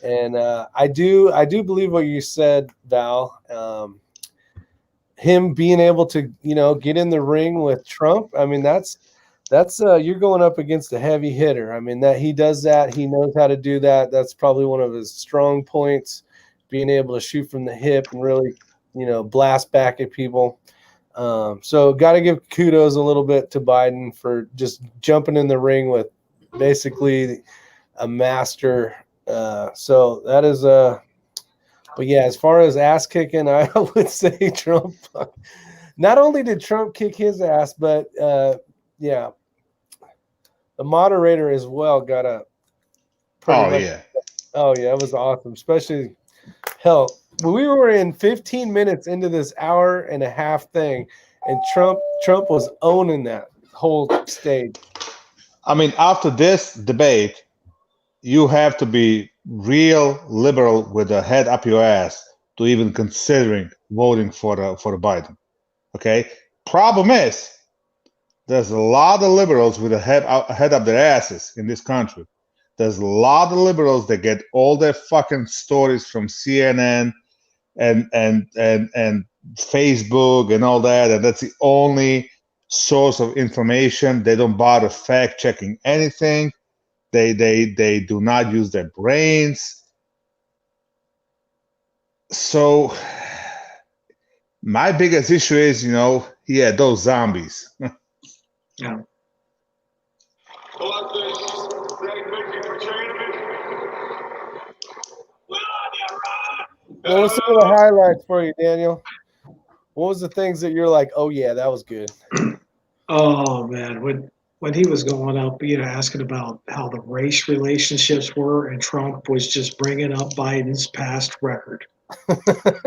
And I do believe what you said, Val. Him being able to, get in the ring with Trump. I mean, that's you're going up against a heavy hitter. I mean, that he does that. He knows how to do that. That's probably one of his strong points, being able to shoot from the hip and really, blast back at people. So got to give kudos a little bit to Biden for just jumping in the ring with basically a master. So that is but yeah, as far as ass kicking, I would say Trump. Not only did Trump kick his ass, but yeah, the moderator as well got a. Oh yeah, it was awesome. Especially, hell, we were in 15 minutes into this hour and a half thing, and Trump was owning that whole stage. I mean, after this debate, you have to be real liberal with a head up your ass to even considering voting for the Biden. Okay. Problem is, there's a lot of liberals with a head up their asses in this country there's a lot of liberals that get all their fucking stories from CNN and Facebook and all that, and that's the only source of information. They don't bother fact checking anything. They do not use their brains. So my biggest issue is, those zombies. Yeah. What was some of the highlights for you, Daniel? What was the things that you're like, oh yeah, that was good? Oh man, when he was going up, asking about how the race relationships were, and Trump was just bringing up Biden's past record,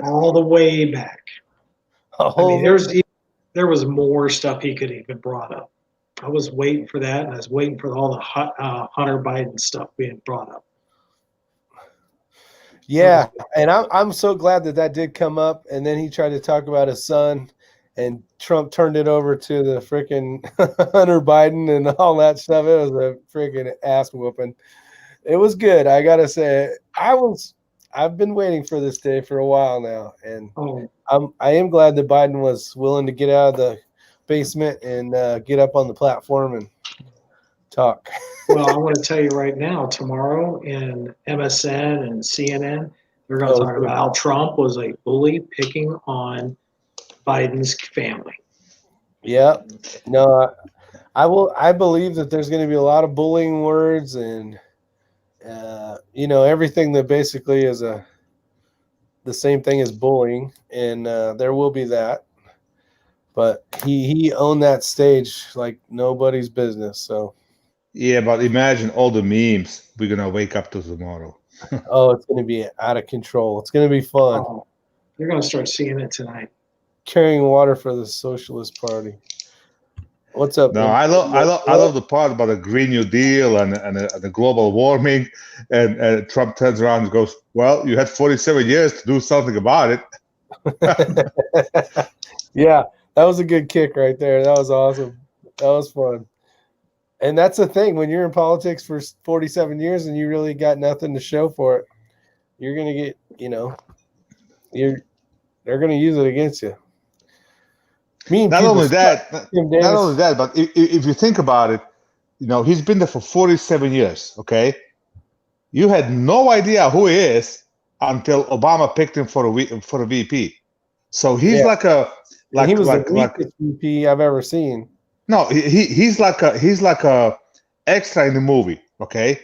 all the way back. I mean, there was more stuff he could even brought up. I was waiting for that, and I was waiting for all the Hunter Biden stuff being brought up. Yeah, and I'm so glad that did come up. And then he tried to talk about his son, and Trump turned it over to the freaking Hunter Biden and all that stuff. It was a freaking ass whooping. It was good. I gotta say, I've been waiting for this day for a while now, and I am glad that Biden was willing to get out of the basement and get up on the platform and talk. Well, I want to tell you right now, tomorrow in MSN and CNN, they're going to talk about how Trump was a bully picking on Biden's family. Yeah, no, I believe that there's going to be a lot of bullying words and everything that basically is the same thing as bullying, and there will be that. But he owned that stage like nobody's business. So yeah, but imagine all the memes we're gonna wake up to tomorrow. Oh, it's gonna be out of control. It's gonna be fun. Oh, you're going to start seeing it tonight. Carrying water for the Socialist Party. What's up? No, man? I love the part about the Green New Deal and the global warming, and Trump turns around and goes, "Well, you had 47 years to do something about it." Yeah, that was a good kick right there. That was awesome. That was fun. And that's the thing, when you're in politics for 47 years and you really got nothing to show for it, you're gonna get, they're gonna use it against you. Not only that, but if you think about it, he's been there for 47 years. Okay, you had no idea who he is until Obama picked him for a VP. So he's he was the weakest VP I've ever seen. No, he's like a extra in the movie. Okay,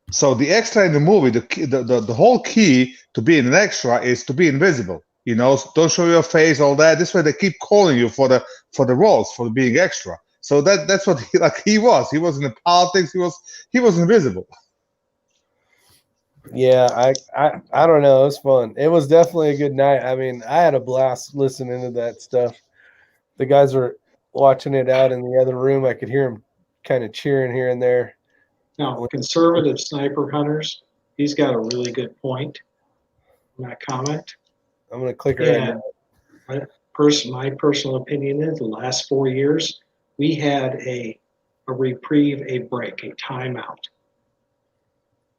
so the extra in the movie, the whole key to being an extra is to be invisible. Don't show your face, all that. This way they keep calling you for the roles, for being extra. So that's what he was. He wasn't in politics. He was invisible. Yeah, I don't know. It was fun. It was definitely a good night. I mean, I had a blast listening to that stuff. The guys were watching it out in the other room. I could hear them kind of cheering here and there. Now, conservative sniper hunters, he's got a really good point in that comment. I'm going to click it right now. My personal opinion is the last 4 years, we had a reprieve, a break, a timeout.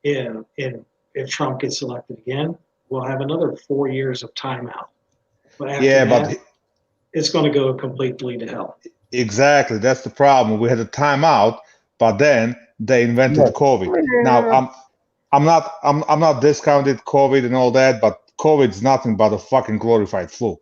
If Trump gets elected again, we'll have another 4 years of timeout. But after that, it's going to go completely to hell. Exactly. That's the problem. We had a timeout, but then they invented COVID. Now, I'm not discounting COVID and all that, but COVID is nothing but a fucking glorified flu.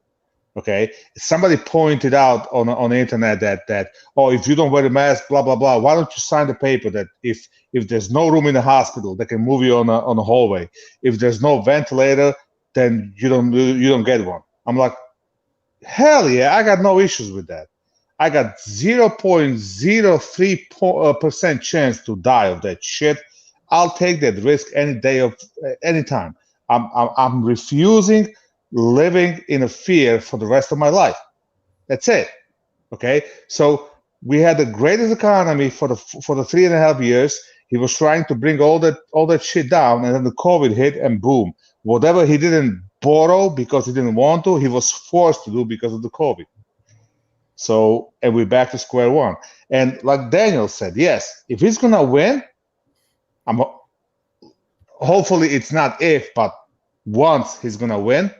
Okay, somebody pointed out on the internet that if you don't wear a mask, blah blah blah. Why don't you sign the paper that if there's no room in the hospital, they can move you on a hallway. If there's no ventilator, then you don't get one. I'm like, hell yeah, I got no issues with that. I got 0.03% chance to die of that shit. I'll take that risk any day of any time. I'm refusing living in a fear for the rest of my life. That's it. Okay. So we had the greatest economy for the 3.5 years. He was trying to bring all that shit down, and then the COVID hit, and boom, whatever he didn't borrow because he didn't want to, he was forced to do because of the COVID. So, and we're back to square one. And like Daniel said, yes, if he's gonna win, hopefully it's not if, but once he's gonna win.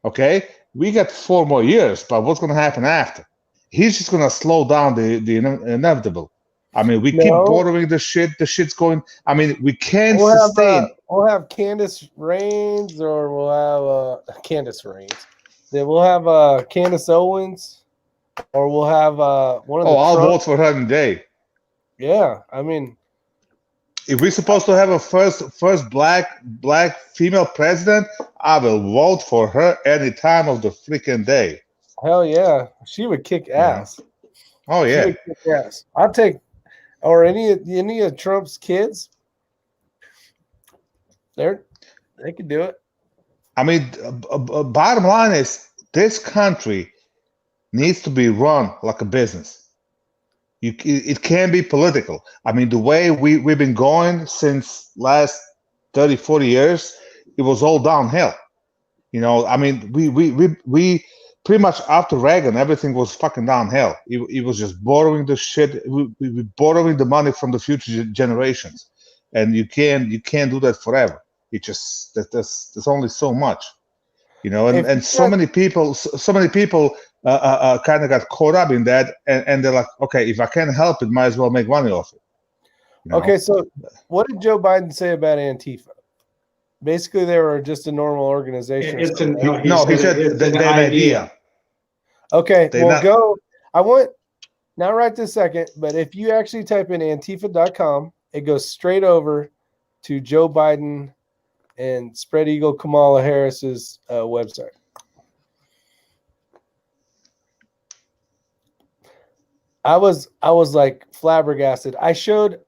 Okay, we got 4 more years, but what's gonna happen after? He's just gonna slow down the inevitable. I mean, we keep No, borrowing the shit. The shit's going. I mean, we can't we'll sustain. have Candace Reigns, or we'll have Candace Reigns. Then we'll have Candace Owens, or we'll have one of the. Oh, I'll Trump. vote for her today. Yeah, I mean, If we're supposed to have a first black female president, I will vote for her any time of the freaking day. hell yeah, she would kick ass. Oh She yeah. would kick ass. I'll take, or any of Trump's kids. They could do it. I mean, bottom line is this country needs to be run like a business. It can be political. I mean, the way we've been going since last 30, 40 years, it was all downhill. You know, I mean, we pretty much after Reagan, everything was fucking downhill. It was just borrowing the shit, we borrowing the money from the future generations, and you can't do that forever. It just there's only so much, you know, and so many people kind of got caught up in that, and they're like, okay, if I can't help it, might as well make money off it. You know? Okay, so what did Joe Biden say about Antifa? Basically, they were just a normal organization. He he said it's they're an an idea. Okay, They're well, not- go. I want, not right this second, but if you actually type in Antifa.com, it goes straight over to Joe Biden and Spread Eagle Kamala Harris's website. I was like flabbergasted. I showed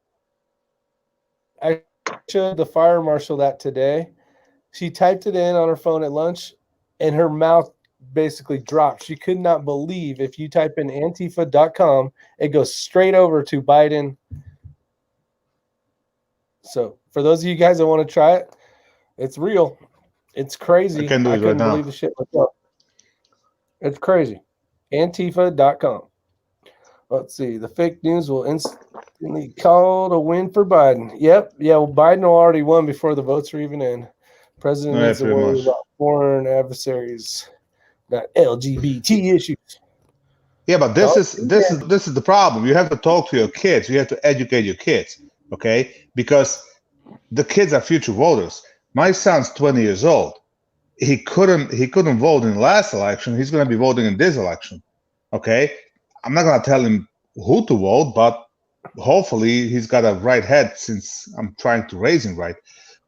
the fire marshal that today. She typed it in on her phone at lunch, and her mouth basically dropped. She could not believe, if you type in Antifa.com, it goes straight over to Biden. So for those of you guys that want to try it, it's real. It's crazy. I can do it right couldn't now. believe the shit myself. It's crazy. Antifa.com. Let's see. The fake news will instantly call a win for Biden. Yep. Yeah. Well, Biden already won before the votes are even in. President Yeah, needs to pretty worry much. about foreign adversaries, not LGBT issues. Yeah, but this is the problem. You have to talk to your kids. You have to educate your kids, okay? Because the kids are future voters. My son's 20 years old. He couldn't vote in the last election. He's going to be voting in this election, okay? I'm not going to tell him who to vote, but hopefully he's got a right head, since I'm trying to raise him right.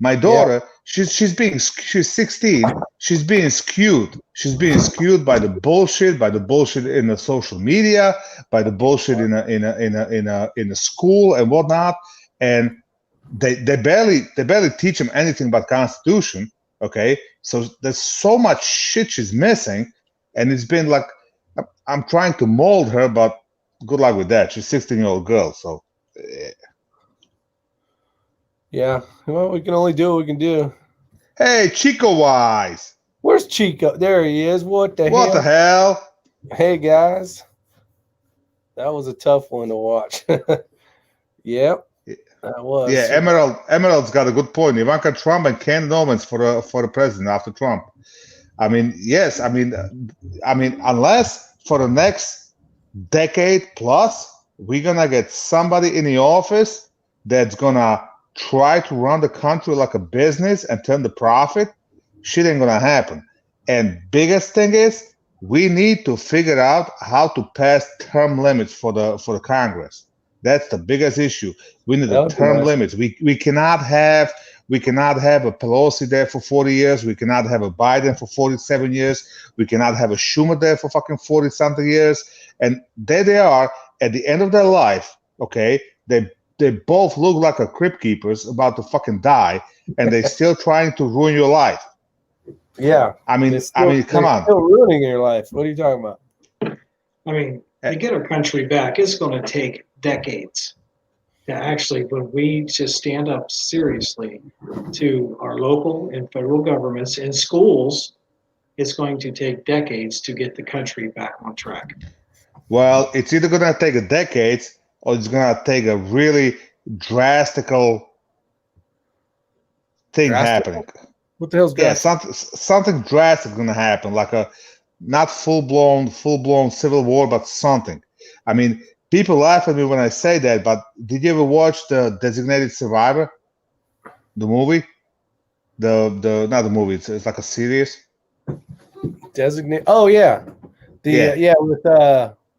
My daughter, she's 16. She's being skewed. She's being skewed by the bullshit in the social media, by the bullshit in a school and whatnot. And they barely teach them anything about Constitution. Okay, so there's so much shit she's missing, and it's been like, I'm trying to mold her, but good luck with that. She's a 16-year-old girl, so. Yeah. Well, we can only do what we can do. Hey, Chico Wise. Where's Chico? There he is. What the What hell? the hell? Hey, guys. That was a tough one to watch. Yep. That was. Yeah, Emerald's got a good point. Ivanka Trump and Ken Owens for the president after Trump. I mean, yes. I mean, unless for the next decade plus, we're gonna get somebody in the office that's gonna try to run the country like a business and turn the profit, shit ain't gonna happen. And biggest thing is, we need to figure out how to pass term limits for the Congress. That's the biggest issue. We need the term limits. We cannot have a Pelosi there for 40 years. We cannot have a Biden for 47 years. We cannot have a Schumer there for fucking 40 something years. And there they are at the end of their life. Okay, they both look like a crypt keepers about to fucking die, and they're still trying to ruin your life. Yeah. I mean, come on. Still ruining your life. What are you talking about? I mean, to get our country back, it's going to take decades. To actually, when we just stand up seriously to our local and federal governments and schools, it's going to take decades to get the country back on track. Well, it's either going to take a decade, or it's going to take a really drastical thing Drastic? happening. What the hell's Yeah, drastic? something drastic gonna happen, like a not full blown civil war, but something. I mean, people laugh at me when I say that, but did you ever watch the Designated Survivor, the movie? The not the movie. It's like a series. Designate. Oh yeah, Yeah. yeah with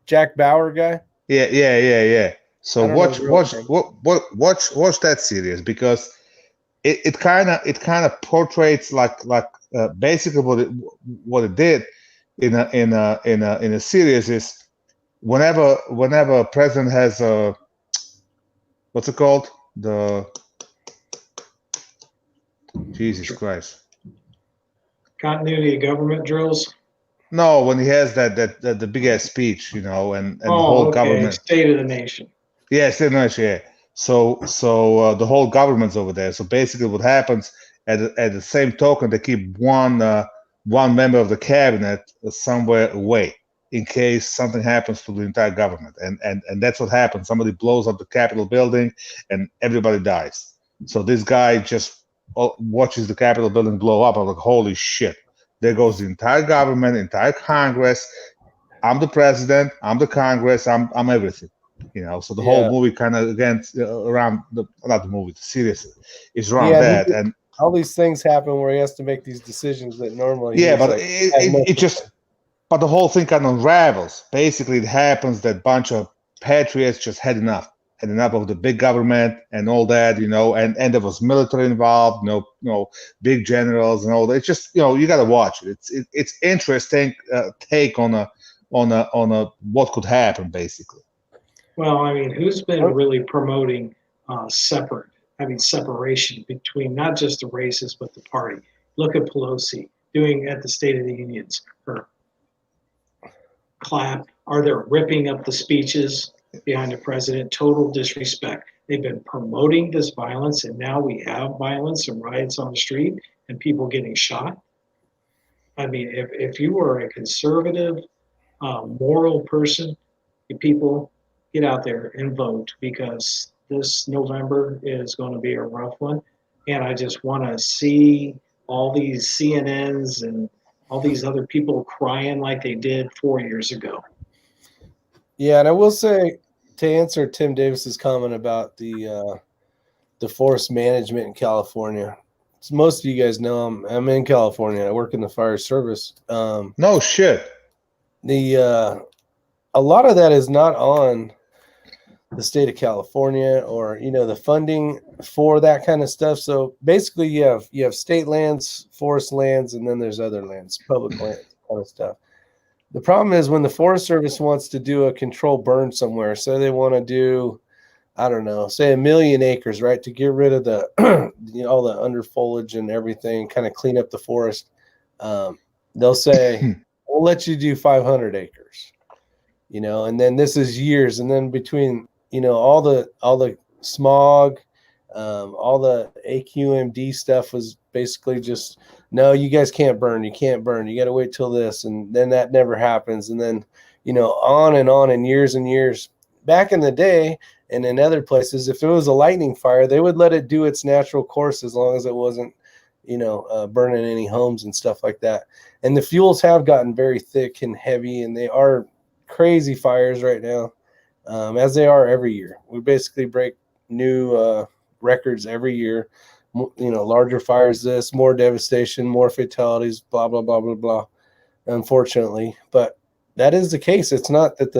Jack Bauer guy. Yeah. So I don't know watch his real watch name. watch that series, because it kind of portrays like basically what it did in a series is whenever a president has a, what's it called, the Jesus Christ, Continuity of government drills. no, when he has that the big ass speech, and the whole Oh, okay. government. State of the nation. Yes, yeah. So the whole government's over there. So basically, what happens at the same token, they keep one member of the cabinet somewhere away in case something happens to the entire government, and that's what happens. Somebody blows up the Capitol building, and everybody dies. So this guy just watches the Capitol building blow up. I'm like, holy shit! There goes the entire government, entire Congress. I'm the president. I'm the Congress. I'm everything. So the whole Yeah. movie kind of around not the movie, the series is around Yeah, that, and all these things happen where he has to make these decisions that normally yeah, he's but like, it just, but the whole thing kind of unravels. Basically, it happens that bunch of patriots just had enough of the big government and all that, and there was military involved, big generals and all that. It's just, you got to watch it. It's interesting take on a what could happen basically. Well, I mean, who's been really promoting separation between not just the races but the party? Look at Pelosi doing at the State of the Unions. Her clap. Are they ripping up the speeches behind the president? Total disrespect. They've been promoting this violence, and now we have violence and riots on the street and people getting shot. I mean, if you were a conservative, moral person, people get out there and vote, because this November is going to be a rough one. And I just want to see all these CNNs and all these other people crying like they did 4 years ago. Yeah, and I will say, to answer Tim Davis's comment about the forest management in California, so most of you guys know I'm in California. I work in the fire service. No shit. A lot of that is not on the state of California, or the funding for that kind of stuff. So basically, you have state lands, forest lands, and then there's other lands, public lands, kind of stuff. The problem is when the Forest Service wants to do a controlled burn somewhere, so they want to do, I don't know, say 1 million acres, right, to get rid of the all the under foliage and everything, kind of clean up the forest. They'll say, we'll let you do 500 acres. And then this is years, and then between all the smog, all the AQMD stuff was basically just, no, you guys can't burn, you got to wait till this, and then that never happens, and then on and years and years. Back in the day and in other places, if it was a lightning fire, they would let it do its natural course as long as it wasn't burning any homes and stuff like that. And the fuels have gotten very thick and heavy, and they are crazy fires right now, as they are every year. We basically break new records every year. Larger fires, more devastation, more fatalities, blah blah blah blah blah. Unfortunately, but that is the case. It's not that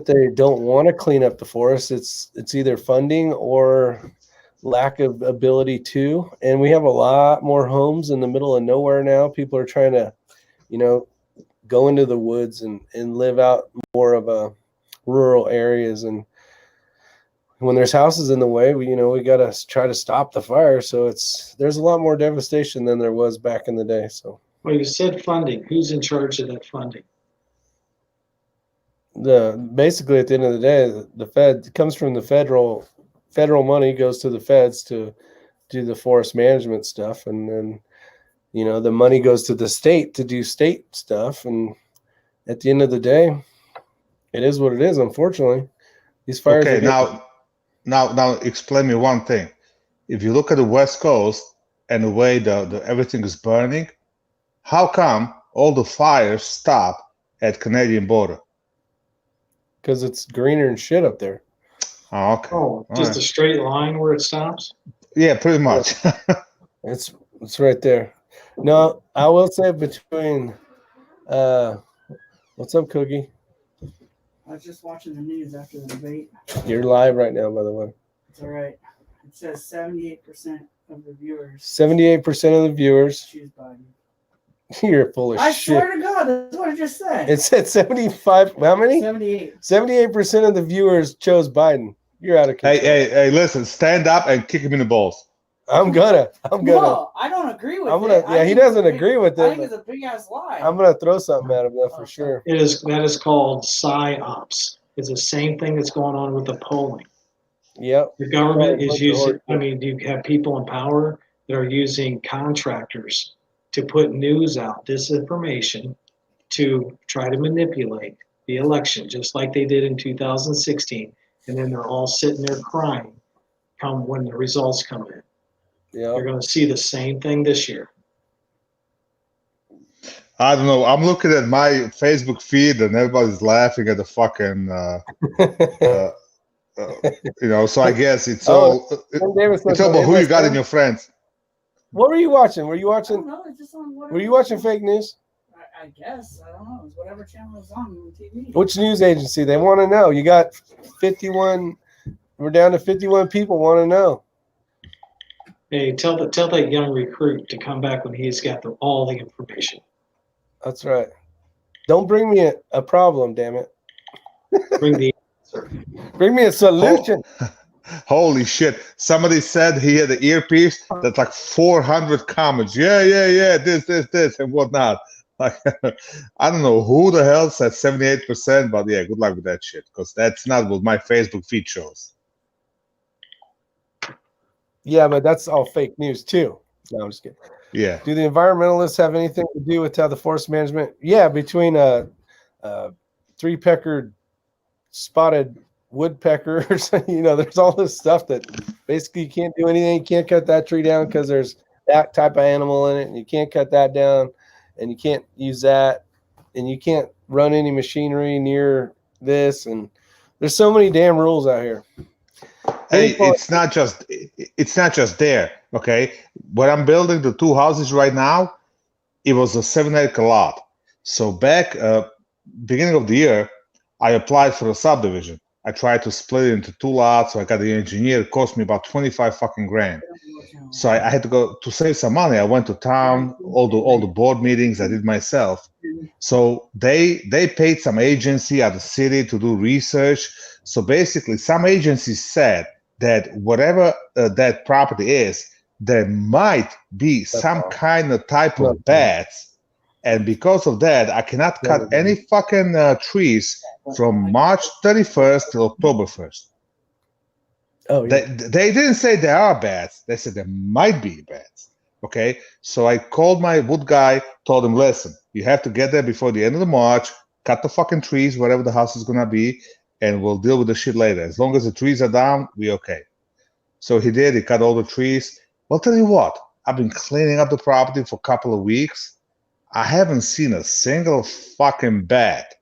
they don't want to clean up the forest. It's either funding or lack of ability to. And we have a lot more homes in the middle of nowhere now. People are trying to, go into the woods and live out more of a rural areas. And when there's houses in the way, we got to try to stop the fire. So there's a lot more devastation than there was back in the day. So, well, you said funding. Who's in charge of that funding? Basically at the end of the day, the Fed comes from the federal money, goes to the feds to do the forest management stuff, and then the money goes to the state to do state stuff. And at the end of the day, it is what it is. Unfortunately, these fires. Okay, now explain me one thing. if you look at the West Coast and the way the everything is burning, how come all the fires stop at Canadian border? Because it's greener and shit up there. Oh, okay. Oh, All just right. a straight line where it stops? Yeah, pretty much. It's right there. No, I will say between what's up, Cookie? I was just watching the news after the debate. You're live right now, by the way. It's all right. It says 78% of the viewers 78% of the viewers. choose Biden. You're full of I shit. swear to God, that's what I just said. It said 75. How many? 78. 78% of the viewers chose Biden. You're out of control. Hey, listen, stand up and kick him in the balls. I'm gonna. No, I don't agree with I'm gonna. it. Yeah, he doesn't agree with I it. think but it's a big ass lie. I'm gonna throw something at him though for sure. That is called psyops. It's the same thing that's going on with the polling. Yep. The government is using, I mean, you have people in power that are using contractors to put news out, disinformation, to try to manipulate the election, just like they did in 2016. And then they're all sitting there crying come when the results come in. Yeah. You're going to see the same thing this year. I don't know. I'm looking at my Facebook feed and everybody's laughing at the fucking, so I guess it's all it's all about who you got in your friends. What were you watching? Were you I watching? don't know. It's just on whatever. Were you watching fake news? I guess. I don't know. It's whatever channel is on TV. Which news agency? They want to know. You got 51. We're down to 51 people want to know. Hey, tell that young recruit to come back when he's got all the information. That's right. Don't bring me a problem, damn it. Bring the answer. Bring me a solution. Holy shit. Somebody said he had the earpiece that's like 400 comments. Yeah, this, and whatnot. Like, I don't know who the hell said 78%, but yeah, good luck with that shit, because that's not what my Facebook feed shows. Yeah, but that's all fake news too. No, I'm just kidding. Yeah. Do the environmentalists have anything to do with how the forest management? Yeah, between a three-peckered spotted woodpecker, there's all this stuff that basically you can't do anything. You can't cut that tree down because there's that type of animal in it, and you can't cut that down, and you can't use that, and you can't run any machinery near this, and there's so many damn rules out here. Hey, it's not just there, okay? When I'm building the two houses right now, it was a 7-acre lot. So back beginning of the year, I applied for a subdivision. I tried to split it into two lots, so I got the engineer. It cost me about 25 fucking grand. So I had to go to save some money. I went to town, all the board meetings I did myself. So they paid some agency at the city to do research. So basically, some agencies said that whatever that property is, there might be some kind of type of bats, and because of that, I cannot cut any fucking trees from March 31st to October 1st. Oh, yeah. They didn't say there are bats. They said there might be bats. Okay, so I called my wood guy, told him, listen, you have to get there before the end of the March, cut the fucking trees, wherever the house is gonna be, and we'll deal with the shit later. As long as the trees are down, we okay. So he did. He cut all the trees. Well, tell you what, I've been cleaning up the property for a couple of weeks. I haven't seen a single fucking bat.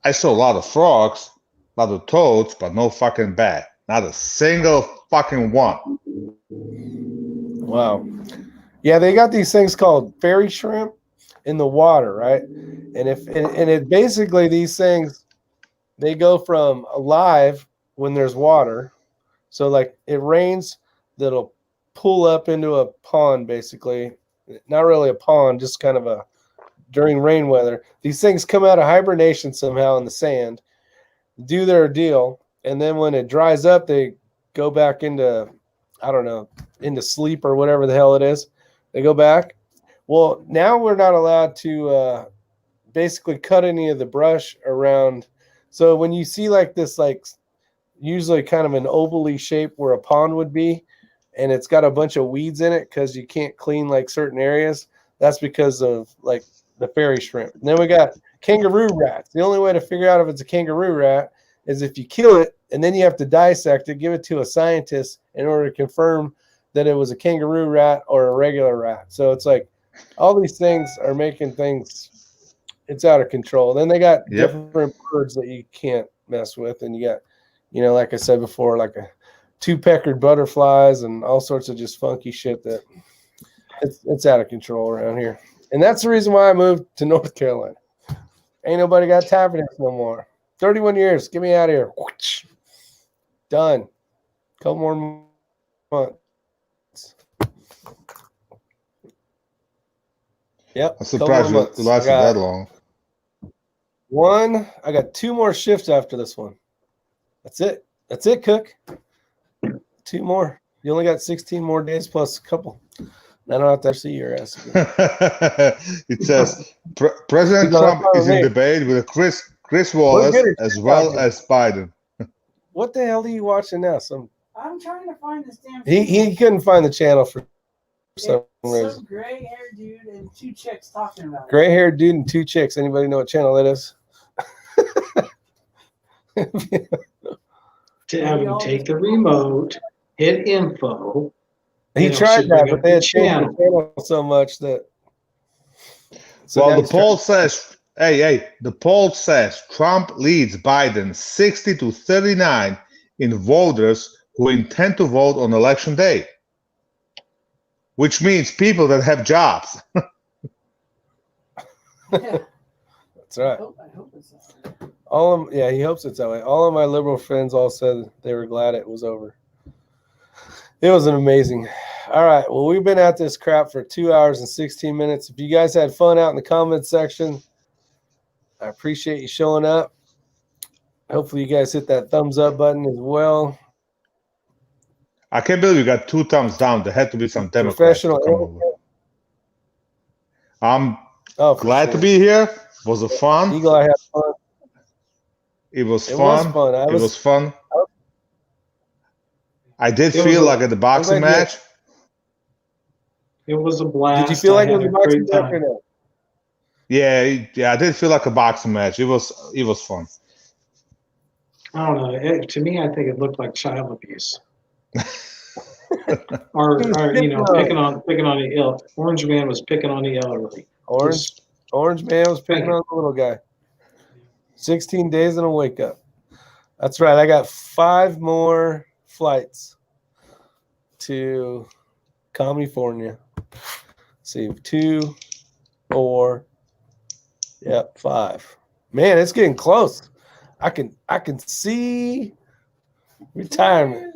I saw a lot of frogs, a lot of toads, but no fucking bat. Not a single fucking one. Wow. Yeah, they got these things called fairy shrimp in the water, right? And it basically, these things, they go from alive when there's water. So like it rains, that'll pull up into a pond, basically. Not really a pond, just kind of during rain weather. These things come out of hibernation somehow in the sand, do their deal, and then when it dries up, they go back into, I don't know, into sleep or whatever the hell it is. They go back. Well, now we're not allowed to basically cut any of the brush around. So when you see like this, like usually kind of an ovally shape where a pond would be, and it's got a bunch of weeds in it because you can't clean like certain areas, that's because of like the fairy shrimp. And then we got kangaroo rats. The only way to figure out if it's a kangaroo rat is if you kill it and then you have to dissect it, give it to a scientist in order to confirm that it was a kangaroo rat or a regular rat. So it's like all these things are making things, it's out of control. Then they got different birds that you can't mess with. And you got, like I said before, like a two-peckered butterflies and all sorts of just funky shit that it's out of control around here. And that's the reason why I moved to North Carolina. Ain't nobody got time for this no more. 31 years. Get me out of here. Done. Couple more months. Yep. I'm surprised it lasted that long. I got 2 more shifts after this one. That's it. That's it, Cook. 2 more. You only got 16 more days plus a couple. I don't have to see your ass again. It says President Trump is in debate with Chris Wallace as well as Biden. What the hell are you watching now? I'm trying to find this damn. He couldn't find the channel for some reason. Some gray-haired dude and 2 chicks talking about it. Gray-haired dude and 2 chicks. Anybody know what channel that is? Take the remote, hit info. He tried that, but they had changed the channel so much that. Well, the poll says, the poll says Trump leads Biden 60-39 in voters who intend to vote on election day, which means people that have jobs. Yeah. That's right. I hope it's that way. He hopes it's that way. All of my liberal friends all said they were glad it was over. It was an amazing. All right. Well, we've been at this crap for 2 hours and 16 minutes. If you guys had fun out in the comments section, I appreciate you showing up. Hopefully you guys hit that thumbs up button as well. I can't believe we got 2 thumbs down. There had to be some Democrats. Professional. I'm glad to be here. It was fun. Eagle, I had fun. It was fun. It was fun. I did feel like at the boxing match. It was a blast. Did you feel like it was a boxing match or no? Yeah, I did feel like a boxing match. It was fun. I don't know. To me, I think it looked like child abuse. or picking on the ill. Orange Man was picking on the elderly. Orange Man was picking on the little guy. 16 days and a wake up. That's right. I got 5 more flights to California. See, 2, 4, 5. Man, it's getting close. I can see retirement.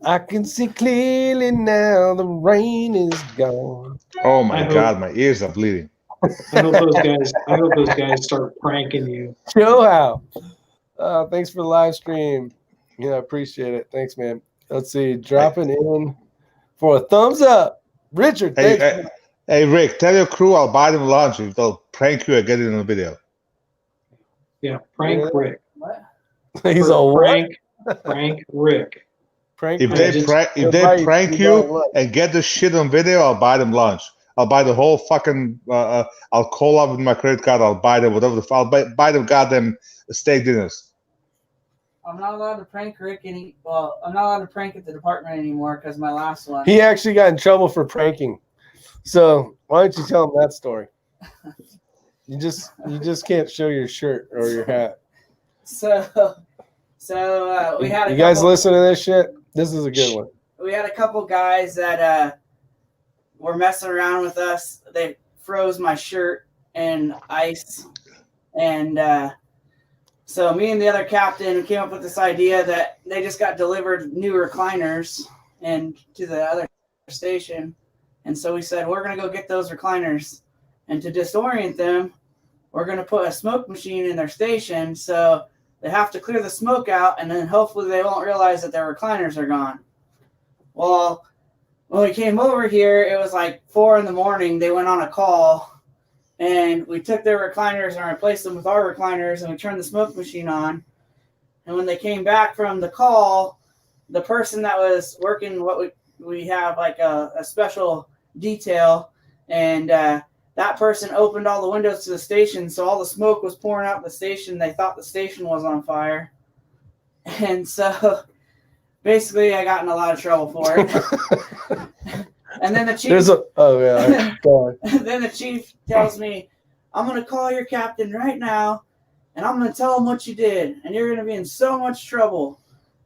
I can see clearly now. The rain is gone. Oh my God, my ears are bleeding. I hope those guys start pranking you. Show how. Thanks for the live stream. Yeah, I appreciate it. Thanks, man. Let's see. Dropping in for a thumbs up. Richard, thanks. Hey, Rick, tell your crew I'll buy them lunch if they'll prank you and get it in the video. Yeah, prank Rick. What? He's a Prank Rick. If they prank you and get the shit on video, I'll buy them lunch. I'll buy the whole fucking. I'll call up with my credit card. I'll buy them whatever. I'll buy them goddamn steak dinners. I'm not allowed to prank Rick I'm not allowed to prank at the department anymore because my last one. He actually got in trouble for pranking. So why don't you tell him that story? You just can't show your shirt or your hat. So we had. You guys listen to this shit? This is a good one. We had a couple guys that were messing around with us. They froze my shirt in ice, and so me and the other captain came up with this idea that they just got delivered new recliners and to the other station, and so we said we're gonna go get those recliners, and to disorient them, we're gonna put a smoke machine in their station, so they have to clear the smoke out, and then hopefully they won't realize that their recliners are gone. Well, when we came over here, it was like 4 a.m. They went on a call, and we took their recliners and replaced them with our recliners, and we turned the smoke machine on. And when they came back from the call, the person that was working we have like a special detail, and that person opened all the windows to the station, so all the smoke was pouring out the station. They thought the station was on fire. And so basically I got in a lot of trouble for it. And then the chief then the chief tells me, I'm gonna call your captain right now and I'm gonna tell him what you did, and you're gonna be in so much trouble.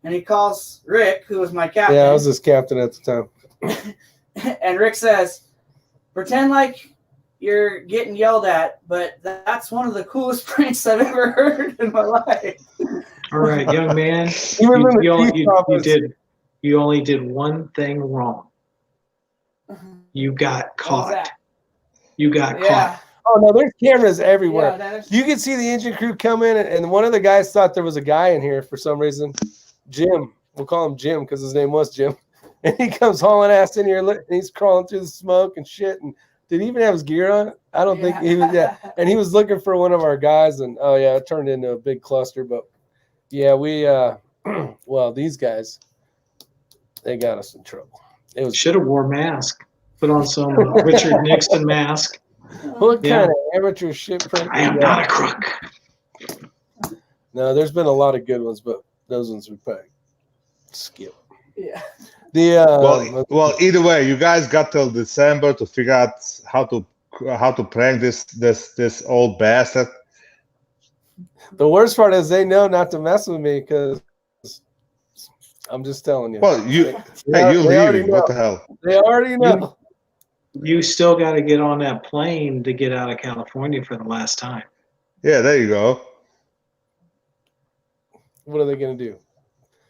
And he calls Rick, who was my captain. Yeah, I was his captain at the time. And Rick says, pretend like you're getting yelled at, but that's one of the coolest pranks I've ever heard in my life. All right, young man, you only did one thing wrong. You got caught. You got caught. Oh no, there's cameras everywhere. Yeah, you can see the engine crew come in, and one of the guys thought there was a guy in here for some reason. Jim, we'll call him Jim because his name was Jim. And he comes hauling ass in here, and he's crawling through the smoke and shit. And did he even have his gear on? I don't think he was. Yeah, and he was looking for one of our guys, and it turned into a big cluster. But yeah, we well, these guys, they got us in trouble. It was should have wore a mask. Put on some Richard Nixon mask. What kind of amateur shit prank? I am not a crook. No, there's been a lot of good ones, but those ones we probably skip. Yeah. Well, either way, you guys got till December to figure out how to prank this old bastard. The worst part is they know not to mess with me because I'm just telling you. Well, you're leaving. What the hell? They already know. You still got to get on that plane to get out of California for the last time. Yeah, there you go. What are they going to do?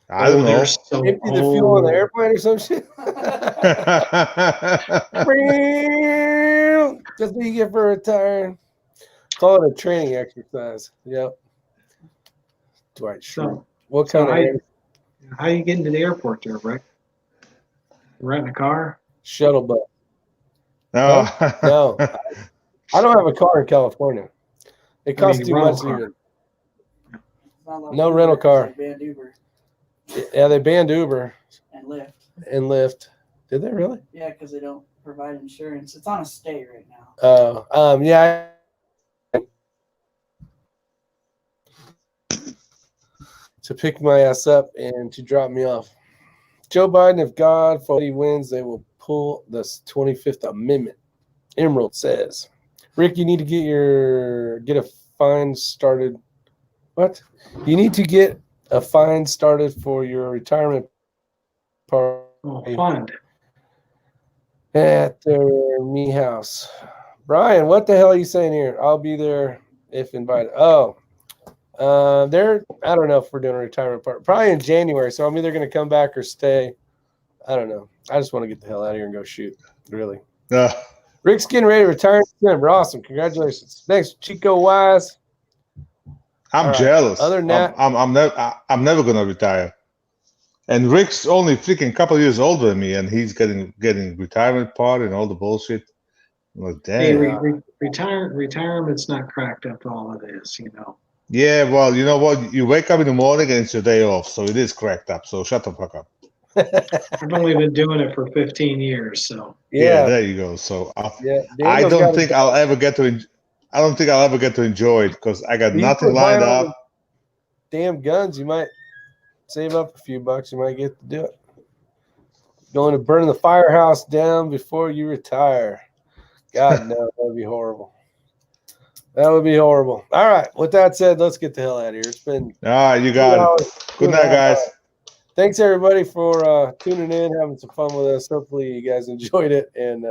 I don't know. So empty the fuel on the airplane or some shit. That's what you get for retiring. Call it a training exercise. Yep. Dwight Schrute. What kind of? How you getting to the airport there, Rick? Renting a car? Shuttle bus. No. No. I don't have a car in California. It costs too much even. No rental car. They banned Uber. Yeah, they banned Uber. And Lyft. And Lyft. Did they really? Yeah, because they don't provide insurance. It's on a stay right now. Oh, yeah. To pick my ass up and to drop me off. Joe Biden, if God Almighty wins, they will pull the 25th Amendment. Emerald says, Rick, you need to get a fine started. What? You need to get a fine started for your retirement party fund at the me house. Brian, what the hell are you saying here? I'll be there if invited. Oh, I don't know if we're doing a retirement party. Probably in January, so I'm either going to come back or stay. I don't know. I just want to get the hell out of here and go shoot. Really. Rick's getting ready to retire in December. Awesome. Congratulations. Thanks, Chico Wise. I'm jealous. Other than that, I'm never gonna retire. And Rick's only freaking couple years older than me, and he's getting retirement party and all the bullshit. I'm like, damn. Hey, retirement's not cracked up all it is, you know. Yeah, well, you know what? You wake up in the morning and it's your day off, so it is cracked up. So shut the fuck up. I've only been doing it for 15 years, so yeah, there you go. So I don't think I'll ever get to enjoy it because I got nothing lined up. Damn guns, you might save up a few bucks. You might get to do it. Going to burn the firehouse down before you retire. God, no, that would be horrible. That would be horrible. All right. With that said, let's get the hell out of here. It's been. All right, you got it. Good night, guys. Thanks everybody for tuning in, having some fun with us. Hopefully you guys enjoyed it, and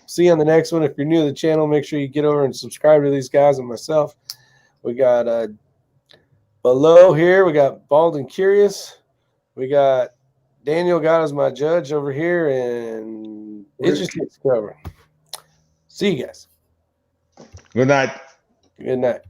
see you on the next one. If you're new to the channel, make sure you get over and subscribe to these guys and myself. We got below here, we got Bald and Curious. We got Daniel got as my judge over here, and it just gets covered. See you guys. Good night. Good night.